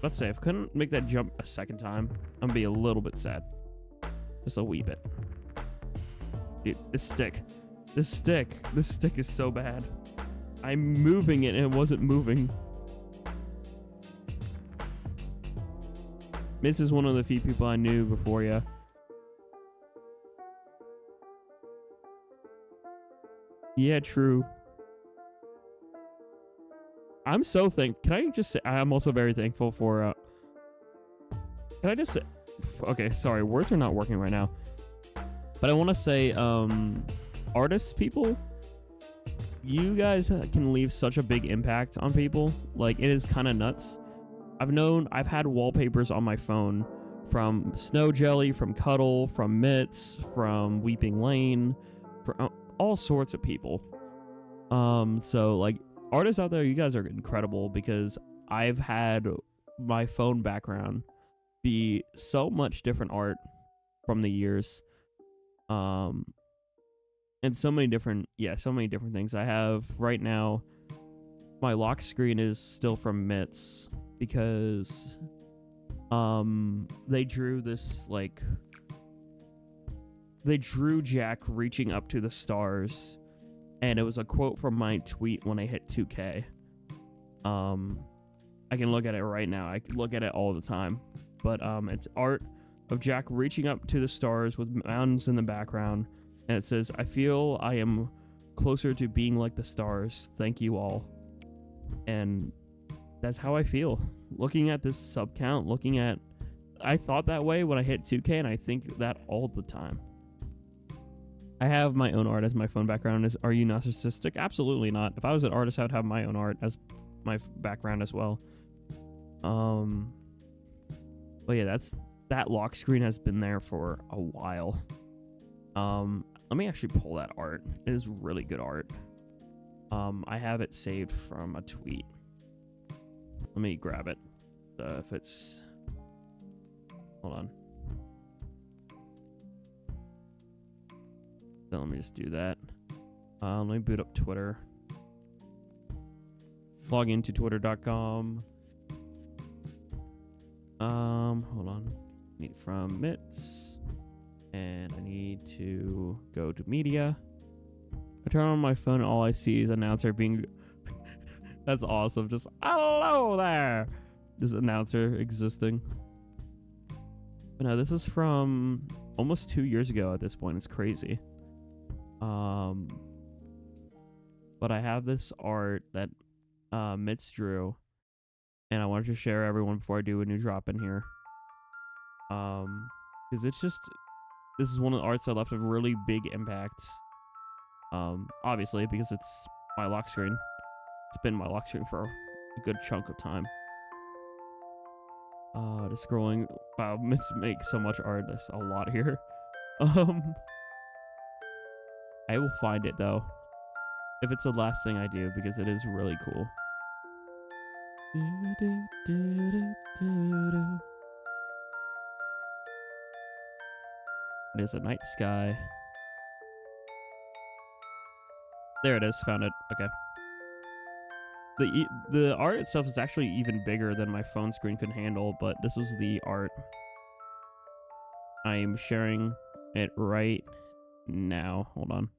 Let's say if I couldn't make that jump a second time, I'm gonna be a little bit sad. Just a wee bit. Dude, this stick is so bad. I'm moving it and it wasn't moving. Mitz is one of the few people I knew before you. Yeah, true. I'm so can I just say, I'm also very thankful for, can I just say, okay, sorry, words are not working right now. But I want to say, artists, people, you guys can leave such a big impact on people. Like, it is kind of nuts. I've had wallpapers on my phone from Snow Jelly, from Cuddle, from Mitz, from Weeping Lane, from all sorts of people. So, like, artists out there, you guys are incredible, because I've had my phone background be so much different art from the years. And so many different things. I have right now, my lock screen is still from Mitz, because they drew this, like, they drew Jack reaching up to the stars, and it was a quote from my tweet when I hit 2K. I can look at it right now. I can look at it all the time. But it's art of Jack reaching up to the stars with mountains in the background. And it says, I feel I am closer to being like the stars. Thank you all. And that's how I feel. Looking at this sub count, I thought that way when I hit 2K, and I think that all the time. I have my own art as my phone background. Are you narcissistic? Absolutely not. If I was an artist, I would have my own art as my background as well. But yeah, that lock screen has been there for a while. Let me actually pull that art. It is really good art. I have it saved from a tweet. Let me grab it. If it's, hold on. So let me just do that. Let me boot up Twitter. Log into twitter.com. Hold on. Need from Mitz. And I need to go to media. I turn on my phone and all I see is announcer being that's awesome. Just hello there. This announcer existing. But no, this is from almost 2 years ago at this point. It's crazy. But I have this art that Mitz drew, and I wanted to share everyone before I do a new drop in here. Because it's just this is one of the arts that left a really big impact. Obviously, because it's my lock screen. It's been my lock screen for a good chunk of time. Just scrolling. Wow, Mitts makes so much art. There's a lot here. I will find it though, if it's the last thing I do, because it is really cool. It is a night sky. There it is. Found it. Okay. The art itself is actually even bigger than my phone screen could handle, but this was the art. I am sharing it right now. Hold on.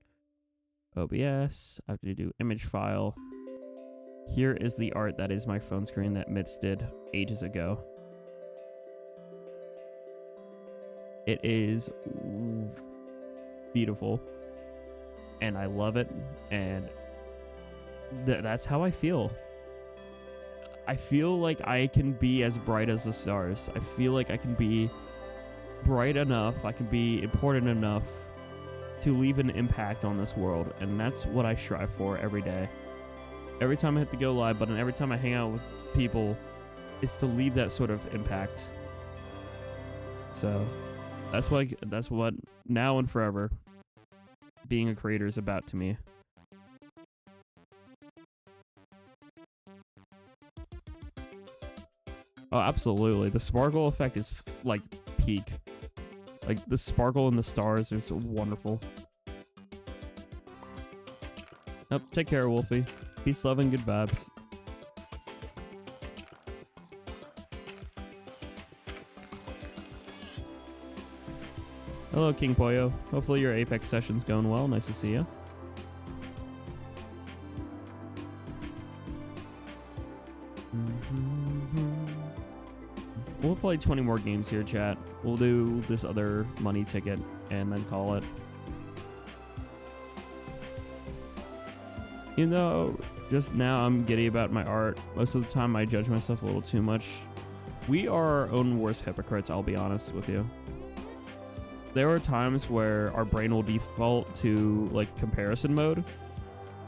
OBS. I have to do image file. Here is the art that is my phone screen that Mitz did ages ago. It is beautiful. And I love it. And that's how I feel. I feel like I can be as bright as the stars. I feel like I can be bright enough. I can be important enough to leave an impact on this world. And that's what I strive for every day. Every time I hit the go live button, every time I hang out with people, is to leave that sort of impact. So that's what now and forever being a creator is about to me. Oh, absolutely. The sparkle effect is like peak. Like the sparkle in the stars is wonderful. Oh, take care, Wolfie. Peace, love, and good vibes. Hello, King Pollo. Hopefully your Apex session's going well. Nice to see you. We'll play 20 more games here, chat. We'll do this other money ticket and then call it. You know, just now I'm giddy about my art. Most of the time I judge myself a little too much. We are our own worst hypocrites, I'll be honest with you. There are times where our brain will default to like comparison mode.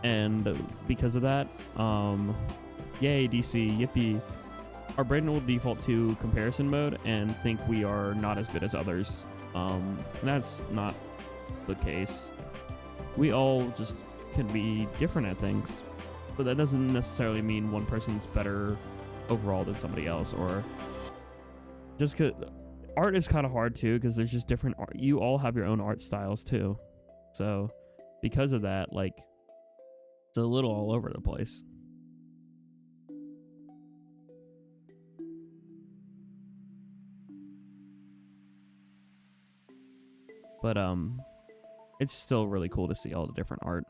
And because of that, yay DC, yippee. Our brain will default to comparison mode and think we are not as good as others. And that's not the case. We all just can be different at things, but that doesn't necessarily mean one person's better overall than somebody else, or just because art is kind of hard too, because there's just different art. You all have your own art styles too. So because of that, like, it's a little all over the place. But it's still really cool to see all the different art.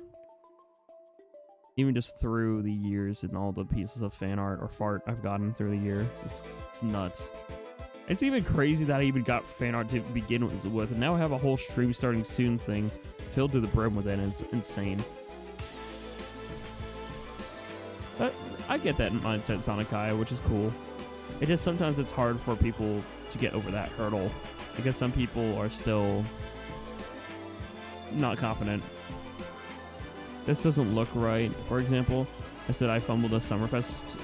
Even just through the years and all the pieces of fan art or fart I've gotten through the years. It's nuts. It's even crazy that I even got fan art to begin with. And now I have a whole stream starting soon thing filled to the brim with it. And it's insane. But I get that mindset, Sonikai, which is cool. It just sometimes it's hard for people to get over that hurdle. Because some people are still not confident. This doesn't look right. For example, I said I fumbled a Summerfest.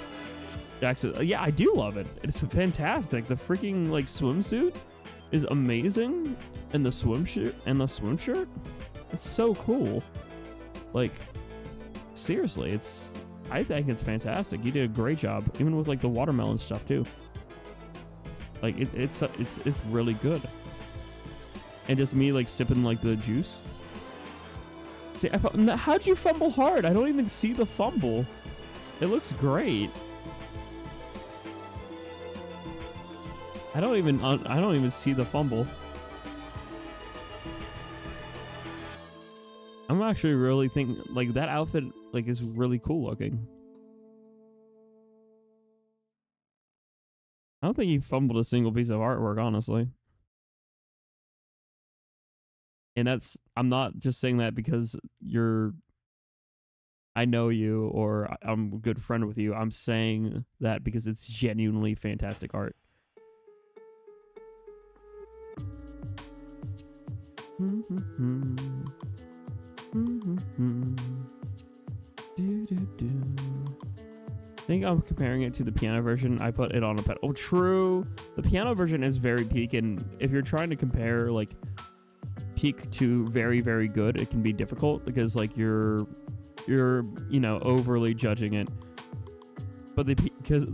Jack said, yeah, I do love it. It's fantastic. The freaking like swimsuit is amazing, and the swim shirt, it's so cool. Like, seriously, I think it's fantastic. You did a great job, even with like the watermelon stuff too. Like it's really good. And just me like sipping like the juice. See, how'd you fumble hard? I don't even see the fumble. It looks great. I don't even see the fumble. I'm actually really thinking like that outfit like is really cool looking. I don't think you fumbled a single piece of artwork, honestly. And I'm not just saying that because I know you or I'm a good friend with you. I'm saying that because it's genuinely fantastic art. I think I'm comparing it to the piano version. I put it on a pedal. Oh, true. The piano version is very peak, and if you're trying to compare like peak to very, very good, it can be difficult because like you're you know, overly judging it. But because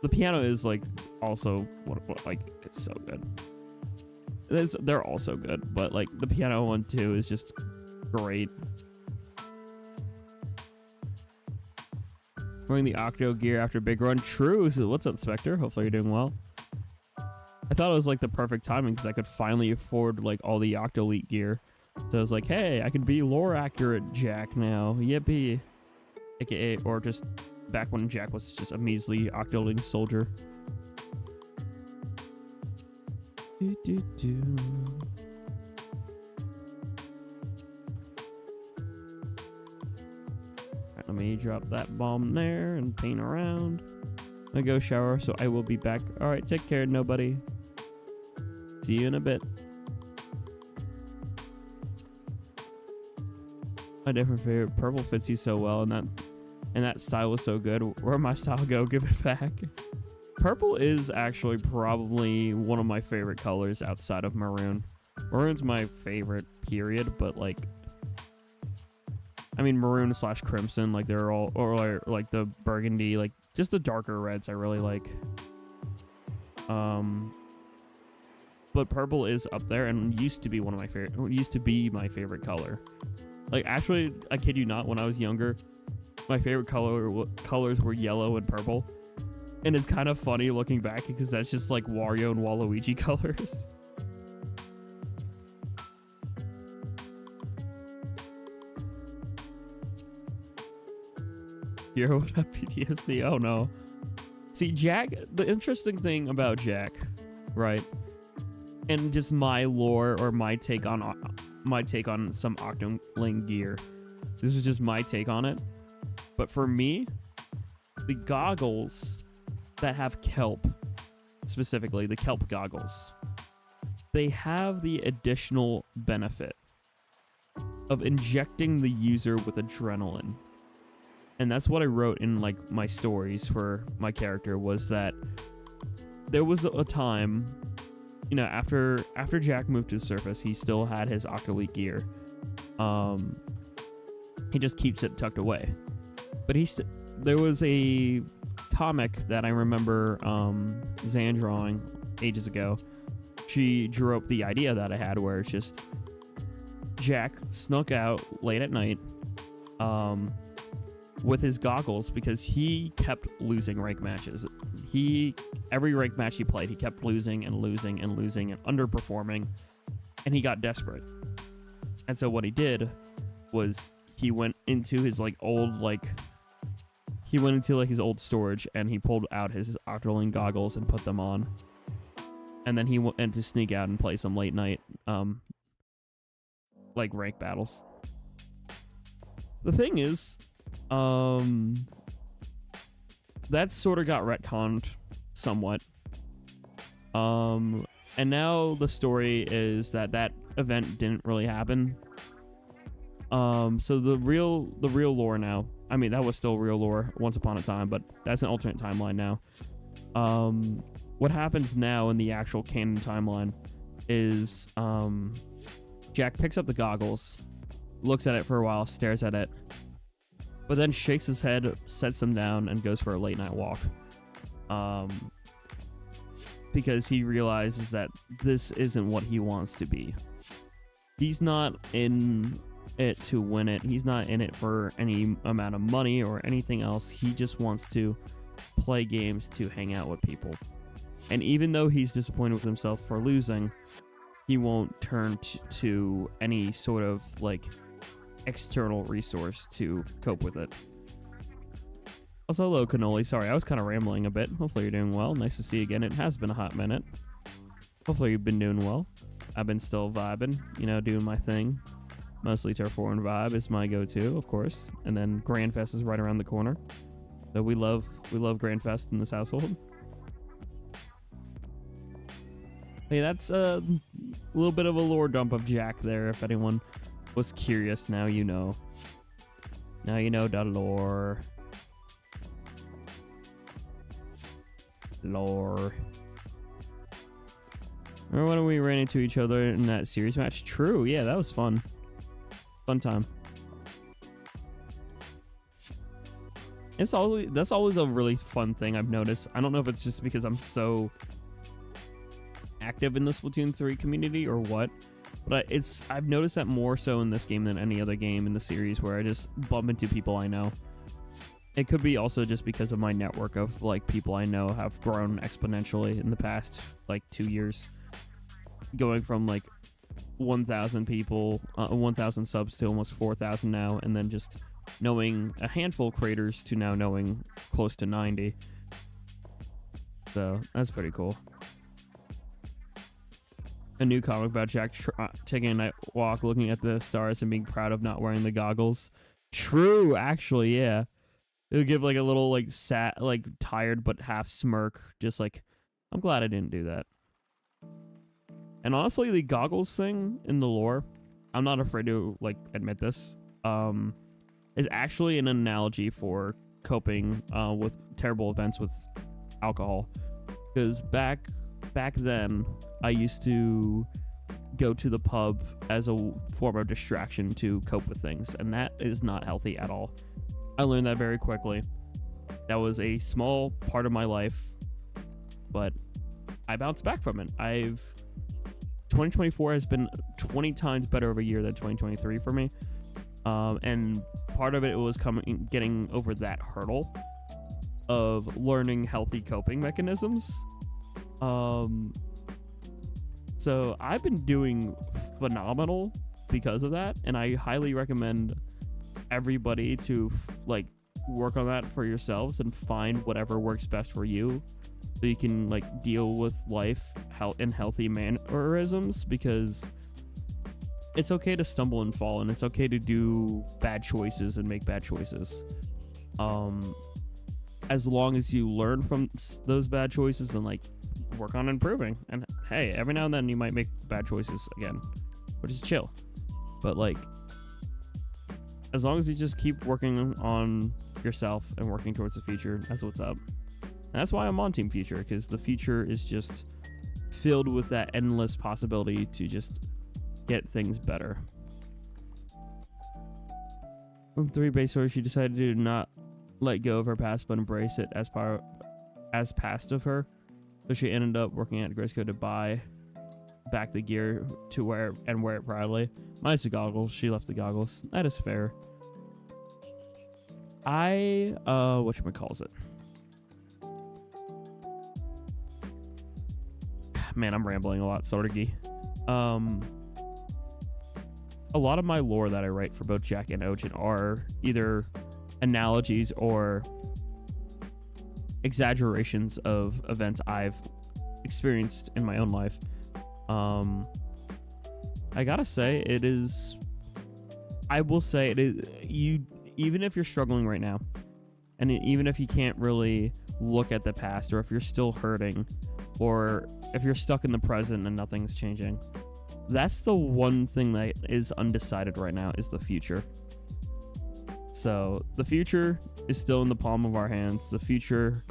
the piano is like also what like it's so good. They're also good, but like the piano one too is just great. Wearing the Octo gear after big run. True. So what's up, Spectre? Hopefully you're doing well. I thought it was like the perfect timing because I could finally afford like all the Octoleet gear. So I was like, hey, I can be lore accurate Jack now. Yippee. AKA, or just back when Jack was just a measly Octoling soldier. Let me drop that bomb there and paint around. I go shower, so I will be back. All right, take care, nobody. See you in a bit. My different favorite. Purple fits you so well, and that style was so good. Where'd my style go? Give it back. Purple is actually probably one of my favorite colors outside of maroon. Maroon's my favorite, period, but like, I mean, maroon / crimson, like they're all, or like the burgundy, like just the darker reds I really like. But purple is up there and used to be one of my favorite, used to be my favorite color. Like actually, I kid you not, when I was younger, my favorite colors were yellow and purple. And it's kind of funny looking back because that's just like Wario and Waluigi colors. Here, what up, PTSD? Oh no. See, Jack, the interesting thing about Jack, right? And just my lore or my take on some Octoling gear. This is just my take on it. But for me, the goggles that have kelp, specifically the kelp goggles, they have the additional benefit of injecting the user with adrenaline. And that's what I wrote in like my stories for my character, was that there was a time, you know, after Jack moved to the surface, he still had his Octoleet gear. He just keeps it tucked away. But there was a comic that I remember Zan drawing ages ago. She drew up the idea that I had, where it's just Jack snuck out late at night with his goggles because he kept losing rank matches. Every rank match he played, he kept losing and losing and losing and underperforming, and he got desperate. And so what he did was he went into his his old storage, and he pulled out his Octoling goggles and put them on. And then he went to sneak out and play some late night like rank battles. The thing is, that sort of got retconned somewhat. And now the story is that event didn't really happen. So the real lore now, I mean, that was still real lore once upon a time, but that's an alternate timeline now. What happens now in the actual canon timeline is Jack picks up the goggles, looks at it for a while, stares at it, but then shakes his head, sets them down, and goes for a late night walk. Because he realizes that this isn't what he wants to be. He's not in it to win it. He's not in it for any amount of money or anything else. He just wants to play games to hang out with people. And even though he's disappointed with himself for losing, he won't turn to any sort of like external resource to cope with it. Also, hello, Cannoli. Sorry, I was kind of rambling a bit. Hopefully you're doing well. Nice to see you again. It has been a hot minute. Hopefully you've been doing well. I've been still vibing, you know, doing my thing. Mostly Turf War and Vibe is my go-to, of course. And then Grand Fest is right around the corner. So we love Grand Fest in this household. Hey, that's A little bit of a lore dump of Jack there. If anyone was curious, now you know. Now you know the lore. Lore. Remember when we ran into each other in that series match? True, yeah, that was fun. Fun time. That's always a really fun thing I've noticed. I don't know if it's just because I'm so active in the Splatoon 3 community or what, but I've noticed that more so in this game than any other game in the series, where I just bump into people I know. It could be also just because of my network of like people I know have grown exponentially in the past like 2 years, going from like 1,000 people, 1,000 subs to almost 4,000 now, and then just knowing a handful of creators to now knowing close to 90. So that's pretty cool. A new comic about Jack taking a night walk, looking at the stars, and being proud of not wearing the goggles. True, actually, yeah. It'll give like a little like sad, like tired but half smirk, just like, I'm glad I didn't do that. And honestly, the goggles thing in the lore, I'm not afraid to like admit this, is actually an analogy for coping with terrible events with alcohol. Because back then, I used to go to the pub as a form of distraction to cope with things, and that is not healthy at all. I learned that very quickly. That was a small part of my life, but I bounced back from it. 2024 has been 20 times better of a year than 2023 for me. And part of it was getting over that hurdle of learning healthy coping mechanisms. So I've been doing phenomenal because of that, and I highly recommend everybody to like work on that for yourselves and find whatever works best for you, so you can like deal with life in healthy mannerisms, because it's okay to stumble and fall, and it's okay to do bad choices and make bad choices. As long as you learn from those bad choices and like work on improving. And hey, every now and then you might make bad choices again, which is chill. But like, as long as you just keep working on yourself and working towards the future, that's what's up. And that's why I'm on Team Future, because the future is just filled with that endless possibility to just get things better. On 3 base story, she decided to not let go of her past but embrace it as past of her. So she ended up working at Grisco to buy back the gear to wear it proudly. Minus the goggles. She left the goggles. That is fair. Whatchamacallit? Man, I'm rambling a lot, Sorgi. A lot of my lore that I write for both Jack and Ojin are either analogies or exaggerations of events I've experienced in my own life. I gotta say, I will say it is, even if you're struggling right now, and even if you can't really look at the past, or if you're still hurting, or if you're stuck in the present and nothing's changing, that's the one thing that is undecided right now, is the future. So the future is still in the palm of our hands. The future,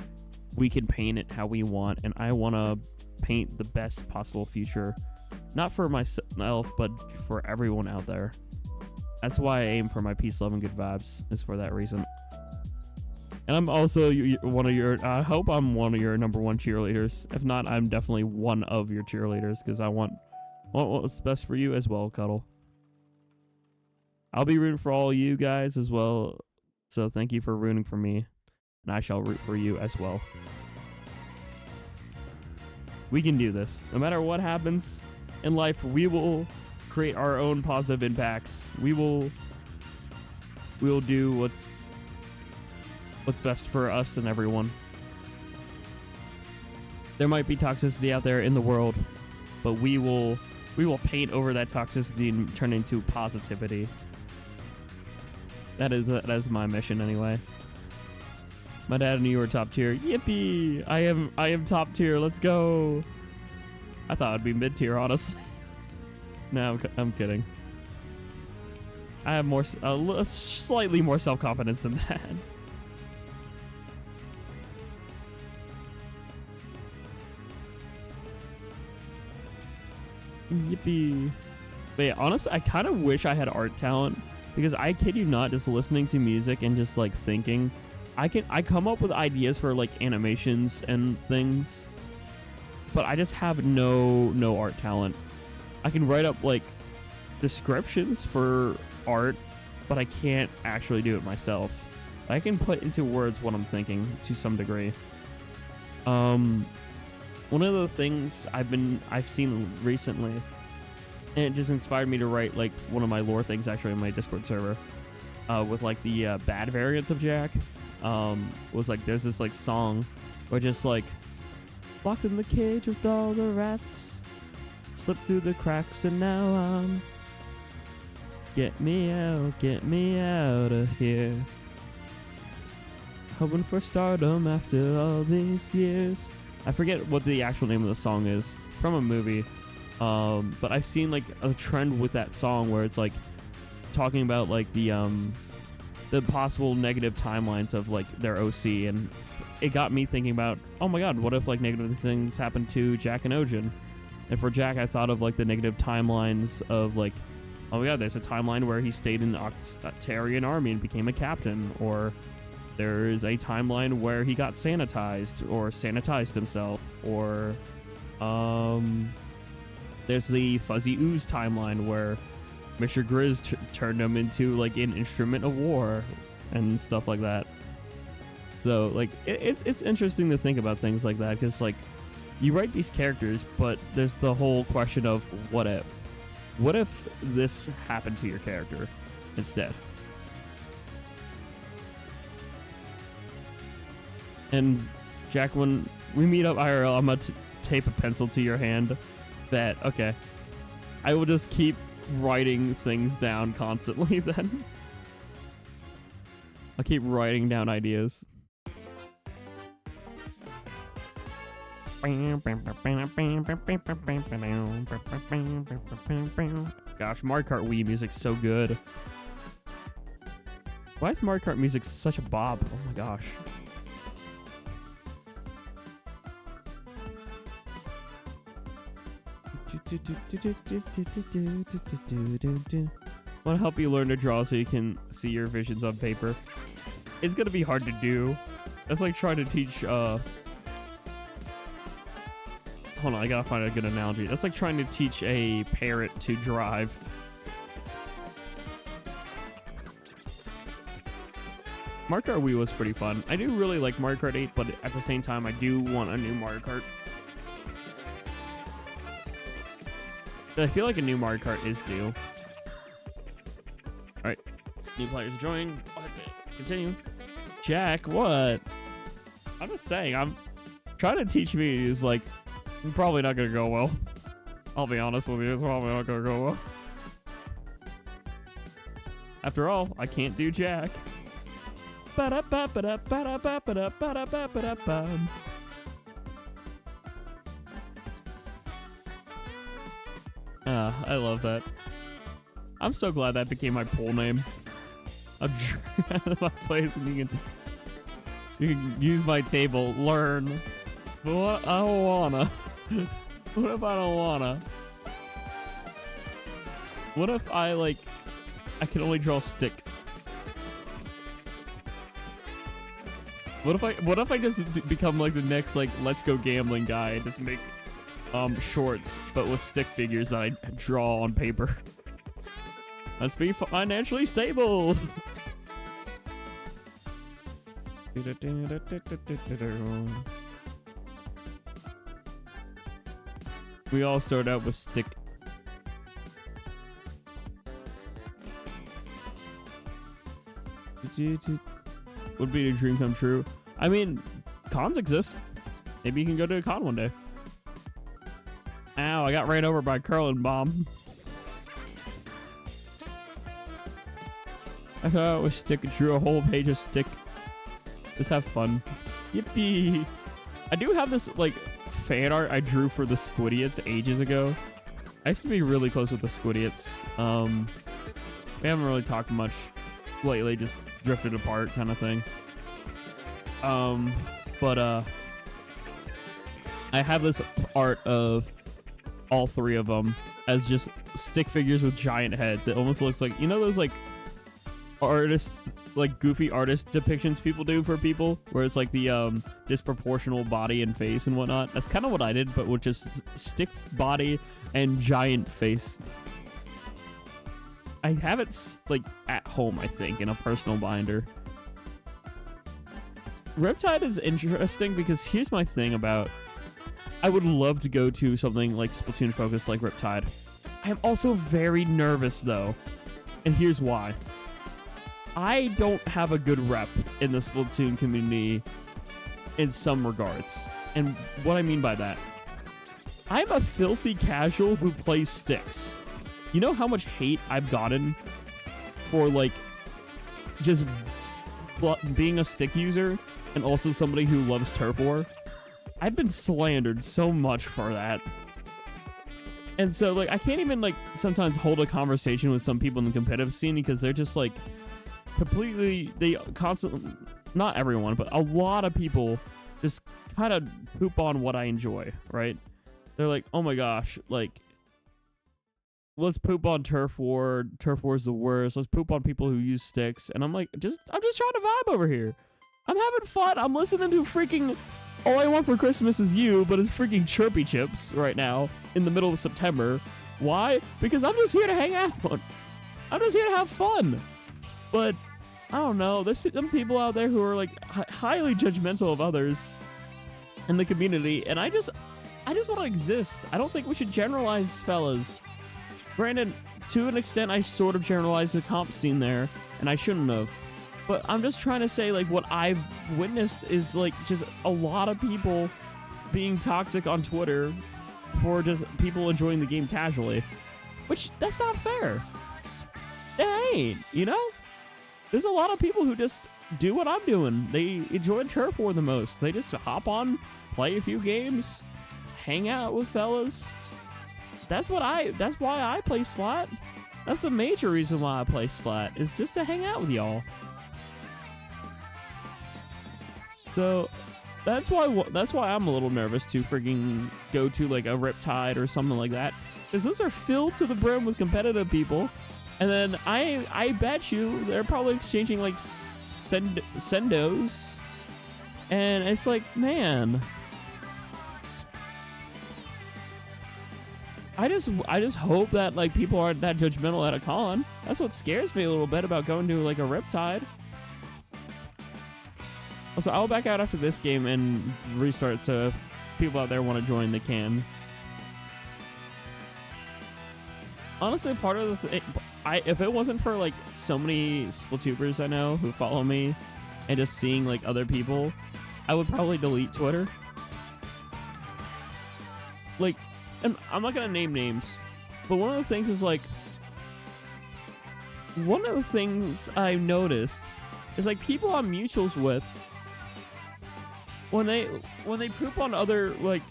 we can paint it how we want, and I want to paint the best possible future, not for myself, but for everyone out there. That's why I aim for my peace, love, and good vibes, is for that reason. And I'm also I hope I'm one of your number one cheerleaders. If not, I'm definitely one of your cheerleaders, because I want what's best for you as well, Cuddle. I'll be rooting for all you guys as well, so thank you for rooting for me, and I shall root for you as well. We can do this. No matter what happens in life, we will create our own positive impacts. We will do what's best for us and everyone. There might be toxicity out there in the world, but we will paint over that toxicity and turn it into positivity. That is my mission anyway. My dad and you are top tier. Yippee! I am top tier. Let's go. I thought I'd be mid tier, honestly. No, I'm kidding. I have more, slightly more self-confidence than that. Yippee. But yeah, honestly, I kind of wish I had art talent, because I kid you not, just listening to music and just like thinking, I come up with ideas for like animations and things, but I just have no art talent. I can write up like descriptions for art, but I can't actually do it myself. I can put into words what I'm thinking to some degree. One of the things I've seen recently, and it just inspired me to write like one of my lore things actually in my Discord server, with like the bad variants of Jack. Was like there's this like song where just like locked in the cage with all the rats, slipped through the cracks and now I'm get me out of here. Hoping for stardom after all these years. I forget what the actual name of the song is. It's from a movie. But I've seen like a trend with that song where it's like talking about like the possible negative timelines of like their OC, and it got me thinking about, oh my god, what if like negative things happened to Jack and Ojin? And for Jack, I thought of like the negative timelines of like, oh my god, there's a timeline where he stayed in the Octarian army and became a captain, or there is a timeline where he got sanitized or sanitized himself, or there's the Fuzzy Ooze timeline where Mr. Grizz turned him into like an instrument of war and stuff like that. So like it's interesting to think about things like that, because like you write these characters, but there's the whole question of what if this happened to your character instead. And Jack, when we meet up IRL, I'm gonna tape a pencil to your hand that, okay, I will just keep writing things down constantly then. I'll keep writing down ideas. Gosh, Mario Kart Wii music's so good. Why is Mario Kart music such a bop? Oh my gosh. Want to help you learn to draw so you can see your visions on paper. It's gonna be hard to do. That's like trying to teach hold on, I gotta find a good analogy. That's like trying to teach a parrot to drive. Mario Kart Wii was pretty fun. I do really like Mario Kart 8, but at the same time I do want a new Mario Kart. I feel like a new Mario Kart is due. Alright. New players join. Continue. Jack, what? I'm just saying, I'm trying to teach me is like probably not gonna go well. I'll be honest with you, it's probably not gonna go well. After all, I can't do Jack. I love that. I'm so glad that became my pool name. I'm out of my place and you can use my table, learn. But what I don't wanna. What if I don't wanna? What if I can only draw stick? What if I just become like the next like let's go gambling guy and just make shorts but with stick figures that I draw on paper? Let's be financially stable. We all start out with stick. Would be a dream come true. I mean, cons exist. Maybe you can go to a con one day. Ow, I got ran over by a curling bomb. I thought it was stick. It drew a whole page of stick. Just have fun. Yippee. I do have this like fan art I drew for the Squidiots ages ago. I used to be really close with the Squidiots. We haven't really talked much lately, just drifted apart kind of thing. But I have this art of all three of them as just stick figures with giant heads. It almost looks like, you know, those like artists, like goofy artist depictions people do for people, where it's like the disproportional body and face and whatnot. That's kind of what I did, but with just stick body and giant face. I have it like at home, I think, in a personal binder. Riptide is interesting because here's my thing about, I would love to go to something like Splatoon focused like Riptide. I am also very nervous though, and here's why. I don't have a good rep in the Splatoon community in some regards. And what I mean by that, I'm a filthy casual who plays sticks. You know how much hate I've gotten for like just being a stick user and also somebody who loves turf war? I've been slandered so much for that. And so like I can't even like sometimes hold a conversation with some people in the competitive scene because they're just like completely, they constantly, not everyone, but a lot of people just kind of poop on what I enjoy, right? They're like, oh my gosh, like, let's poop on turf war. Turf war is the worst. Let's poop on people who use sticks. And I'm like, I'm just trying to vibe over here. I'm having fun. I'm listening to freaking All I Want for Christmas Is You, but it's freaking Chirpy Chips right now in the middle of September. Why? Because I'm just here to hang out. I'm just here to have fun. But I don't know. There's some people out there who are like highly judgmental of others in the community, and I just want to exist. I don't think we should generalize, fellas. Granted, to an extent, I sort of generalized the comp scene there, and I shouldn't have. But I'm just trying to say, like, what I've witnessed is, like, just a lot of people being toxic on Twitter for just people enjoying the game casually. Which, that's not fair. It ain't, you know? There's a lot of people who just do what I'm doing. They enjoy turf war the most. They just hop on, play a few games, hang out with fellas. That's why I play Splat. That's the major reason why I play Splat, is just to hang out with y'all. So that's why I'm a little nervous to freaking go to like a Riptide or something like that, because those are filled to the brim with competitive people, and then I bet you they're probably exchanging like sendos, and it's like, man, I just hope that like people aren't that judgmental at a con. That's what scares me a little bit about going to like a Riptide. So I'll back out after this game and restart, so if people out there want to join, they can. Honestly, part of the thing, if it wasn't for like so many Splatooners I know who follow me and just seeing like other people, I would probably delete Twitter. Like, and I'm not gonna name names, but one of the things is like, one of the things I've noticed is like people I'm mutuals with, when they poop on other, like,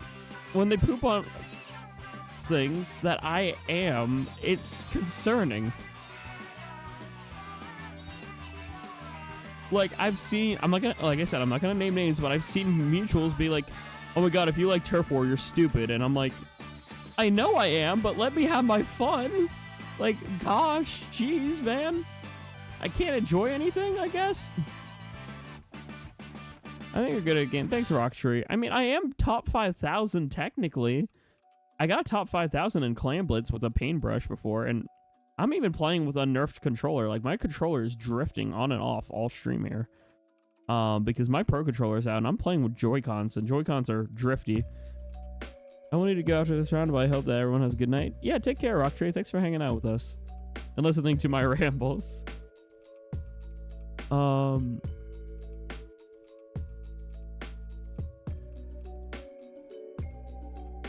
when they poop on things that I am, it's concerning. Like, I've seen, I'm not gonna, like I said, I'm not gonna name names, but I've seen mutuals be like, oh my god, if you like turf war, you're stupid. And I'm like, I know I am, but let me have my fun. Like, gosh, jeez, man. I can't enjoy anything, I guess. I think you're good at game. Thanks, Rocktree. I mean, I am top 5,000 technically. I got top 5,000 in Clan Blitz with a paintbrush before, and I'm even playing with a nerfed controller. Like, my controller is drifting on and off all stream here. Because my pro controller is out, and I'm playing with Joy-Cons, and Joy-Cons are drifty. I wanted to go after this round, but I hope that everyone has a good night. Yeah, take care, Rocktree. Thanks for hanging out with us and listening to my rambles.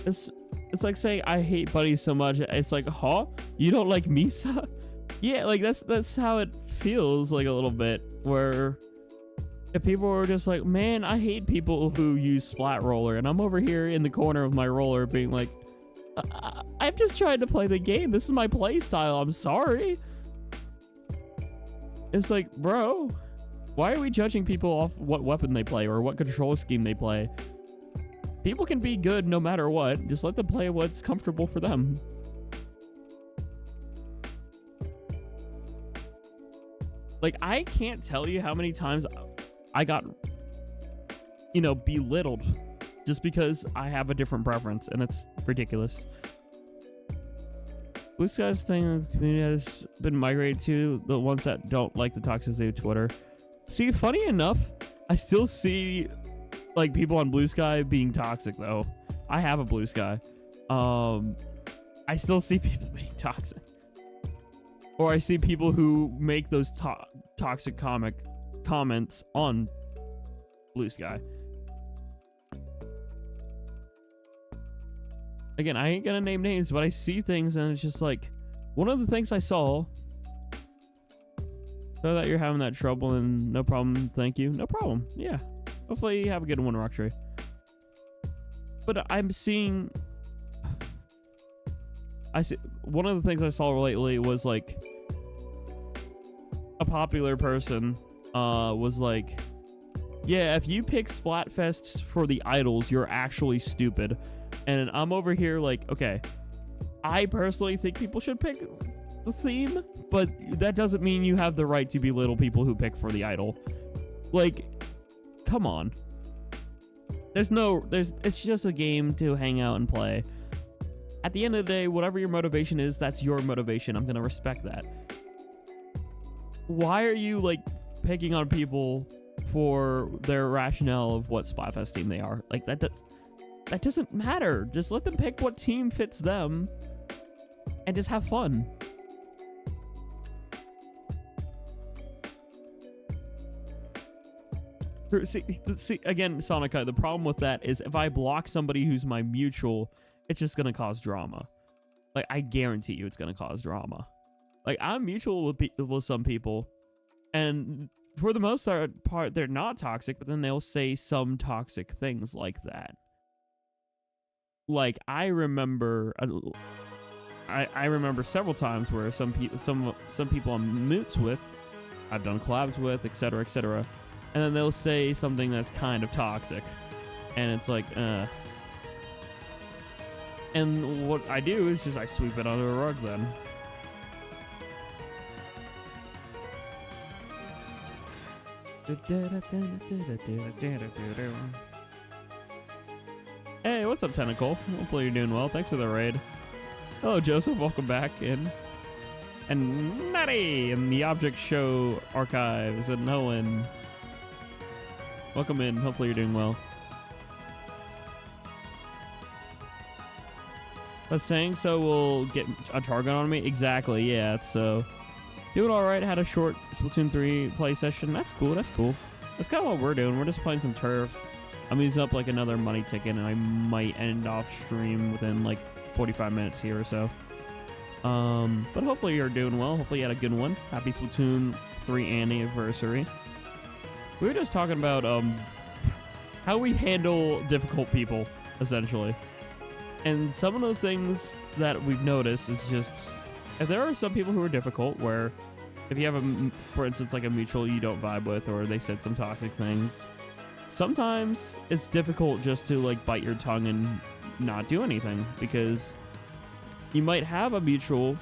It's like saying I hate Buddy so much. It's like, huh? You don't like Misa? Yeah, like that's how it feels, like a little bit, where if people are just like, man, I hate people who use Splat Roller, and I'm over here in the corner of my roller being like, I'm just trying to play the game. This is my play style. I'm sorry. It's like, bro, why are we judging people off what weapon they play or what control scheme they play? People can be good no matter what. Just let them play what's comfortable for them. Like, I can't tell you how many times I got, you know, belittled just because I have a different preference, and it's ridiculous. Blue Sky's thing the community has been migrated to the ones that don't like the toxicity of Twitter. See, funny enough, I still see like people on Blue Sky being toxic though. I have a Blue Sky. I still see people being toxic. Or I see people who make those toxic comments on Blue Sky. Again, I ain't gonna name names, but I see things and it's just like, one of the things I saw, so that you're having that trouble and no problem, thank you. No problem, yeah. Hopefully you have a good one, Rocktree. But I'm seeing, one of the things I saw lately was like, a popular person was like, yeah, if you pick Splatfests for the idols, you're actually stupid. And I'm over here like, okay, I personally think people should pick the theme, but that doesn't mean you have the right to belittle people who pick for the idol. Like, come on. It's just a game to hang out and play. At the end of the day, whatever your motivation is, that's your motivation. I'm gonna respect that. Why are you like picking on people for their rationale of what Splatfest team they are? Like, that doesn't matter. Just let them pick what team fits them and just have fun. See again, Sonica, the problem with that is if I block somebody who's my mutual, it's just going to cause drama. Like, I guarantee you it's going to cause drama. Like, I'm mutual with some people, and for the most part, they're not toxic, but then they'll say some toxic things like that. Like, I remember several times where some people I'm moots with, I've done collabs with, etc., etc., and then they'll say something that's kind of toxic, and it's like, and what I do is just I sweep it under a rug then. Hey, what's up, Tentacle? Hopefully you're doing well. Thanks for the raid. Hello, Joseph. Welcome back in. And Natty in the Object Show Archives and Owen. Welcome in. Hopefully you're doing well. But saying so will get a target on me? Exactly, yeah. So, doing alright. Had a short Splatoon 3 play session. That's cool, that's cool. That's kind of what we're doing. We're just playing some turf. I'm using up like another money ticket, and I might end off stream within like 45 minutes here or so. But hopefully you're doing well. Hopefully you had a good one. Happy Splatoon 3 anniversary. We were just talking about how we handle difficult people, essentially. And some of the things that we've noticed is just, if there are some people who are difficult, where if you have for instance, like a mutual you don't vibe with, or they said some toxic things, sometimes it's difficult just to like bite your tongue and not do anything, because you might have a mutual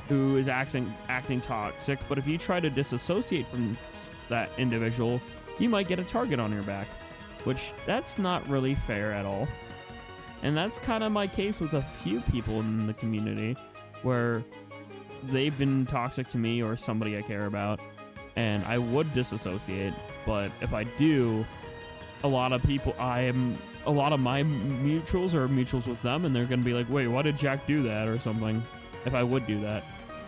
who is acting toxic, but if you try to disassociate from that individual, you might get a target on your back, which that's not really fair at all. And that's kind of my case with a few people in the community, where they've been toxic to me or somebody I care about, and I would disassociate, but if I do, a lot of my mutuals are mutuals with them, and they're gonna be like, wait, why did Jack do that, or something, if I would do that.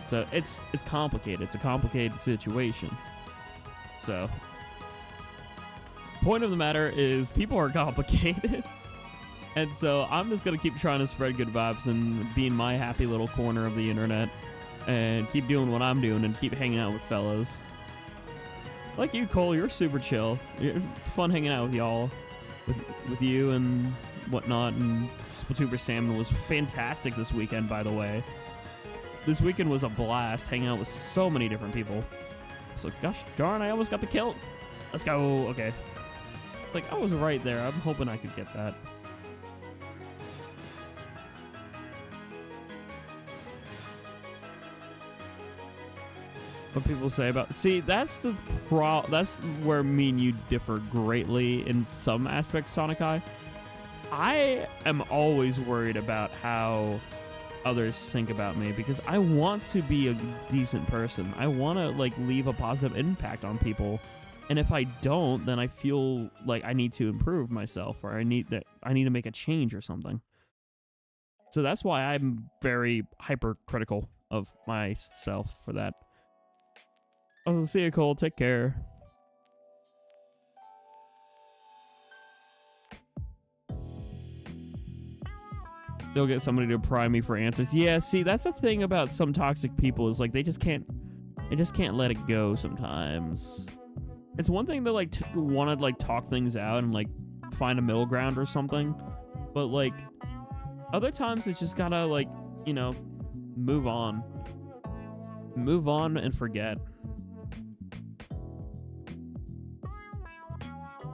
So it's complicated. It's a complicated situation. So point of the matter is, people are complicated. And so I'm just going to keep trying to spread good vibes and be in my happy little corner of the internet and keep doing what I'm doing and keep hanging out with fellas. Like you, Cole, you're super chill. It's fun hanging out with y'all. with you and whatnot, and Splatoon Salmon was fantastic this weekend, by the way. This weekend was a blast, hanging out with so many different people. So, gosh darn, I almost got the kill. Let's go. Okay. Like, I was right there. I'm hoping I could get that. What people say about... See, that's the that's where me and you differ greatly in some aspects, Sonic Eye. I am always worried about how others think about me because I want to be a decent person. I want to, like, leave a positive impact on people. And if I don't, then I feel like I need to improve myself, or I need to make a change or something. So that's why I'm very hypercritical of myself for that. I'll see you, Cole. Take care. They'll get somebody to pry me for answers. Yeah, see, that's the thing about some toxic people is like they just can't let it go sometimes. It's one thing to like want to like talk things out and like find a middle ground or something, but like other times it's just gotta like, you know, move on and forget.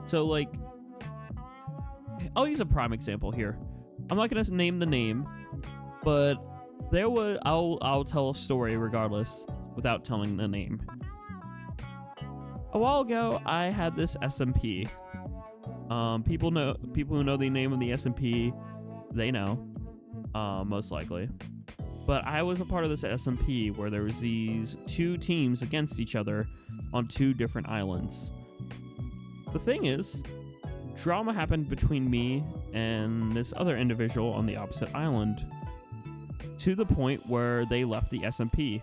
So, like, I'll use a prime example here. I'm not gonna name the name, but there was I'll tell a story regardless without telling the name. A while ago, I had this SMP. People who know the name of the SMP, they know, most likely. But I was a part of this SMP where there was these two teams against each other on two different islands. The thing is, drama happened between me and this other individual on the opposite island to the point where they left the SMP.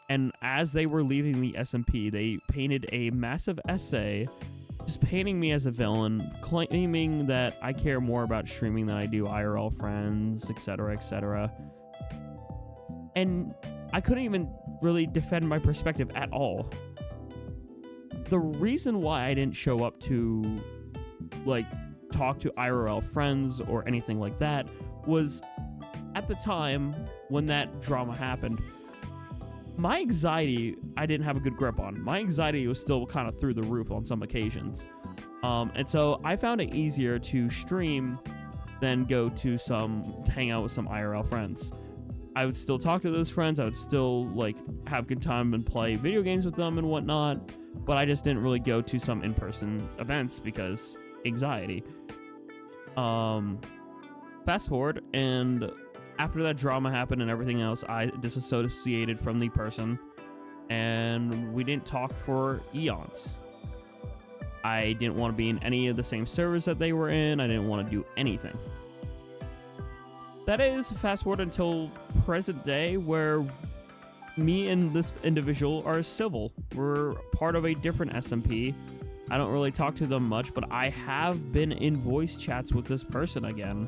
And as they were leaving the SMP, they painted a massive essay just painting me as a villain, claiming that I care more about streaming than I do IRL friends, etc., etc. And I couldn't even really defend my perspective at all. The reason why I didn't show up to, like, talk to IRL friends or anything like that was, at the time when that drama happened, my anxiety, I didn't have a good grip on. My anxiety was still kind of through the roof on some occasions. And so I found it easier to stream than go to hang out with some IRL friends. I would still talk to those friends. I would still, like, have a good time and play video games with them and whatnot. But I just didn't really go to some in-person events because anxiety. Fast forward, and after that drama happened and everything else, I disassociated from the person, and we didn't talk for eons. I didn't want to be in any of the same servers that they were in. I didn't want to do anything. That is, fast forward until present day, where me and this individual are civil. We're part of a different SMP. I don't really talk to them much, but I have been in voice chats with this person again.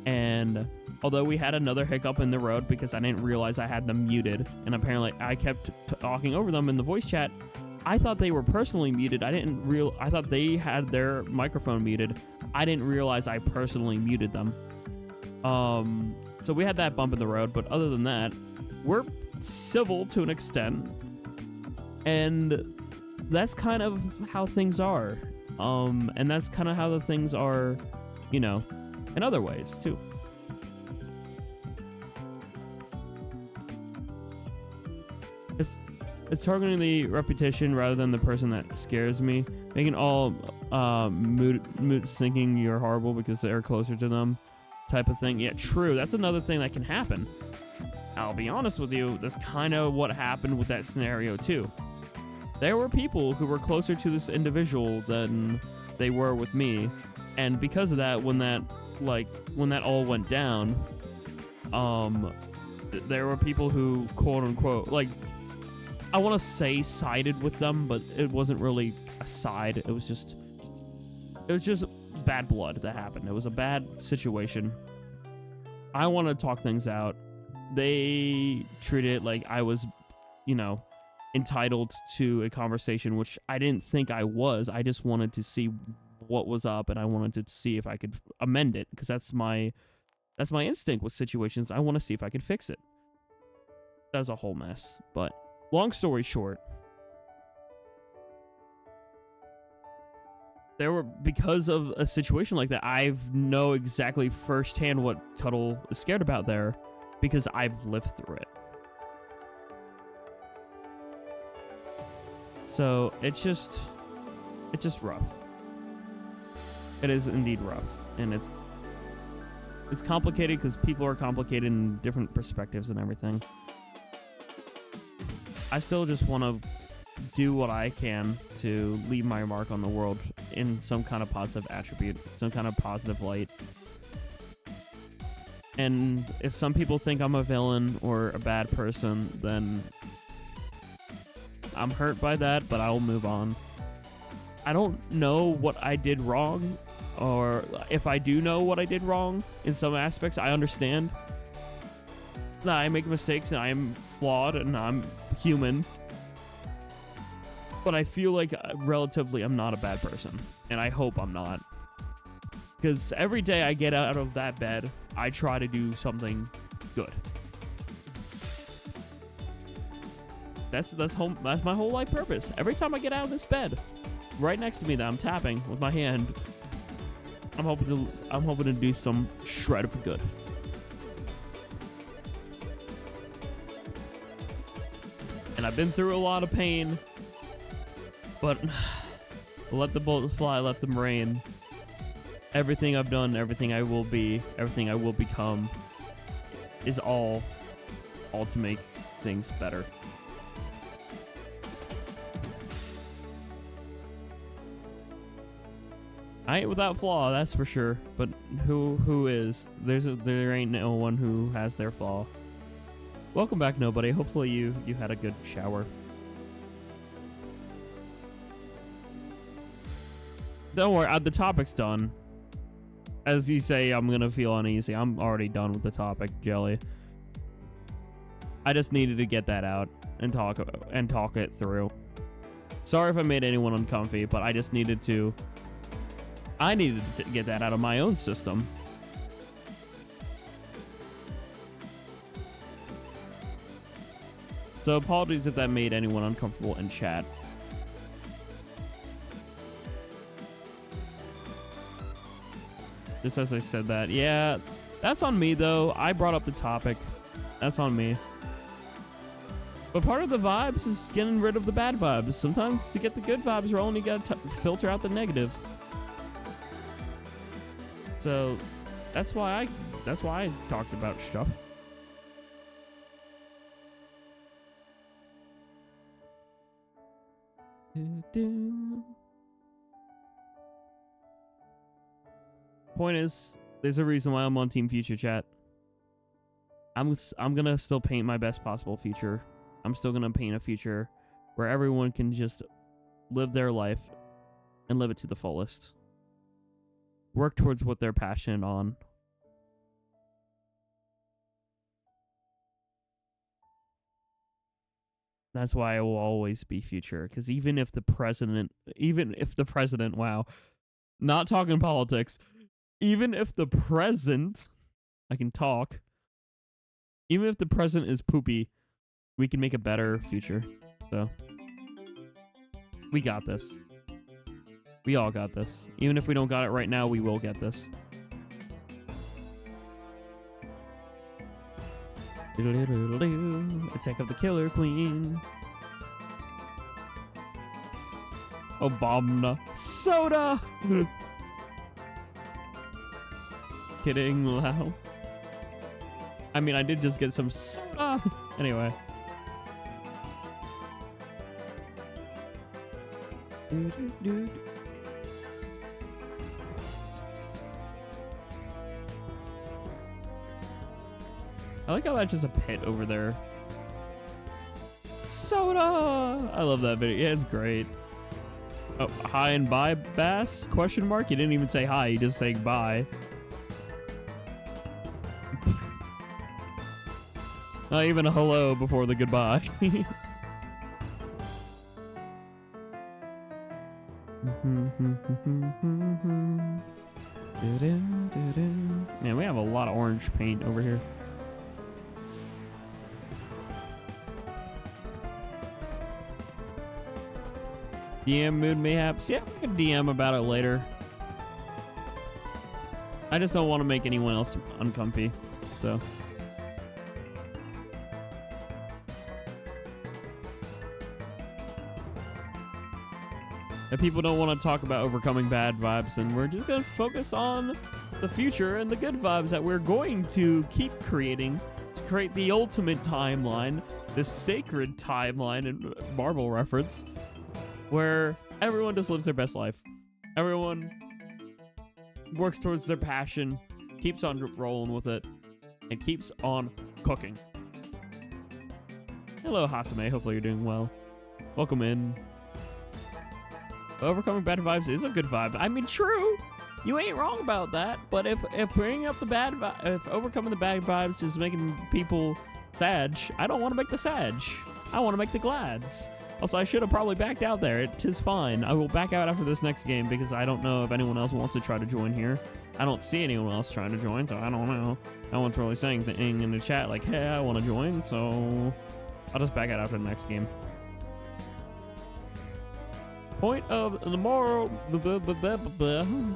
And although we had another hiccup in the road because I didn't realize I had them muted, and apparently I kept talking over them in the voice chat, I thought they were personally muted. I thought they had their microphone muted. I didn't realize I personally muted them. So we had that bump in the road, but other than that, we're civil to an extent, and that's kind of how things are. And that's kind of how the things are, you know, in other ways too. It's targeting the reputation rather than the person that scares me. Making all moots thinking you're horrible because they're closer to them, type of thing. Yeah, true. That's another thing that can happen. I'll be honest with you, that's kind of what happened with that scenario too. There were people who were closer to this individual than they were with me, and because of that, when that all went down, there were people who, quote unquote, like, I want to say sided with them, but it wasn't really a side. It was just bad blood that happened. It was a bad situation. I want to talk things out. They treated it like I was, you know, entitled to a conversation, which I didn't think I was. I just wanted to see what was up, and I wanted to see if I could amend it, because that's my instinct with situations. I want to see if I can fix it. That was a whole mess, but long story short, because of a situation like that, I know exactly firsthand what Cuddle is scared about there, because I've lived through it. So it's just rough. It is indeed rough, and it's complicated because people are complicated in different perspectives and everything. I still just want to do what I can to leave my mark on the world in some kind of positive attribute, some kind of positive light. And if some people think I'm a villain or a bad person, then I'm hurt by that, but I'll move on. I don't know what I did wrong, or if I do know what I did wrong in some aspects, I understand that I make mistakes and I am flawed and I'm human. But I feel like relatively I'm not a bad person, and I hope I'm not. Because every day I get out of that bed, I try to do something good. That's my whole life purpose. Every time I get out of this bed, right next to me that I'm tapping with my hand, I'm hoping to do some shred of good. And I've been through a lot of pain, but let the bullets fly, let them rain. Everything I've done, everything I will be, everything I will become is all to make things better. I ain't without flaw, that's for sure. But who is? There ain't no one who has their flaw. Welcome back, nobody. Hopefully you had a good shower. Don't worry, the topic's done. As you say, I'm gonna feel uneasy. I'm already done with the topic, Jelly. I just needed to get that out and talk it through. Sorry if I made anyone uncomfy, but I just needed to. I needed to get that out of my own system. So apologies if that made anyone uncomfortable in chat. Just as I said that. Yeah, that's on me though. I brought up the topic. That's on me. But part of the vibes is getting rid of the bad vibes. Sometimes to get the good vibes rolling, you gotta filter out the negative. So that's why I talked about stuff. Point is, there's a reason why I'm on Team Future, chat. I'm gonna still paint my best possible future. I'm still gonna paint a future where everyone can just live their life and live it to the fullest. Work towards what they're passionate on. That's why I will always be future. Because even if the president, wow, not talking politics, even if the present, I can talk, even if the present is poopy, we can make a better future. So, we got this. We all got this. Even if we don't got it right now, we will get this. Attack of the Killer Queen. Obama. Soda! Kidding, Lau. I mean, I did just get some soda. Anyway. I like how that's just a pit over there. Soda! I love that video. Yeah, it's great. Oh, hi and bye, Bass? Question mark? You didn't even say hi. You just saying bye. Not even a hello before the goodbye. Man, we have a lot of orange paint over here. DM mood mayhaps. Yeah, we can DM about it later. I just don't want to make anyone else uncomfy, so. If people don't want to talk about overcoming bad vibes, and we're just going to focus on the future and the good vibes that we're going to keep creating to create the ultimate timeline, the sacred timeline in Marvel reference, where everyone just lives their best life. Everyone works towards their passion, keeps on rolling with it, and keeps on cooking. Hello, Hasame. Hopefully you're doing well. Welcome in. Overcoming bad vibes is a good vibe. I mean, true. You ain't wrong about that. But if bringing up the bad if overcoming the bad vibes is making people sad, I don't want to make the sad. I want to make the glads. Also, I should have probably backed out there. It is fine. I will back out after this next game because I don't know if anyone else wants to try to join here. I don't see anyone else trying to join, so I don't know. No one's really saying anything in the chat like, hey, I want to join, so I'll just back out after the next game. Point of the moral.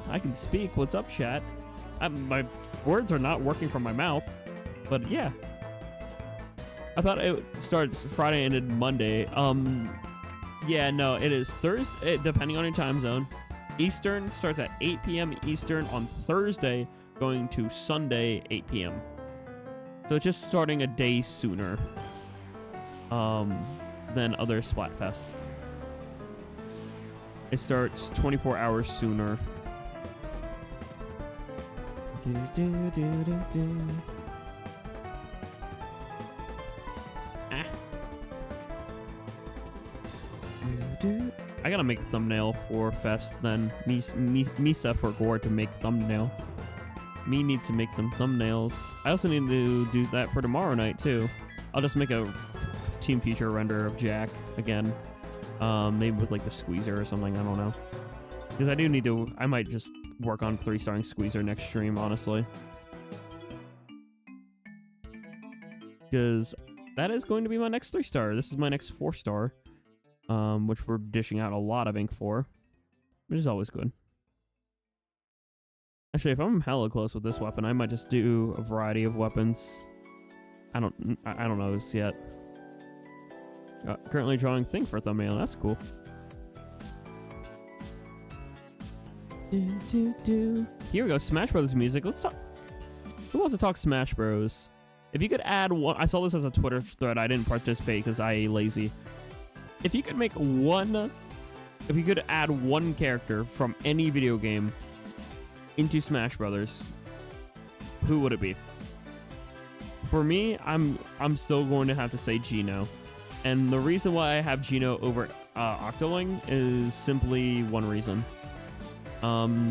I can speak. What's up, chat? My words are not working from my mouth, but yeah. I thought it starts Friday and ended Monday. Yeah, no, it is Thursday, depending on your time zone. Eastern starts at 8 p.m. Eastern on Thursday, going to Sunday, 8 p.m. So it's just starting a day sooner than other Splatfest. It starts 24 hours sooner. I gotta make a thumbnail for Fest then. Misa forgot to make thumbnail. Me needs to make some thumbnails. I also need to do that for tomorrow night too. I'll just make a team feature render of Jack again. Maybe with like the squeezer or something, I don't know. Because I do need to, I might just work on 3-starring squeezer next stream, honestly. Because that is going to be my next 3-star. This is my next 4-star. Which we're dishing out a lot of ink for. Which is always good. Actually, if I'm hella close with this weapon, I might just do a variety of weapons. I don't know this yet. Currently drawing thing for thumbnail. That's cool. Here we go. Smash Bros. Music. Let's talk. Who wants to talk Smash Bros? If you could add one, I saw this as a Twitter thread. I didn't participate because I lazy. If you could make one, if you could add one character from any video game into Smash Brothers, who would it be? For me, I'm still going to have to say Geno. And the reason why I have Geno over Octoleet is simply one reason.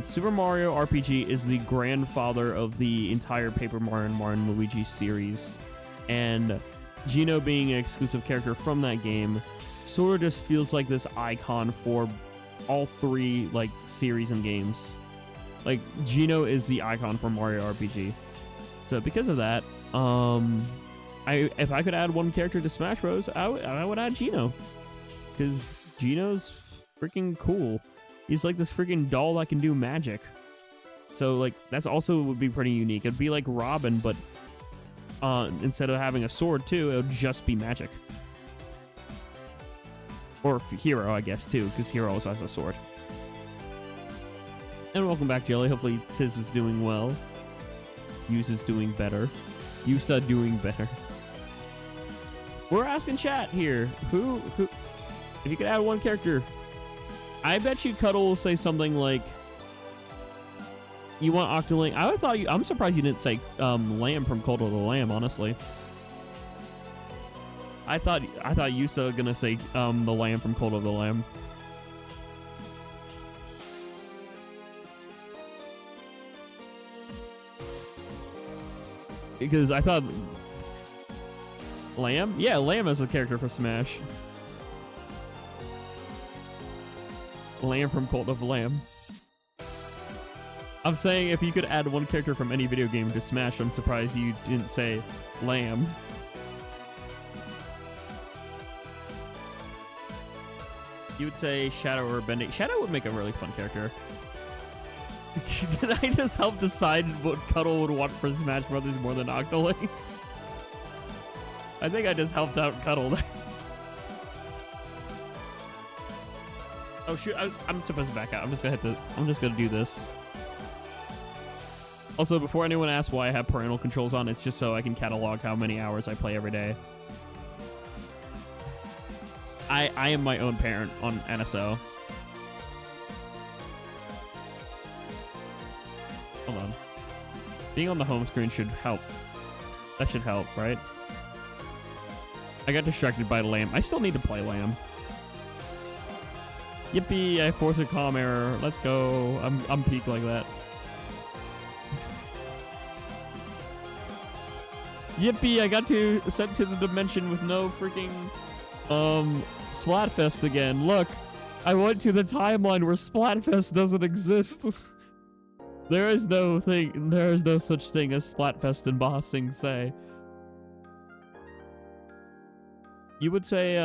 Super Mario RPG is the grandfather of the entire Paper Mario and Mario & Luigi series. And Geno being an exclusive character from that game sort of just feels like this icon for all three like series and games. Like Geno is the icon for Mario RPG. So because of that, if I could add one character to Smash Bros, I would add Geno, because Geno's freaking cool. He's like this freaking doll that can do magic. So like that's also would be pretty unique. It'd be like Robin, but instead of having a sword too, it would just be magic. Or Hero, I guess too, because Hero also has a sword. And welcome back, Jelly. Hopefully Tiz is doing well. Yus is doing better. Yusa doing better. We're asking chat here. Who if you could add one character, I bet you Cuddle will say something like, you want Octoleet. I'm surprised you didn't say Lamb from Cult of the Lamb, honestly. I thought Yusa gonna say the Lamb from Cult of the Lamb. Because I thought Lamb? Yeah, Lamb is a character for Smash. Lamb from Cult of Lamb. I'm saying if you could add one character from any video game to Smash, I'm surprised you didn't say Lamb. You would say Shadow or Bending. Shadow would make a really fun character. Did I just help decide what Cuddle would want for Smash Brothers more than Octoleet? I think I just helped out Cuddle there. Oh shoot! I'm supposed to back out. I'm just gonna do this. Also, before anyone asks why I have parental controls on, it's just so I can catalog how many hours I play every day. I am my own parent on NSO. Hold on. Being on the home screen should help. That should help, right? I got distracted by Lamb. I still need to play Lamb. Yippee, I forced a comm error. Let's go. I'm peak like that. Yippee, I got sent to the dimension with no freaking Splatfest again. Look, I went to the timeline where Splatfest doesn't exist. There is no such thing as Splatfest in Ba Sing Se. You would say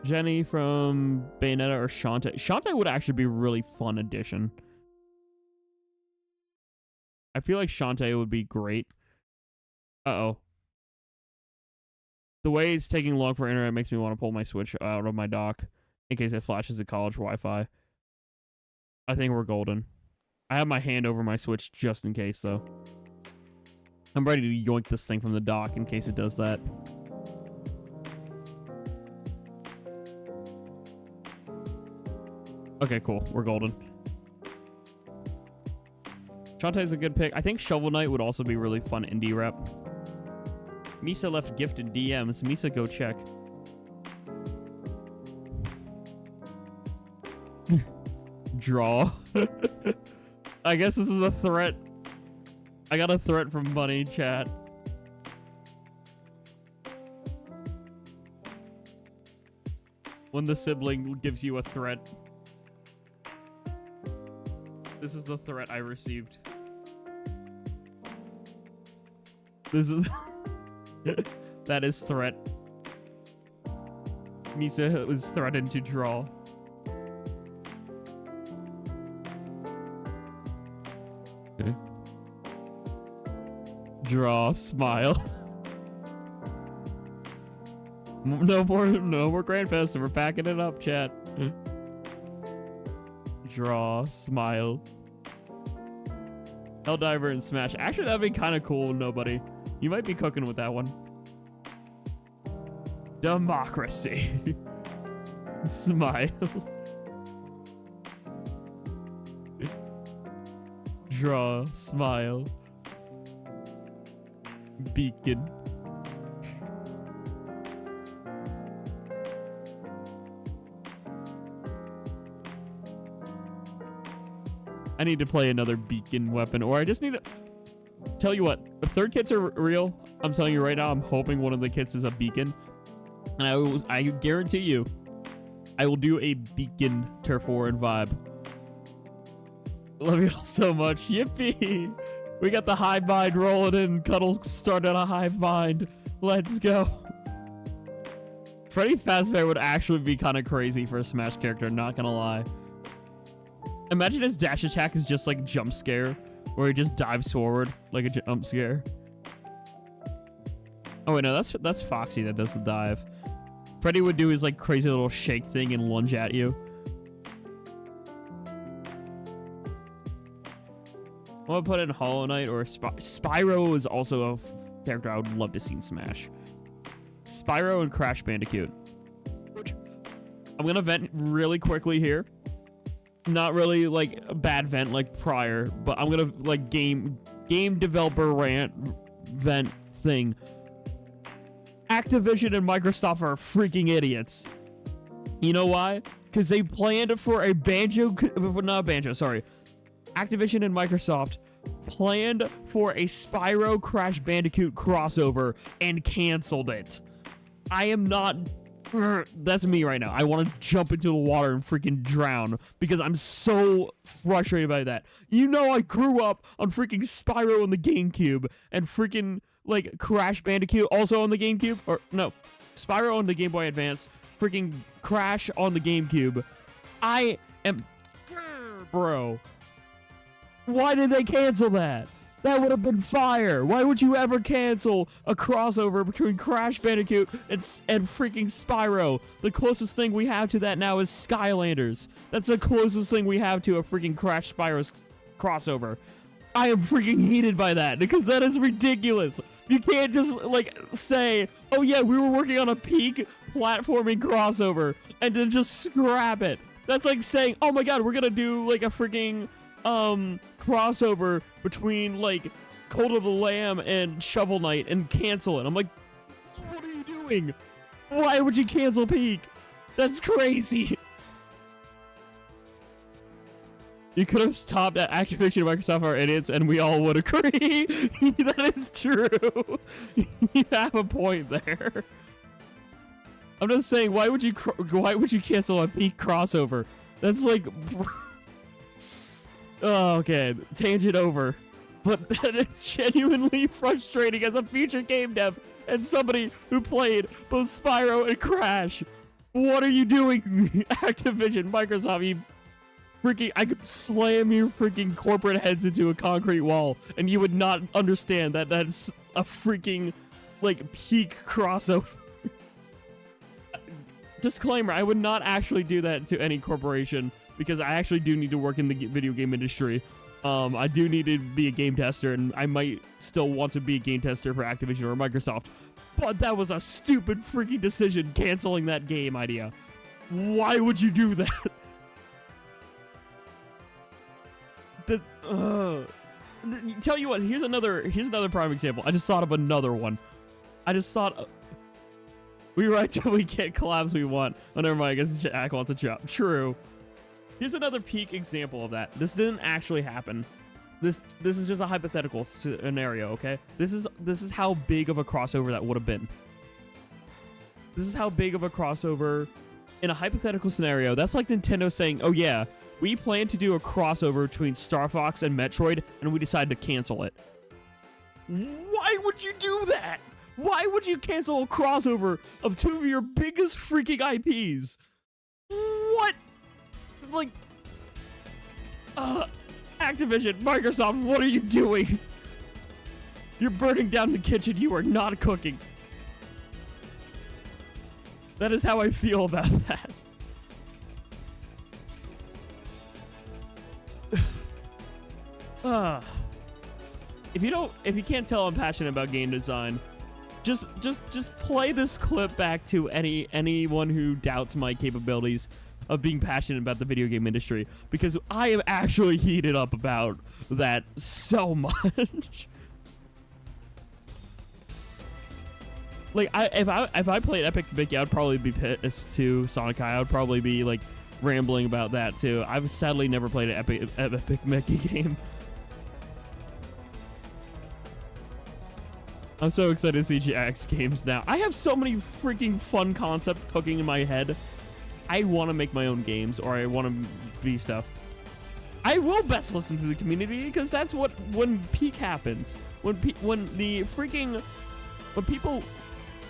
Jenny from Bayonetta or Shantae. Shantae would actually be a really fun addition. I feel like Shantae would be great. Uh-oh. The way it's taking long for internet makes me want to pull my Switch out of my dock in case it flashes the college Wi-Fi. I think we're golden. I have my hand over my Switch just in case, though. I'm ready to yoink this thing from the dock in case it does that. Okay, cool. We're golden. Shantae's a good pick. I think Shovel Knight would also be really fun indie rep. Misa left gift in DMs. Misa, go check. Draw. I guess this is a threat. I got a threat from Bunny chat. When the sibling gives you a threat. This is the threat I received. This is... that is threat. Misa was threatened to draw. Draw, smile. No more Grandfest. We're packing it up, chat. Draw, smile. Helldiver and Smash. Actually, that'd be kind of cool. Nobody. You might be cooking with that one. Democracy. Smile. Draw, smile. Beacon. I need to play another beacon weapon, or I just need to... Tell you what, if third kits are real, I'm telling you right now, I'm hoping one of the kits is a beacon. And I guarantee you, I will do a beacon Turf War and vibe. Love you all so much. Yippee! We got the hive mind rolling in. Cuddle started a hive mind. Let's go. Freddy Fazbear would actually be kind of crazy for a Smash character, not gonna lie. Imagine his dash attack is just like jump scare, where he just dives forward like a jump scare. Oh wait, no, that's Foxy that does the dive. Freddy would do his like crazy little shake thing and lunge at you. I'm gonna put in Hollow Knight or Spyro is also a character I would love to see in Smash. Spyro and Crash Bandicoot. Which I'm gonna vent really quickly here. Not really like a bad vent like prior, but I'm gonna like game developer rant vent thing. Activision and Microsoft are freaking idiots. You know why? Because they planned for a Activision and Microsoft planned for a Spyro Crash Bandicoot crossover and canceled it. I am not That's me right now. I want to jump into the water and freaking drown because I'm so frustrated by that. You know, I grew up on freaking Spyro on the GameCube and freaking like Crash Bandicoot also on the GameCube, or no, Spyro on the Game Boy Advance, freaking Crash on the GameCube. I am, bro. Why did they cancel that? That would have been fire. Why would you ever cancel a crossover between Crash Bandicoot and freaking Spyro? The closest thing we have to that now is Skylanders. That's the closest thing we have to a freaking Crash Spyro crossover. I am freaking heated by that because that is ridiculous. You can't just like say, oh yeah, we were working on a peak platforming crossover and then just scrap it. That's like saying, oh my god, we're gonna do like a freaking crossover between like Cult of the Lamb and Shovel Knight and cancel it. I'm like, what are you doing? Why would you cancel Peak? That's crazy. You could have stopped at Activision and Microsoft are idiots and we all would agree. That is true. You have a point there. I'm just saying, why would you cancel a Peak crossover? That's like oh, okay, tangent over. But that is genuinely frustrating as a future game dev and somebody who played both Spyro and Crash. What are you doing, Activision, Microsoft? You freaking, I could slam your freaking corporate heads into a concrete wall and you would not understand that that's a freaking, like, Peak crossover. Disclaimer, I would not actually do that to any corporation, because I actually do need to work in the video game industry. I do need to be a game tester, and I might still want to be a game tester for Activision or Microsoft. But that was a stupid freaking decision, canceling that game idea. Why would you do that? Tell you what, here's another prime example. I just thought of another one. I just thought... we write till we get collabs we want. Oh, never mind, I guess Jack wants a job. True. Here's another peak example of that. This didn't actually happen. This is just a hypothetical scenario, okay? This is how big of a crossover that would have been. This is how big of a crossover in a hypothetical scenario. That's like Nintendo saying, oh yeah, we plan to do a crossover between Star Fox and Metroid, and we decided to cancel it. Why would you do that? Why would you cancel a crossover of two of your biggest freaking IPs? What? Like, Activision, Microsoft, what are you doing? You're burning down the kitchen. You are not cooking. That is how I feel about that. If you can't tell I'm passionate about game design, just play this clip back to anyone who doubts my capabilities of being passionate about the video game industry, because I am actually heated up about that so much. Like, if I played Epic Mickey, I'd probably be pissed too. Sonic High, I would probably be like rambling about that too. I've sadly never played an Epic Mickey game. I'm so excited to see Jack's games now. I have so many freaking fun concepts cooking in my head. I want to make my own games, or I want to be stuff. I will best listen to the community, because that's when peak happens. When people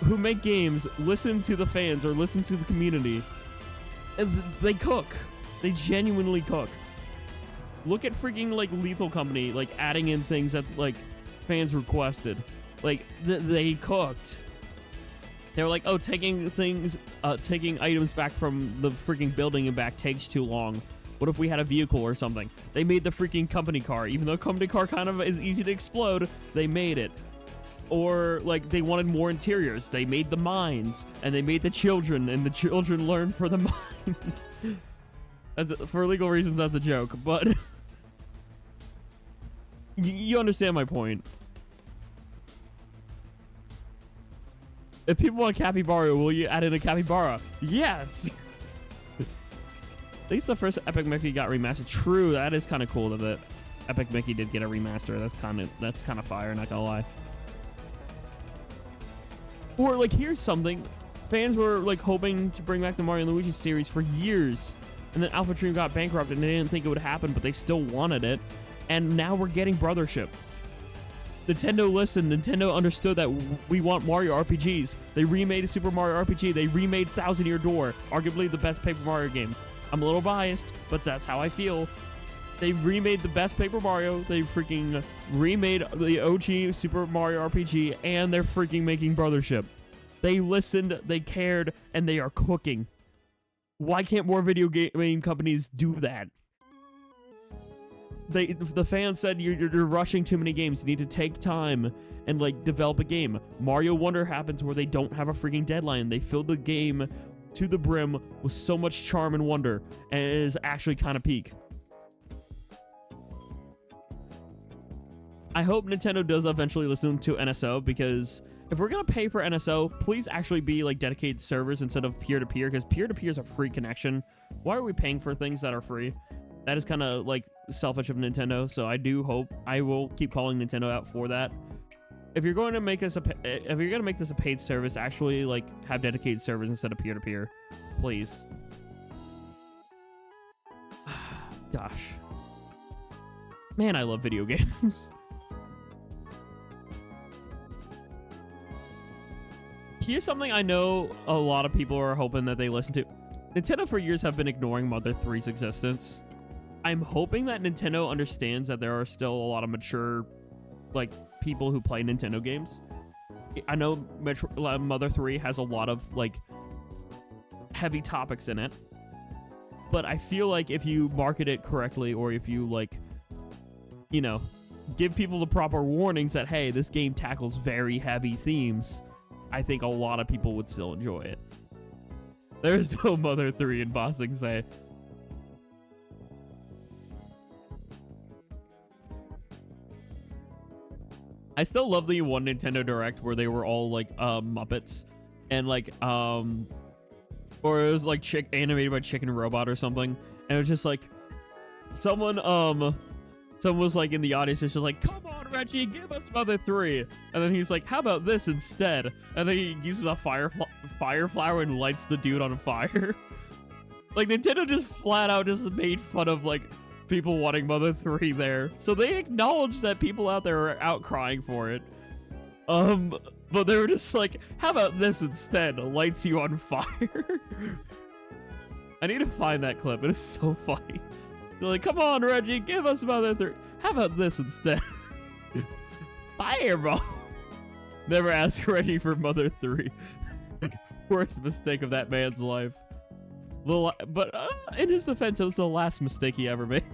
who make games listen to the fans or listen to the community, and they cook. They genuinely cook. Look at freaking like Lethal Company, like adding in things that like fans requested. Like they cooked. They were like, oh, taking items back from the freaking building and back takes too long. What if we had a vehicle or something? They made the freaking company car. Even though company car kind of is easy to explode, they made it. Or like they wanted more interiors. They made the mines, and they made the children, and the children learned for the mines. For legal reasons, that's a joke, but you understand my point. If people want capybara, will you add in a capybara? Yes! At least the first Epic Mickey got remastered. True, that is kind of cool that Epic Mickey did get a remaster. That's kind of fire, not gonna lie. Or like, here's something fans were like hoping to bring back the Mario and Luigi series for years, and then Alpha Dream got bankrupt and they didn't think it would happen, but they still wanted it, and now we're getting Brothership. Nintendo listened. Nintendo understood that we want Mario RPGs. They remade a Super Mario RPG. They remade Thousand Year Door, arguably the best Paper Mario game. I'm a little biased, but that's how I feel. They remade the best Paper Mario. They freaking remade the OG Super Mario RPG, and they're freaking making Brothership. They listened, they cared, and they are cooking. Why can't more video game companies do that? The fans said you're rushing too many games. You need to take time and like develop a game. Mario Wonder happens where they don't have a freaking deadline. They fill the game to the brim with so much charm and wonder, and it is actually kind of peak. I hope Nintendo does eventually listen to NSO, because if we're gonna pay for NSO, please actually be like dedicated servers instead of peer-to-peer, because peer-to-peer is a free connection. Why are we paying for things that are free? That is kind of like selfish of Nintendo, so I do hope I will keep calling Nintendo out for that. If you're going to make this a paid service, actually like have dedicated servers instead of peer-to-peer, please. Gosh, man, I love video games. Here's something I know a lot of people are hoping that they listen to. Nintendo for years have been ignoring Mother 3's existence. I'm hoping that Nintendo understands that there are still a lot of mature, like, people who play Nintendo games. I know Mother 3 has a lot of, like, heavy topics in it. But I feel like if you market it correctly, or if you, like, you know, give people the proper warnings that, hey, this game tackles very heavy themes, I think a lot of people would still enjoy it. There's no Mother 3 in Bossing Say. I still love the one Nintendo Direct where they were all like Muppets, and like or it was like animated by Chicken Robot or something, and it was just like someone was like in the audience just like, come on Reggie, give us Mother 3, and then he's like, how about this instead, and then he uses a fire flower and lights the dude on fire. Like, Nintendo just flat out just made fun of like people wanting Mother 3 there, so they acknowledged that people out there are outcrying for it, but they were just like, how about this instead, lights you on fire. I need to find that clip. It is so funny. They're like, come on Reggie, give us Mother 3, how about this instead. Fireball. Never ask Reggie for Mother 3. Worst mistake of that man's life. But in his defense, it was the last mistake he ever made.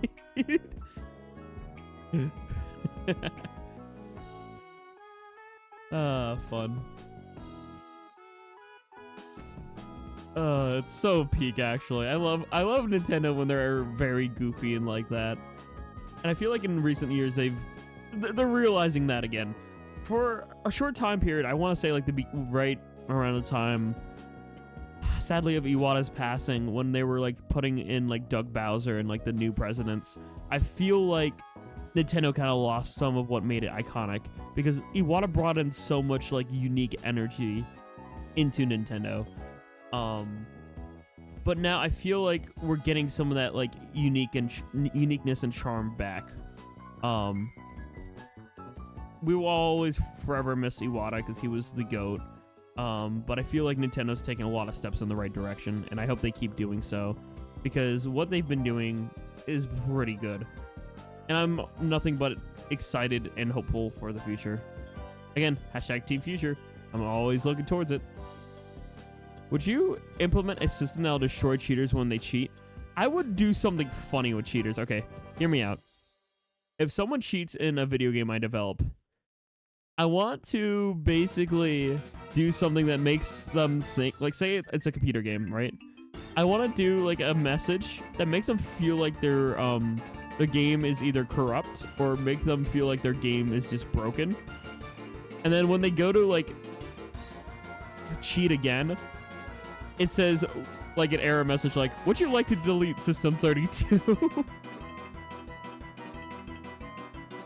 Fun. It's so peak, actually. I love Nintendo when they're very goofy and like that. And I feel like in recent years they're realizing that again. For a short time period, I want to say like right around the time, sadly, of Iwata's passing, when they were like putting in like Doug Bowser and like the new presidents, I feel like Nintendo kind of lost some of what made it iconic, because Iwata brought in so much like unique energy into Nintendo. But now I feel like we're getting some of that like uniqueness and charm back. We will always forever miss Iwata because he was the GOAT. But I feel like Nintendo's taking a lot of steps in the right direction, and I hope they keep doing so, because what they've been doing is pretty good. And I'm nothing but excited and hopeful for the future. Again, hashtag Team Future. I'm always looking towards it. Would you implement a system that'll destroy cheaters when they cheat? I would do something funny with cheaters. Okay, hear me out. If someone cheats in a video game I develop, I want to basically do something that makes them think, like say it's a computer game, right? I want to do like a message that makes them feel like their the game is either corrupt, or make them feel like their game is just broken. And then when they go to like cheat again, it says like an error message like, would you like to delete system 32?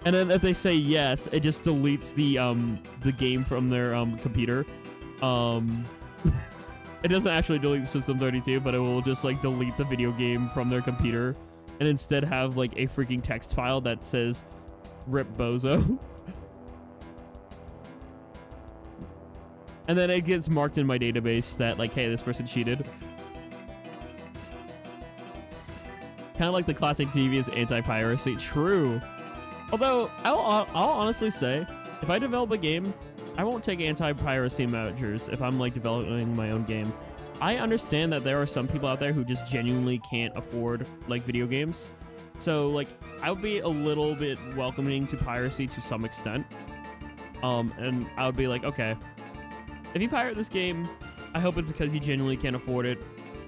And then if they say yes, it just deletes the game from their computer. It doesn't actually delete System32, but it will just like delete the video game from their computer and instead have like a freaking text file that says "Rip Bozo." And then it gets marked in my database that like, hey, this person cheated. Kind of like the classic devious anti-piracy. True. Although, I'll honestly say, if I develop a game, I won't take anti-piracy measures if I'm like developing my own game. I understand that there are some people out there who just genuinely can't afford like video games. So like, I would be a little bit welcoming to piracy to some extent. And I would be like, okay, if you pirate this game, I hope it's because you genuinely can't afford it.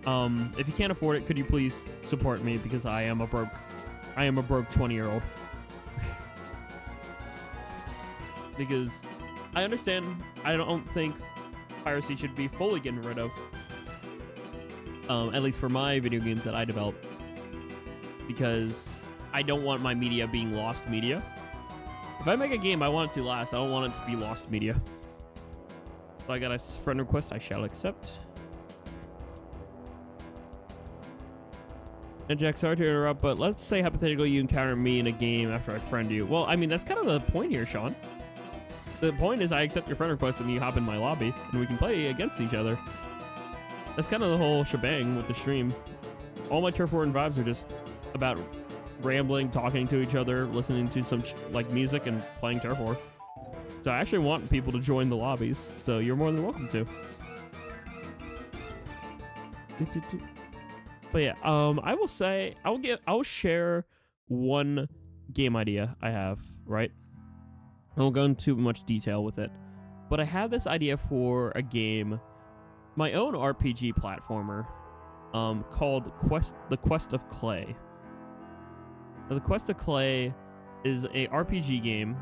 If you can't afford it, could you please support me, because I am a broke 20-year-old. Because I understand, I don't think piracy should be fully getting rid of. At least for my video games that I develop. Because I don't want my media being lost media. If I make a game, I want it to last. I don't want it to be lost media. So I got a friend request I shall accept. And Jack, sorry to interrupt, but let's say hypothetically you encounter me in a game after I friend you. Well, I mean, that's kind of the point here, Sean. The point is I accept your friend request and you hop in my lobby and we can play against each other. That's kind of the whole shebang with the stream. All my Turf War and vibes are just about rambling, talking to each other, listening to some like music and playing Turf War. So I actually want people to join the lobbies, so you're more than welcome to. But yeah, I will say I'll share one game idea I have, right? I won't go into much detail with it, but I have this idea for a game, my own RPG platformer, called The Quest of Clay. Now, The Quest of Clay is a RPG game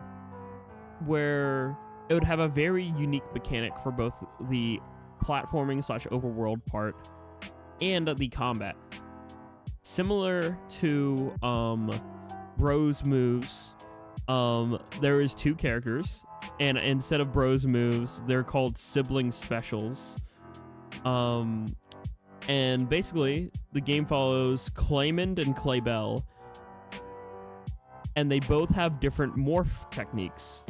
where it would have a very unique mechanic for both the platforming / overworld part and the combat. Similar to Bros Moves, there is 2 characters, and instead of Bros Moves, they're called sibling specials. And basically, the game follows Claymond and Claybell, and they both have different morph techniques.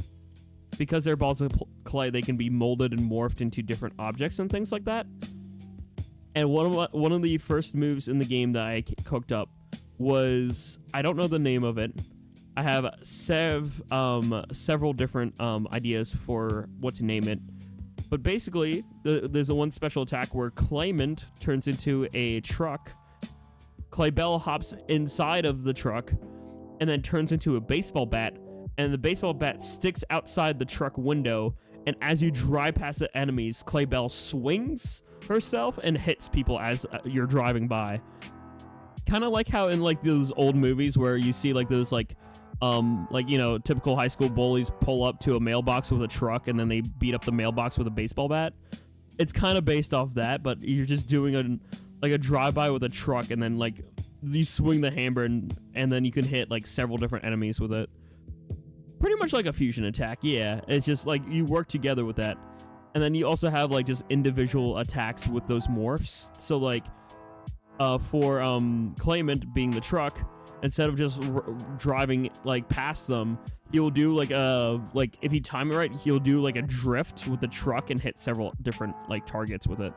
Because they're balls of clay, they can be molded and morphed into different objects and things like that. And one of the first moves in the game that I cooked up was, I don't know the name of it. I have several different ideas for what to name it. But basically, there's a one special attack where Claymond turns into a truck. Claybell hops inside of the truck and then turns into a baseball bat. And the baseball bat sticks outside the truck window. And as you drive past the enemies, Claybell swings herself and hits people as you're driving by. Kind of like how in like those old movies where you see like those like you know, typical high school bullies pull up to a mailbox with a truck and then they beat up the mailbox with a baseball bat. It's kind of based off that, but you're just doing a drive-by with a truck and then like you swing the hammer and then you can hit like several different enemies with it. Pretty much like a fusion attack, yeah. It's just like you work together with that. And then you also have like just individual attacks with those morphs. So like for Claymond being the truck, instead of just driving like past them, he'll do like if you time it right, he'll do like a drift with the truck and hit several different like targets with it.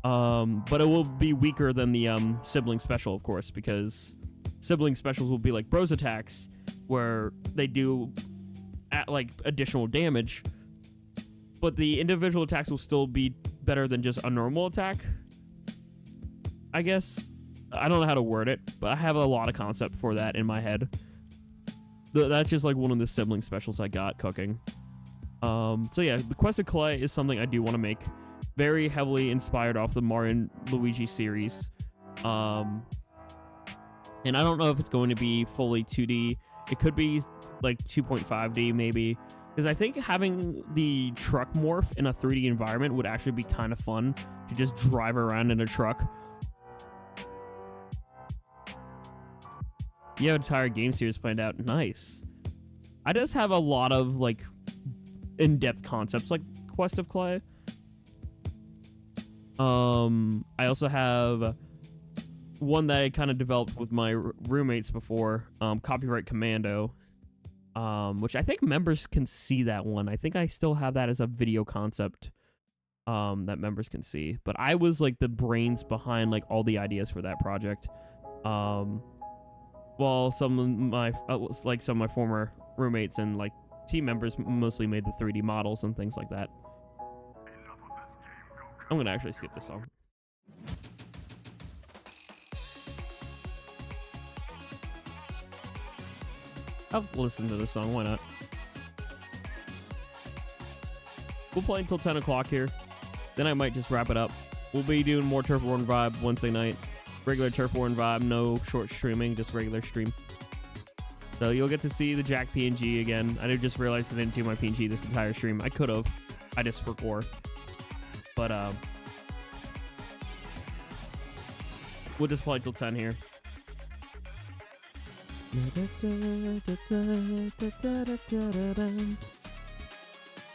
But it will be weaker than the sibling special, of course, because sibling specials will be like bros attacks where they do like additional damage, but the individual attacks will still be better than just a normal attack. I guess I don't know how to word it, but I have a lot of concept for that in my head. That's just like one of the sibling specials I got cooking. So yeah, the Quest of Clay is something I do want to make. Very heavily inspired off the Mario and Luigi series. And I don't know if it's going to be fully 2D. It could be like 2.5D maybe. Because I think having the truck morph in a 3D environment would actually be kind of fun to just drive around in a truck. You have an entire game series planned out. Nice. I just have a lot of like in-depth concepts like Quest of Clay. I also have one that I kind of developed with my roommates before, Copyright Commando, which I think members can see that one. I think I still have that as a video concept that members can see. But I was like the brains behind like all the ideas for that project. While some of my former roommates and like team members mostly made the 3D models and things like that. I'm gonna actually skip this song. I'll listen to this song, why not? We'll play until 10 o'clock here. Then I might just wrap it up. We'll be doing more Turf War and Vibe Wednesday night. Regular Turf War and Vibe, no short streaming, just regular stream. So you'll get to see the Jack PNG again. I just realized I didn't do my PNG this entire stream. I could have. I just forgot. But we'll just play till 10 here.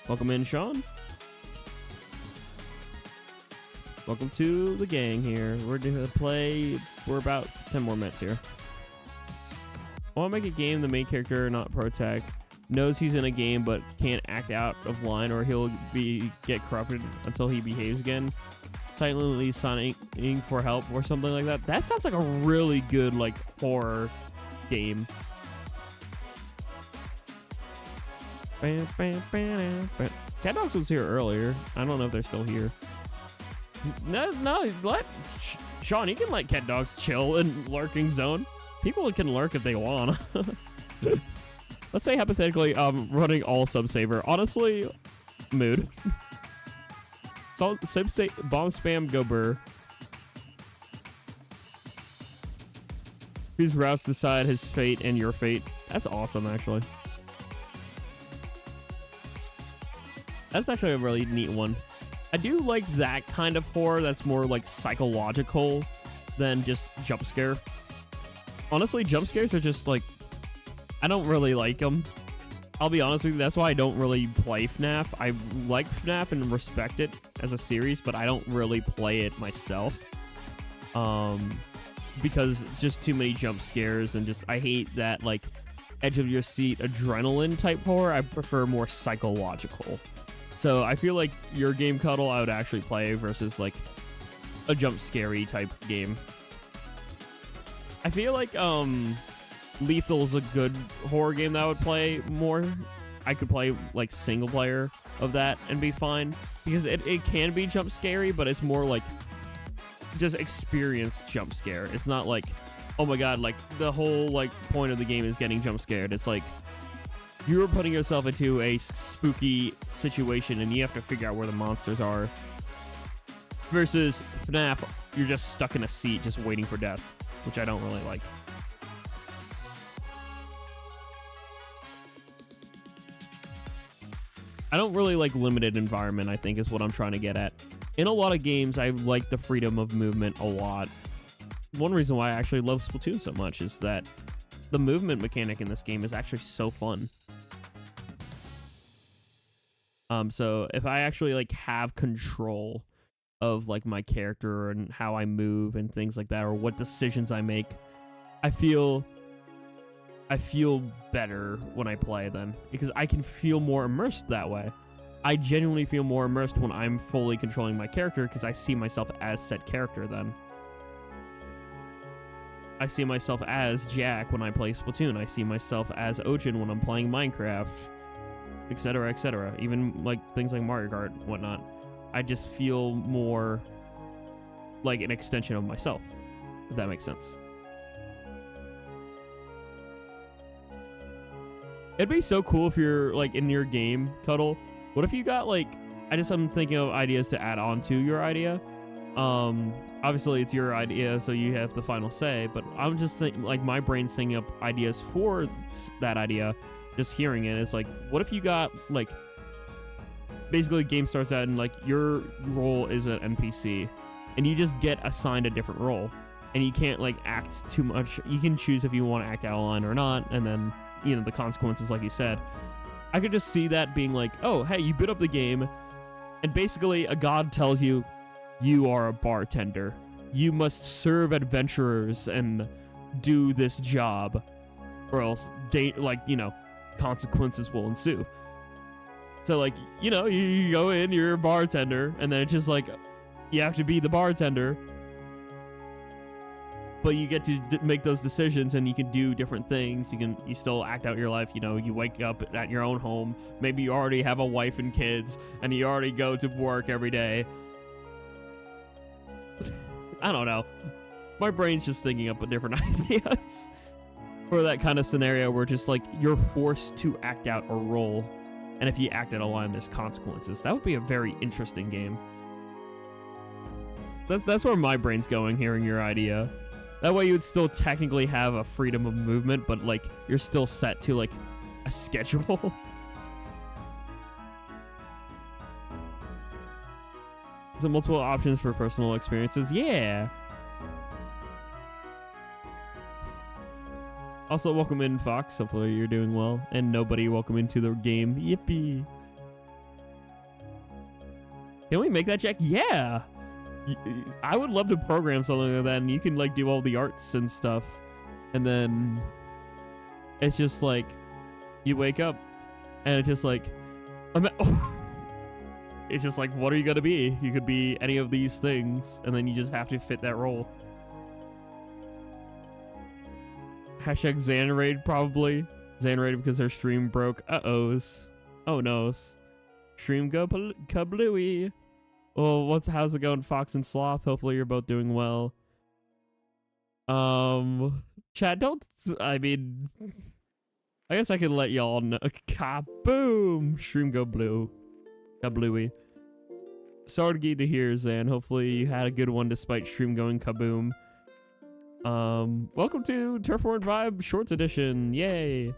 Welcome in, Sean. Welcome to the gang here. We're gonna play for about 10 more minutes here. I want to make a game the main character, not Protec, knows he's in a game but can't act out of line or he'll get corrupted until he behaves again. Silently signing for help or something like that. That sounds like a really good like horror game. CantDoJack was here earlier. I don't know if they're still here. No, let Sean, you can let CantDoJack chill in lurking zone. People can lurk if they want. Let's say hypothetically, running all sub-saver. Honestly, mood. Bomb spam go burr. Whose routes decide his fate and your fate. That's awesome, actually. That's actually a really neat one. I do like that kind of horror that's more like psychological than just jump scare. Honestly, jump scares are just like, I don't really like them. I'll be honest with you, that's why I don't really play FNAF. I like FNAF and respect it as a series, but I don't really play it myself. Because it's just too many jump scares and just, I hate that like edge of your seat adrenaline type horror. I prefer more psychological. So I feel like your game, Cuddle, I would actually play versus like a jump scary type game. I feel like Lethal's a good horror game that I would play more. I could play like single player of that and be fine because it can be jump scary, but it's more like just experience jump scare. It's not like, oh my god, like the whole like point of the game is getting jump scared. It's like you're putting yourself into a spooky situation and you have to figure out where the monsters are. Versus FNAF, you're just stuck in a seat just waiting for death, which I don't really like. I don't really like limited environment, I think is what I'm trying to get at. In a lot of games, I like the freedom of movement a lot. One reason why I actually love Splatoon so much is that the movement mechanic in this game is actually so fun. So if I actually like have control of like my character and how I move and things like that, or what decisions I make, I feel better when I play then, because I can feel more immersed that way. I genuinely feel more immersed when I'm fully controlling my character because I see myself as said character then. I see myself as Jack when I play Splatoon. I see myself as Ochin when I'm playing Minecraft, etc., etc. Even like things like Mario Kart and whatnot. I just feel more like an extension of myself, if that makes sense. It'd be so cool if you're like in your game, Cuddle. What if you got like, I'm thinking of ideas to add on to your idea. Obviously it's your idea, so you have the final say, but I'm just thinking, like my brain's thinking up ideas for that idea. Just hearing it, it's like, what if you got like, basically game starts out and like your role is an NPC and you just get assigned a different role and you can't like act too much. You can choose if you want to act out of line or not, and then, you know, the consequences, like you said. I could just see that being like, oh, hey, you boot up the game and basically a god tells you, you are a bartender. You must serve adventurers and do this job, or else consequences will ensue. So like, you go in, you're a bartender, and then it's just like, you have to be the bartender, but you get to make those decisions, and you can do different things. You still act out your life. You wake up at your own home. Maybe you already have a wife and kids, and you already go to work every day. I don't know. My brain's just thinking up different ideas for that kind of scenario where just like you're forced to act out a role, and if you act out a line, there's consequences. That would be a very interesting game. That's where my brain's going hearing your idea. That way you would still technically have a freedom of movement, but like you're still set to like a schedule. So multiple options for personal experiences. Yeah. Also, welcome in, Fox. Hopefully you're doing well. And nobody, welcome into the game. Yippee. Can we make that, Jack? Yeah. I would love to program something like that, and you can like do all the arts and stuff. And then it's just like you wake up and it's just like it's just like, what are you gonna be? You could be any of these things, and then you just have to fit that role. Hashtag Xanraid, probably. Xanraid because their stream broke. Uh-ohs. Oh no's. Stream go kablooey. Well, how's it going, Fox and Sloth? Hopefully you're both doing well. Chat, I guess I could let y'all know. Kaboom! Stream go blue. Kablooey. Sorry to hear, Zan. Hopefully you had a good one despite stream going kaboom. Welcome to Turf War Vibe Shorts Edition. Yay!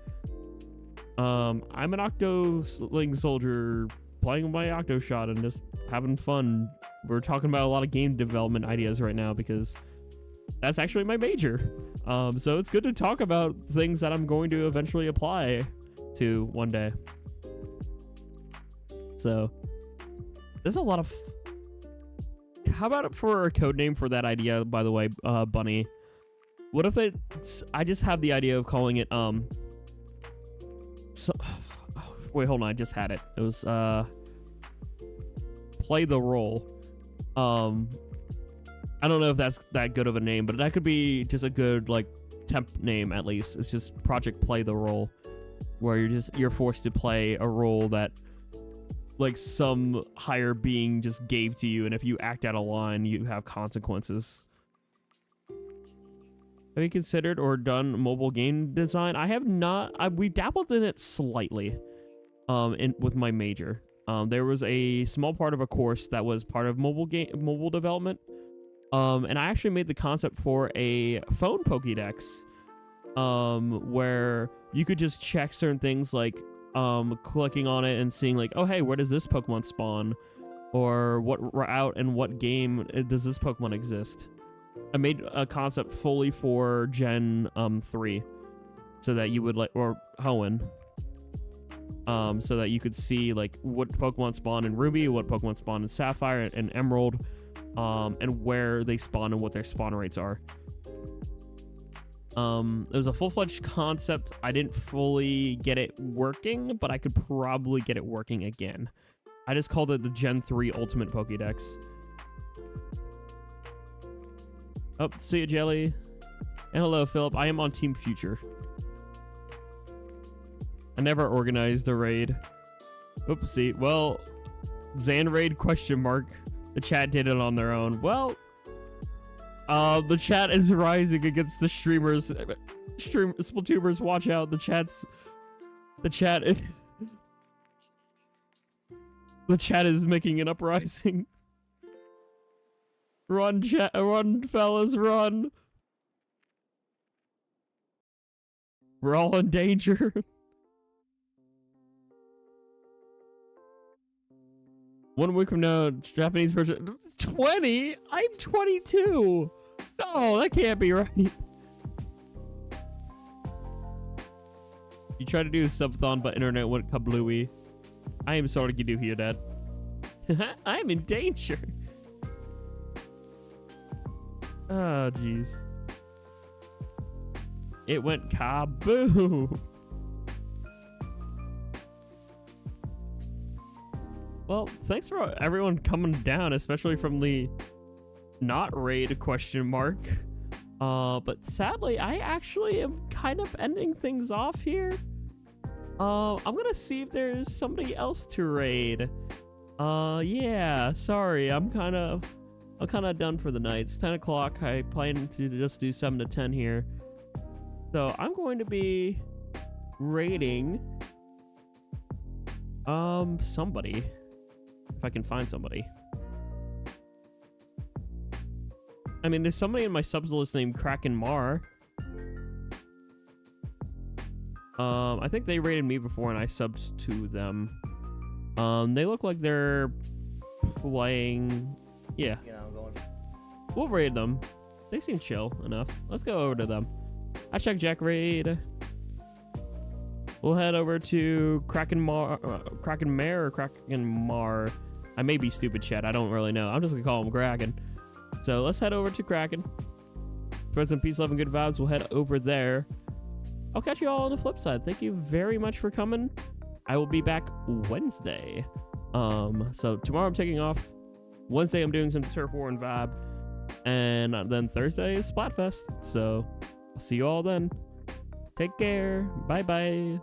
I'm an Octoling soldier playing my Octoshot and just having fun. We're talking about a lot of game development ideas right now because that's actually my major. So it's good to talk about things that I'm going to eventually apply to one day. So there's a lot of... How about for a code name for that idea, by the way, Bunny? What if I just have the idea of calling it, wait, hold on, I just had it. It was, Play the Role. I don't know if that's that good of a name, but that could be just a good, like, temp name, at least. It's just Project Play the Role, where you're forced to play a role that, like, some higher being just gave to you, and if you act out of line, you have consequences. Have you considered or done mobile game design? I have not. We dabbled in it slightly with my major. There was a small part of a course that was part of mobile development. And I actually made the concept for a phone Pokédex, where you could just check certain things like clicking on it and seeing like, oh, hey, where does this Pokemon spawn? Or what route and what game does this Pokemon exist? I made a concept fully for Gen 3, so that you would like, or Hoenn, so that you could see like what Pokemon spawn in Ruby, what Pokemon spawn in Sapphire and Emerald, and where they spawn and what their spawn rates are. It was a full-fledged concept. I didn't fully get it working, but I could probably get it working again. I just called it the Gen 3 Ultimate Pokédex. Oh, see you, Jelly. And hello, Philip. I am on Team Future. I never organized a raid. Oopsie. Well, Xanraid ? The chat did it on their own. Well, the chat is rising against the streamers. Splatooners, watch out. The chat is making an uprising. Run, chat, run, fellas, run. We're all in danger. One week from now, Japanese version. It's 20? I'm 22. No, that can't be right. You try to do a subathon, but internet went kablooey. I am sorry to do here, Dad. I'm in danger. Oh, jeez. It went kaboom. Well, thanks for everyone coming down, especially from the not raid question mark. But sadly, I actually am kind of ending things off here. I'm gonna see if there's somebody else to raid. Yeah, sorry, I'm kind of done for the night. It's 10 o'clock. I plan to just do 7 to 10 here. So I'm going to be raiding somebody. If I can find somebody. I mean, there's somebody in my subs list named Kraken Mar. I think they raided me before and I subbed to them. They look like they're playing. Yeah. You know, going. We'll raid them. They seem chill enough. Let's go over to them. #Jack raid. We'll head over to Kraken Mare or Kraken Mar. I may be stupid, chat. I don't really know. I'm just gonna call him Kraken. So let's head over to Kraken. For some peace, love, and good vibes, we'll head over there. I'll catch you all on the flip side. Thank you very much for coming. I will be back Wednesday. So tomorrow I'm taking off. Wednesday I'm doing some Turf War and vibe. And then Thursday is Splatfest. So I'll see you all then. Take care. Bye-bye.